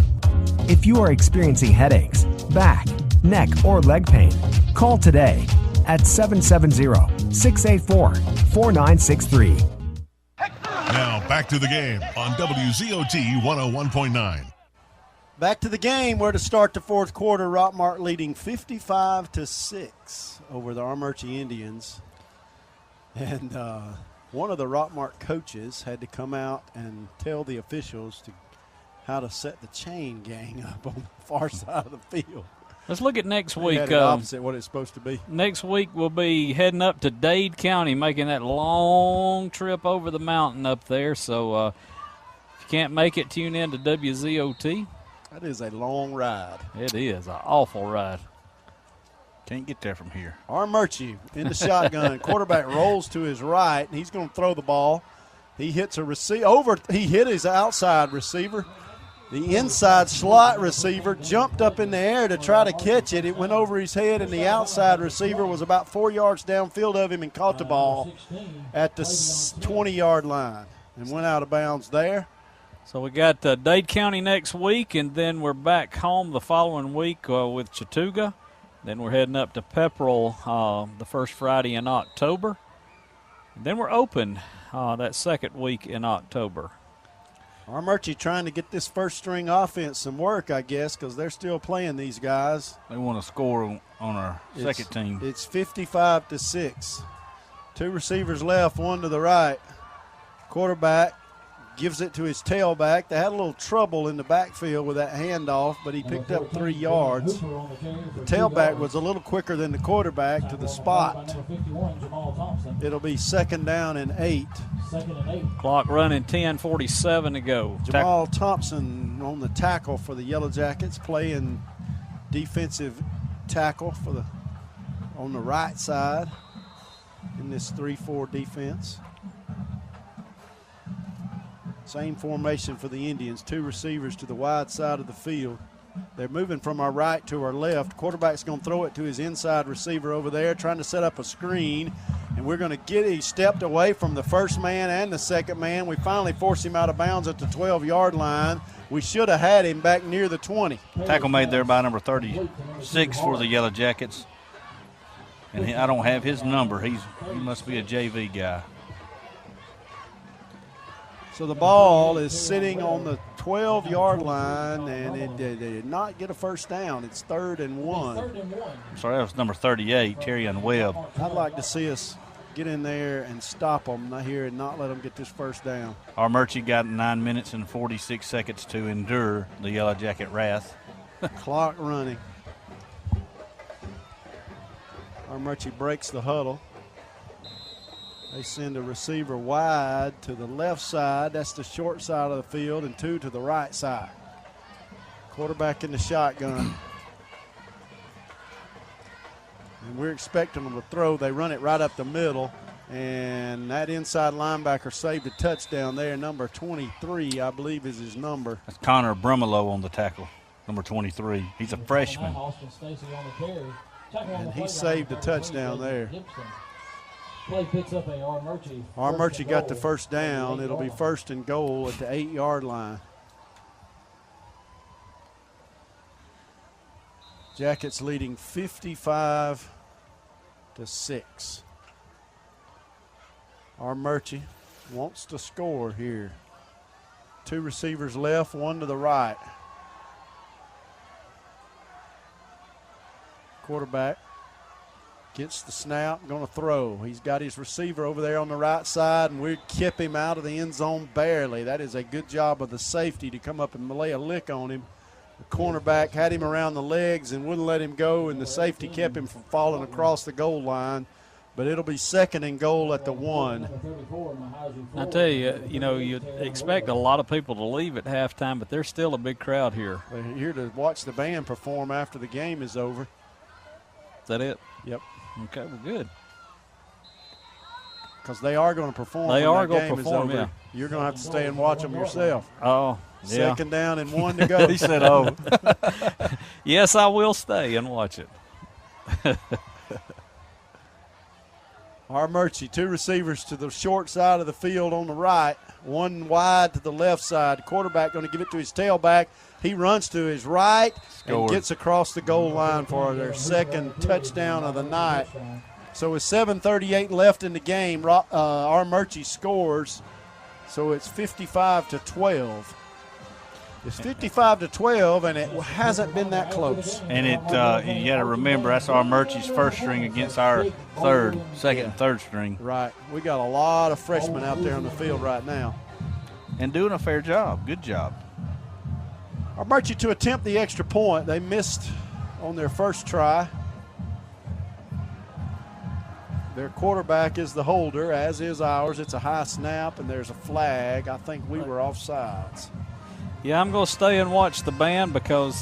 If you are experiencing headaches, back, neck, or leg pain, call today at 770-684-4963. Now back to the game on WZOT 101.9. Back to the game where to start the fourth quarter. Rockmart leading 55-6 over the Armurchie Indians. And one of the Rockmart coaches had to come out and tell the officials how to set the chain gang up on the far side of the field. Let's look at next week. Opposite what it's supposed to be. Next week we'll be heading up to Dade County, making that long trip over the mountain up there. So if you can't make it, tune in to WZOT. That is a long ride. It is an awful ride. Can't get there from here. Armurchie in the shotgun. Quarterback rolls to his right, and he's going to throw the ball. He hits a receiver. He hit his outside receiver. The inside slot receiver jumped up in the air to try to catch it. It went over his head, and the outside receiver was about 4 yards downfield of him and caught the ball at the 20-yard line and went out of bounds there. So we got Dade County next week, and then we're back home the following week with Chattooga. Then we're heading up to Pepperell the first Friday in October. Then we're open that second week in October. Armurchie trying to get this first string offense some work, I guess, because they're still playing these guys. They want to score on our second team. It's 55-6. 2 receivers left, 1 to the right. Quarterback gives it to his tailback. They had a little trouble in the backfield with that handoff, but he picked up 3 yards. The tailback was a little quicker than the quarterback to the spot. It'll be 2nd down and 8. Clock running, 10:47 to go. Jamal Thompson on the tackle for the Yellow Jackets, playing defensive tackle on the right side in this 3-4 defense. Same formation for the Indians, 2 receivers to the wide side of the field. They're moving from our right to our left. Quarterback's going to throw it to his inside receiver over there, trying to set up a screen. And we're going to he stepped away from the first man and the second man. We finally forced him out of bounds at the 12-yard line. We should have had him back near the 20. Tackle made there by number 36 for the Yellow Jackets. And I don't have his number. He must be a JV guy. So the ball is sitting on the 12-yard line, and they did not get a first down. It's 3rd and 1. I'm sorry, that was number 38, Terry Webb. I'd like to see us get in there and stop them here and not let them get this first down. Armurchie got 9 minutes and 46 seconds to endure the Yellow Jacket wrath. Clock running. Armurchie breaks the huddle. They send a receiver wide to the left side. That's the short side of the field, and 2 to the right side. Quarterback in the shotgun. And we're expecting them to throw. They run it right up the middle, and that inside linebacker saved a touchdown there. Number 23, I believe, is his number. That's Connor Brumelo on the tackle, number 23. He's a freshman. And he saved a touchdown there. Armurchie got the first down. It'll be 1st and goal at the 8-yard line. Jackets leading 55-6. Armurchie wants to score here. 2 receivers left, 1 to the right. Quarterback gets the snap, going to throw. He's got his receiver over there on the right side, and we kept him out of the end zone barely. That is a good job of the safety to come up and lay a lick on him. The cornerback had him around the legs and wouldn't let him go, and the safety kept him from falling across the goal line. But it'll be 2nd and goal at the 1. I tell you, you expect a lot of people to leave at halftime, but there's still a big crowd here. They're here to watch the band perform after the game is over. Is that it? Yep. Okay, well, good. Because they are going to perform. They are going to perform, yeah. You're going to have to stay and watch them yourself. Oh, yeah. 2nd down and 1 to go. He said, oh. Yes, I will stay and watch it. Armurchie, 2 receivers to the short side of the field on the right, 1 wide to the left side. Quarterback going to give it to his tailback. He runs to his right and gets across the goal line for their 2nd touchdown of the night. So with 7:38 left in the game, Armurchie scores. So it's 55-12. It's 55-12, and it hasn't been that close. And you got to remember, that's Armurchie's first string against our second and third string. Right. We got a lot of freshmen out there on the field right now. And doing a fair job. Good job. Armurchie to attempt the extra point. They missed on their first try. Their quarterback is the holder, as is ours. It's a high snap, and there's a flag. I think we were offsides. Yeah, I'm going to stay and watch the band because,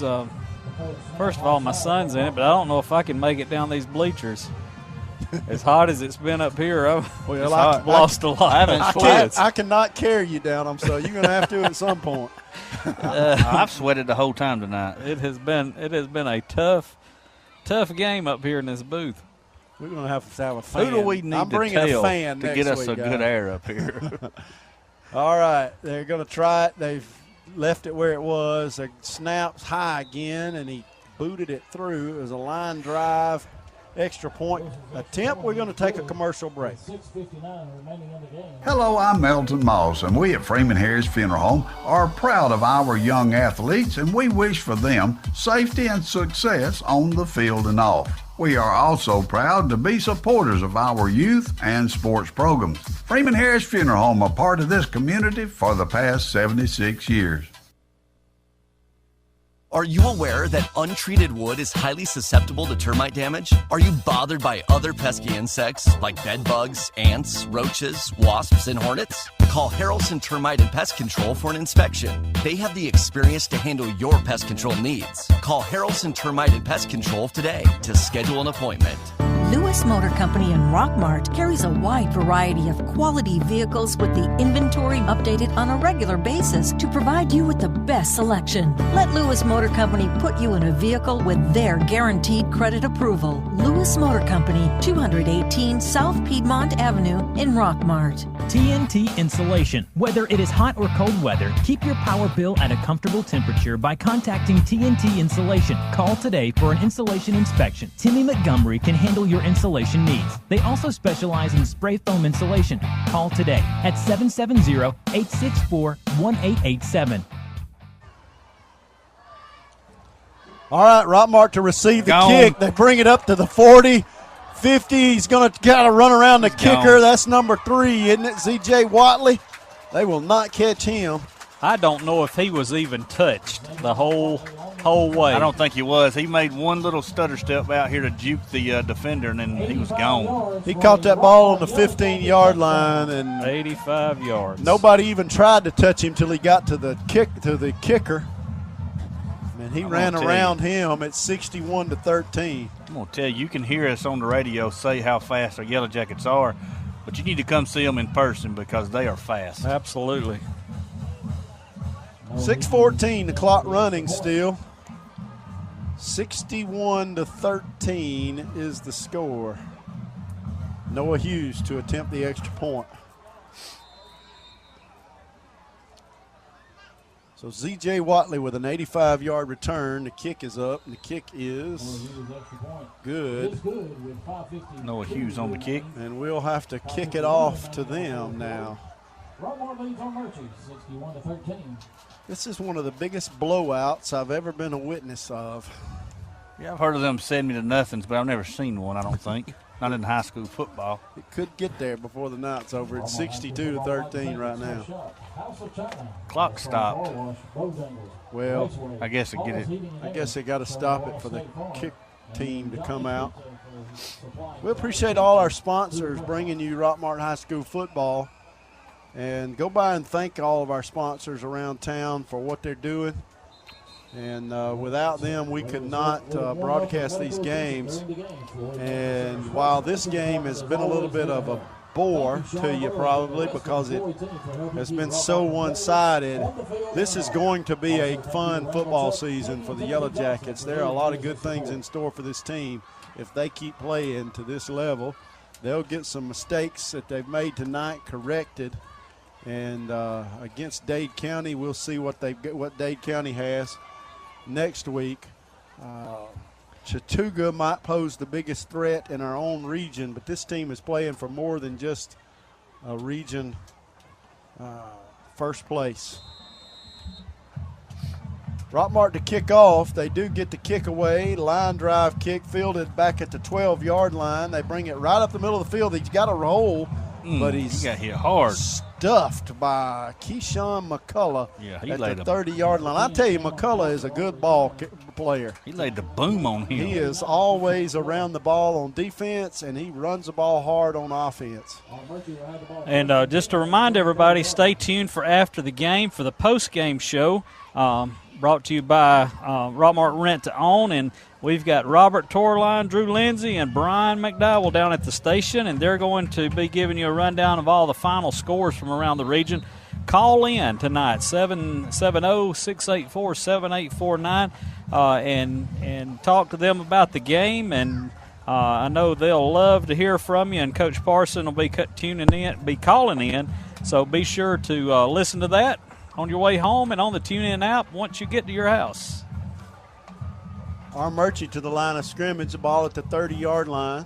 first of all, my son's in it, but I don't know if I can make it down these bleachers. As hot as it's been up here, I've lost a lot. I cannot carry you down them, so you're going to have to at some point. I've sweated the whole time tonight. It has been a tough game up here in this booth. We're going to have a fan. Who do we need to tell to get us a good air up here? All right, they're going to try it. They've left it where it was. They snaps high again, and he booted it through. It was a line drive. extra point attempt. We're going to take a commercial break. Hello, I'm Melton Moss, and we at Freeman Harris Funeral Home are proud of our young athletes, and we wish for them safety and success on the field and off. We are also proud to be supporters of our youth and sports programs. Freeman Harris Funeral Home, a part of this community for the past 76 years. Are you aware that untreated wood is highly susceptible to termite damage? Are you bothered by other pesky insects like bed bugs, ants, roaches, wasps, and hornets? Call Harrelson Termite and Pest Control for an inspection. They have the experience to handle your pest control needs. Call Harrelson Termite and Pest Control today to schedule an appointment. Lewis Motor Company in Rockmart carries a wide variety of quality vehicles with the inventory updated on a regular basis to provide you with the best selection. Let Lewis Motor Company put you in a vehicle with their guaranteed credit approval. Lewis Motor Company, 218 South Piedmont Avenue in Rockmart. TNT Insulation. Whether it is hot or cold weather, keep your power bill at a comfortable temperature by contacting TNT Insulation. Call today for an insulation inspection. Timmy Montgomery can handle your insulation needs. They also specialize in spray foam insulation. Call today at 770-864-1887. All right, Rockmart to receive the kick. They bring it up to the 40, 50. He's going to kind of run around the kicker. That's number 3, isn't it, Z.J. Watley? They will not catch him. I don't know if he was even touched the whole way. I don't think he was. He made one little stutter step out here to juke the defender, and then he was gone. He caught that ball on the 15-yard line, and 85 yards. Nobody even tried to touch him till he got to the kicker. And he ran around him at 61-13. I'm going to tell you, you can hear us on the radio say how fast our Yellow Jackets are, but you need to come see them in person because they are fast. Absolutely. 6:14, the clock running still. 61-13 is the score. Noah Hughes to attempt the extra point. So Z.J. Watley with an 85-yard return. The kick is up, and the kick is good. Noah Hughes on the kick. And we'll have to kick it off to them now. This is one of the biggest blowouts I've ever been a witness of. Yeah, I've heard of them 70-0, but I've never seen one, I don't think. Not in high school football. It could get there before the night's over. It's 62-13 right now. Clock stopped. Well, I guess they got to stop it for the kick team to come out. We appreciate all our sponsors bringing you Rockmart High School football. And go by and thank all of our sponsors around town for what they're doing. And without them, we could not broadcast these games. And while this game has been a little bit of a bore to you probably because it has been so one-sided, this is going to be a fun football season for the Yellow Jackets. There are a lot of good things in store for this team. If they keep playing to this level, they'll get some mistakes that they've made tonight corrected. And against Dade County, we'll see what Dade County has next week. Chattooga might pose the biggest threat in our own region, but this team is playing for more than just a region first place. Rockmart to kick off. They do get the kick away. Line drive kick fielded back at the 12-yard line. They bring it right up the middle of the field. He's got a roll, but he got hit hard. Stuffed by Keyshawn McCullough at the 30-yard line. I tell you, McCullough is a good ball player. He laid the boom on him. He is always around the ball on defense, and he runs the ball hard on offense. And just to remind everybody, stay tuned for after the game for the post-game show. Brought to you by Rockmart Rent to Own, and we've got Robert Torline, Drew Lindsay, and Brian McDowell down at the station, and they're going to be giving you a rundown of all the final scores from around the region. Call in tonight, 770-684-7849, and talk to them about the game, and I know they'll love to hear from you, and Coach Parson will be calling in, so be sure to listen to that on your way home and on the TuneIn app once you get to your house. Armurchie to the line of scrimmage, the ball at the 30-yard line.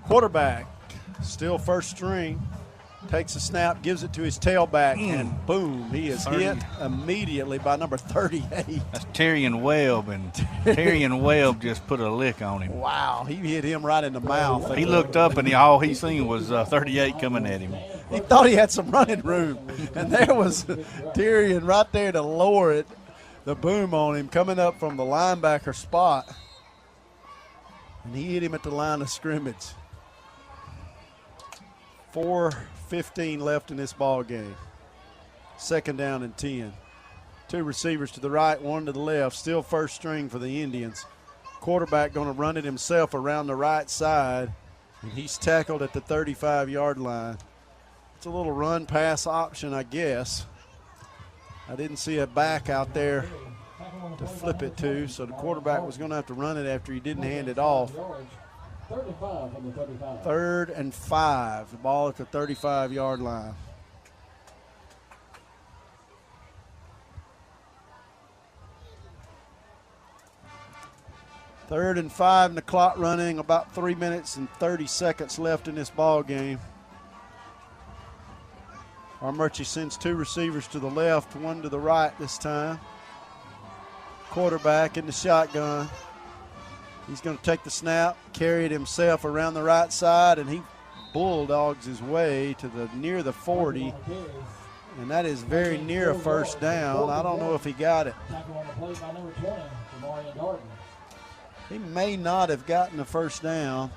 Quarterback, still first string, takes a snap, gives it to his tailback, and boom, he is hit immediately by number 38. That's Terrion Webb, and Terrion Webb just put a lick on him. Wow, he hit him right in the mouth. He looked up, and all he seen was 38 coming at him. He thought he had some running room, and there was Terrion right there to lower it. The boom on him coming up from the linebacker spot, and he hit him at the line of scrimmage. 4:15 left in this ball game. Second down and 10. Two receivers to the right, one to the left. Still first string for the Indians. Quarterback going to run it himself around the right side, and he's tackled at the 35-yard line. It's a little run-pass option, I guess. I didn't see a back out there to flip it to, so the quarterback was going to have to run it after he didn't hand it off. 3rd and 5, the ball at the 35-yard line. Third and 5, and the clock running, about 3 minutes and 30 seconds left in this ball game. Armurchie sends two receivers to the left, one to the right this time. Quarterback in the shotgun. He's going to take the snap, carry it himself around the right side, and he bulldogs his way to near the 40. And that is very near a first down. I don't know if he got it. He may not have gotten the first down.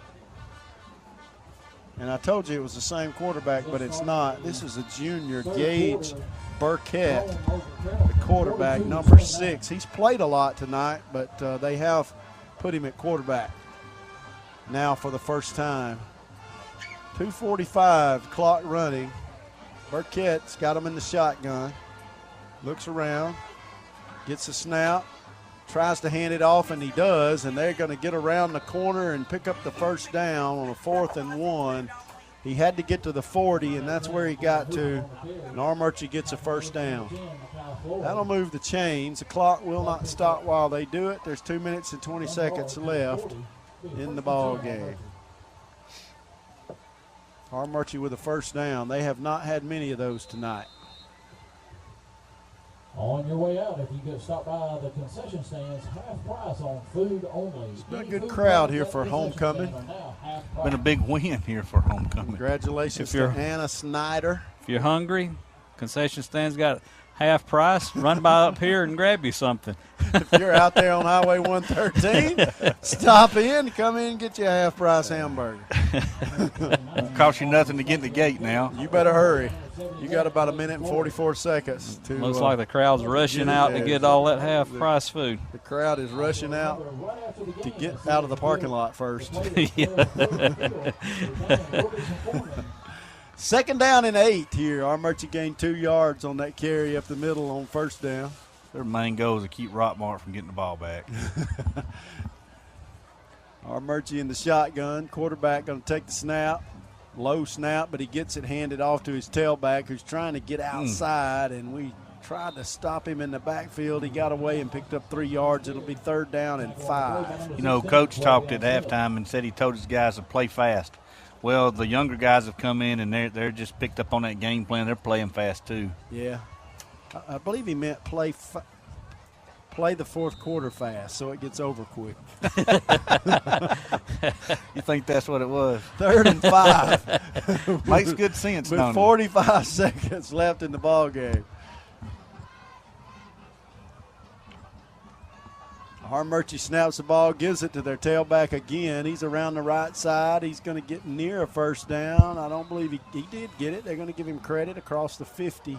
And I told you it was the same quarterback, but it's not. This is a junior, Gage Burkett, the quarterback, number 6. He's played a lot tonight, but they have put him at quarterback now for the first time. 2:45, clock running. Burkett's got him in the shotgun. Looks around, gets a snap, tries to hand it off, and he does, and they're going to get around the corner and pick up the first down on a 4th and 1. He had to get to the 40, and that's where he got to, and Armurchie gets a first down. That'll move the chains. The clock will not stop while they do it. There's 2 minutes and 20 seconds left in the ball game. Armurchie with a first down. They have not had many of those tonight. On your way out, if you get stopped by the concession stands, half price on food only. It's been a good crowd here for homecoming. Been a big win here for homecoming. Congratulations to Anna Snyder. If you're hungry, concession stands got half price. Run by up here and grab you something. If you're out there on Highway 113, stop in, come in and get you a half price hamburger. Cost you nothing to get in the gate now. You better hurry. You got about a minute and 44 seconds. Looks like the crowd's rushing out to get all that half price food. The crowd is rushing out to get out of the parking lot first. Second down and 8 here. Armurchie gained 2 yards on that carry up the middle on first down. Their main goal is to keep Rockmart from getting the ball back. Armurchie in the shotgun. Quarterback going to take the snap. Low snap, but he gets it handed off to his tailback, who's trying to get outside, and we tried to stop him in the backfield. He got away and picked up 3 yards. It'll be 3rd down and 5. You know, Coach talked at halftime and said he told his guys to play fast. Well, the younger guys have come in, and they're just picked up on that game plan. They're playing fast, too. Yeah. I believe he meant play the fourth quarter fast so it gets over quick. You think that's what it was? 3rd and 5. Makes good sense, with don't it? 45 seconds left in the ball game. Armurchie snaps the ball, gives it to their tailback again. He's around the right side. He's going to get near a first down. I don't believe he did get it. They're going to give him credit across the 50.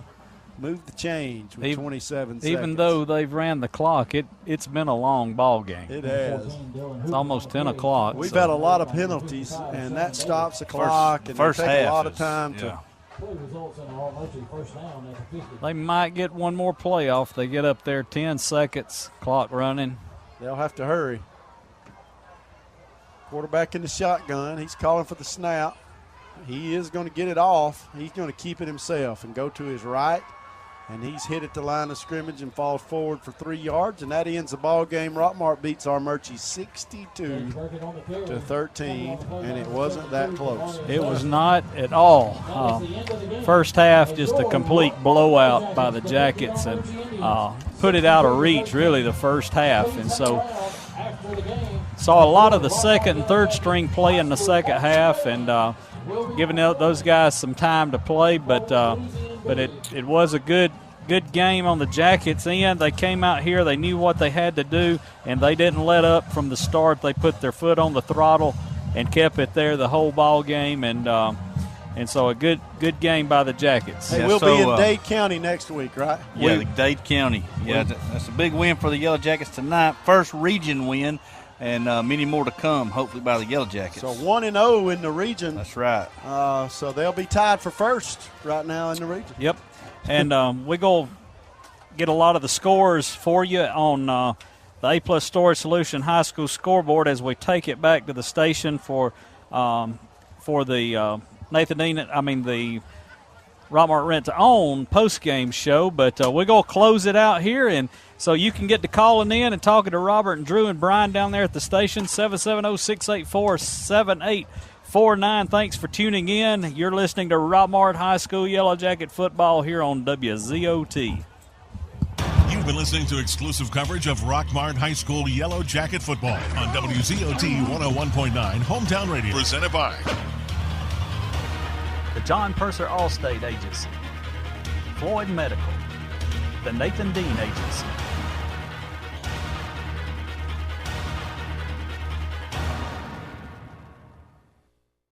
Move the change with 27 seconds. Even though they've ran the clock, it's been a long ball game. It has. It's almost 10 o'clock. We've had a lot of penalties, and that stops the clock, and first they take half a lot of time to. They might get one more play off. They get up there, 10 seconds, clock running. They'll have to hurry. Quarterback in the shotgun. He's calling for the snap. He is going to get it off. He's going to keep it himself and go to his right. And he's hit at the line of scrimmage and falls forward for 3 yards, and that ends the ball game. Rockmart beats Armuchee 62-13, and it wasn't that close. It was not at all. First half, just a complete blowout by the Jackets, and put it out of reach, really, the first half. And so saw a lot of the second and third string play in the second half, and giving those guys some time to play, but it was a good game on the Jackets' end. They came out here, they knew what they had to do, and they didn't let up from the start. They put their foot on the throttle and kept it there the whole ball game, and so a good game by the Jackets. Hey, we'll be in Dade County next week, right? Yeah, Dade County. Yeah, that's a big win for the Yellow Jackets tonight. First region win, and many more to come, hopefully, by the Yellow Jackets. So 1-0 in the region. That's right. So they'll be tied for first right now in the region. Yep. And we're going to get a lot of the scores for you on the A-Plus Storage Solution High School scoreboard as we take it back to the station for the the Rockmart Rent-to-Own post-game show. But we're going to close it out here, and so you can get to calling in and talking to Robert and Drew and Brian down there at the station, 770-684-7849. Thanks for tuning in. You're listening to Rockmart High School Yellow Jacket football here on WZOT. You've been listening to exclusive coverage of Rockmart High School Yellow Jacket football on WZOT 101.9 Hometown Radio. Presented by the John Purser Allstate Agency, Floyd Medical, the Nathan Dean Agency,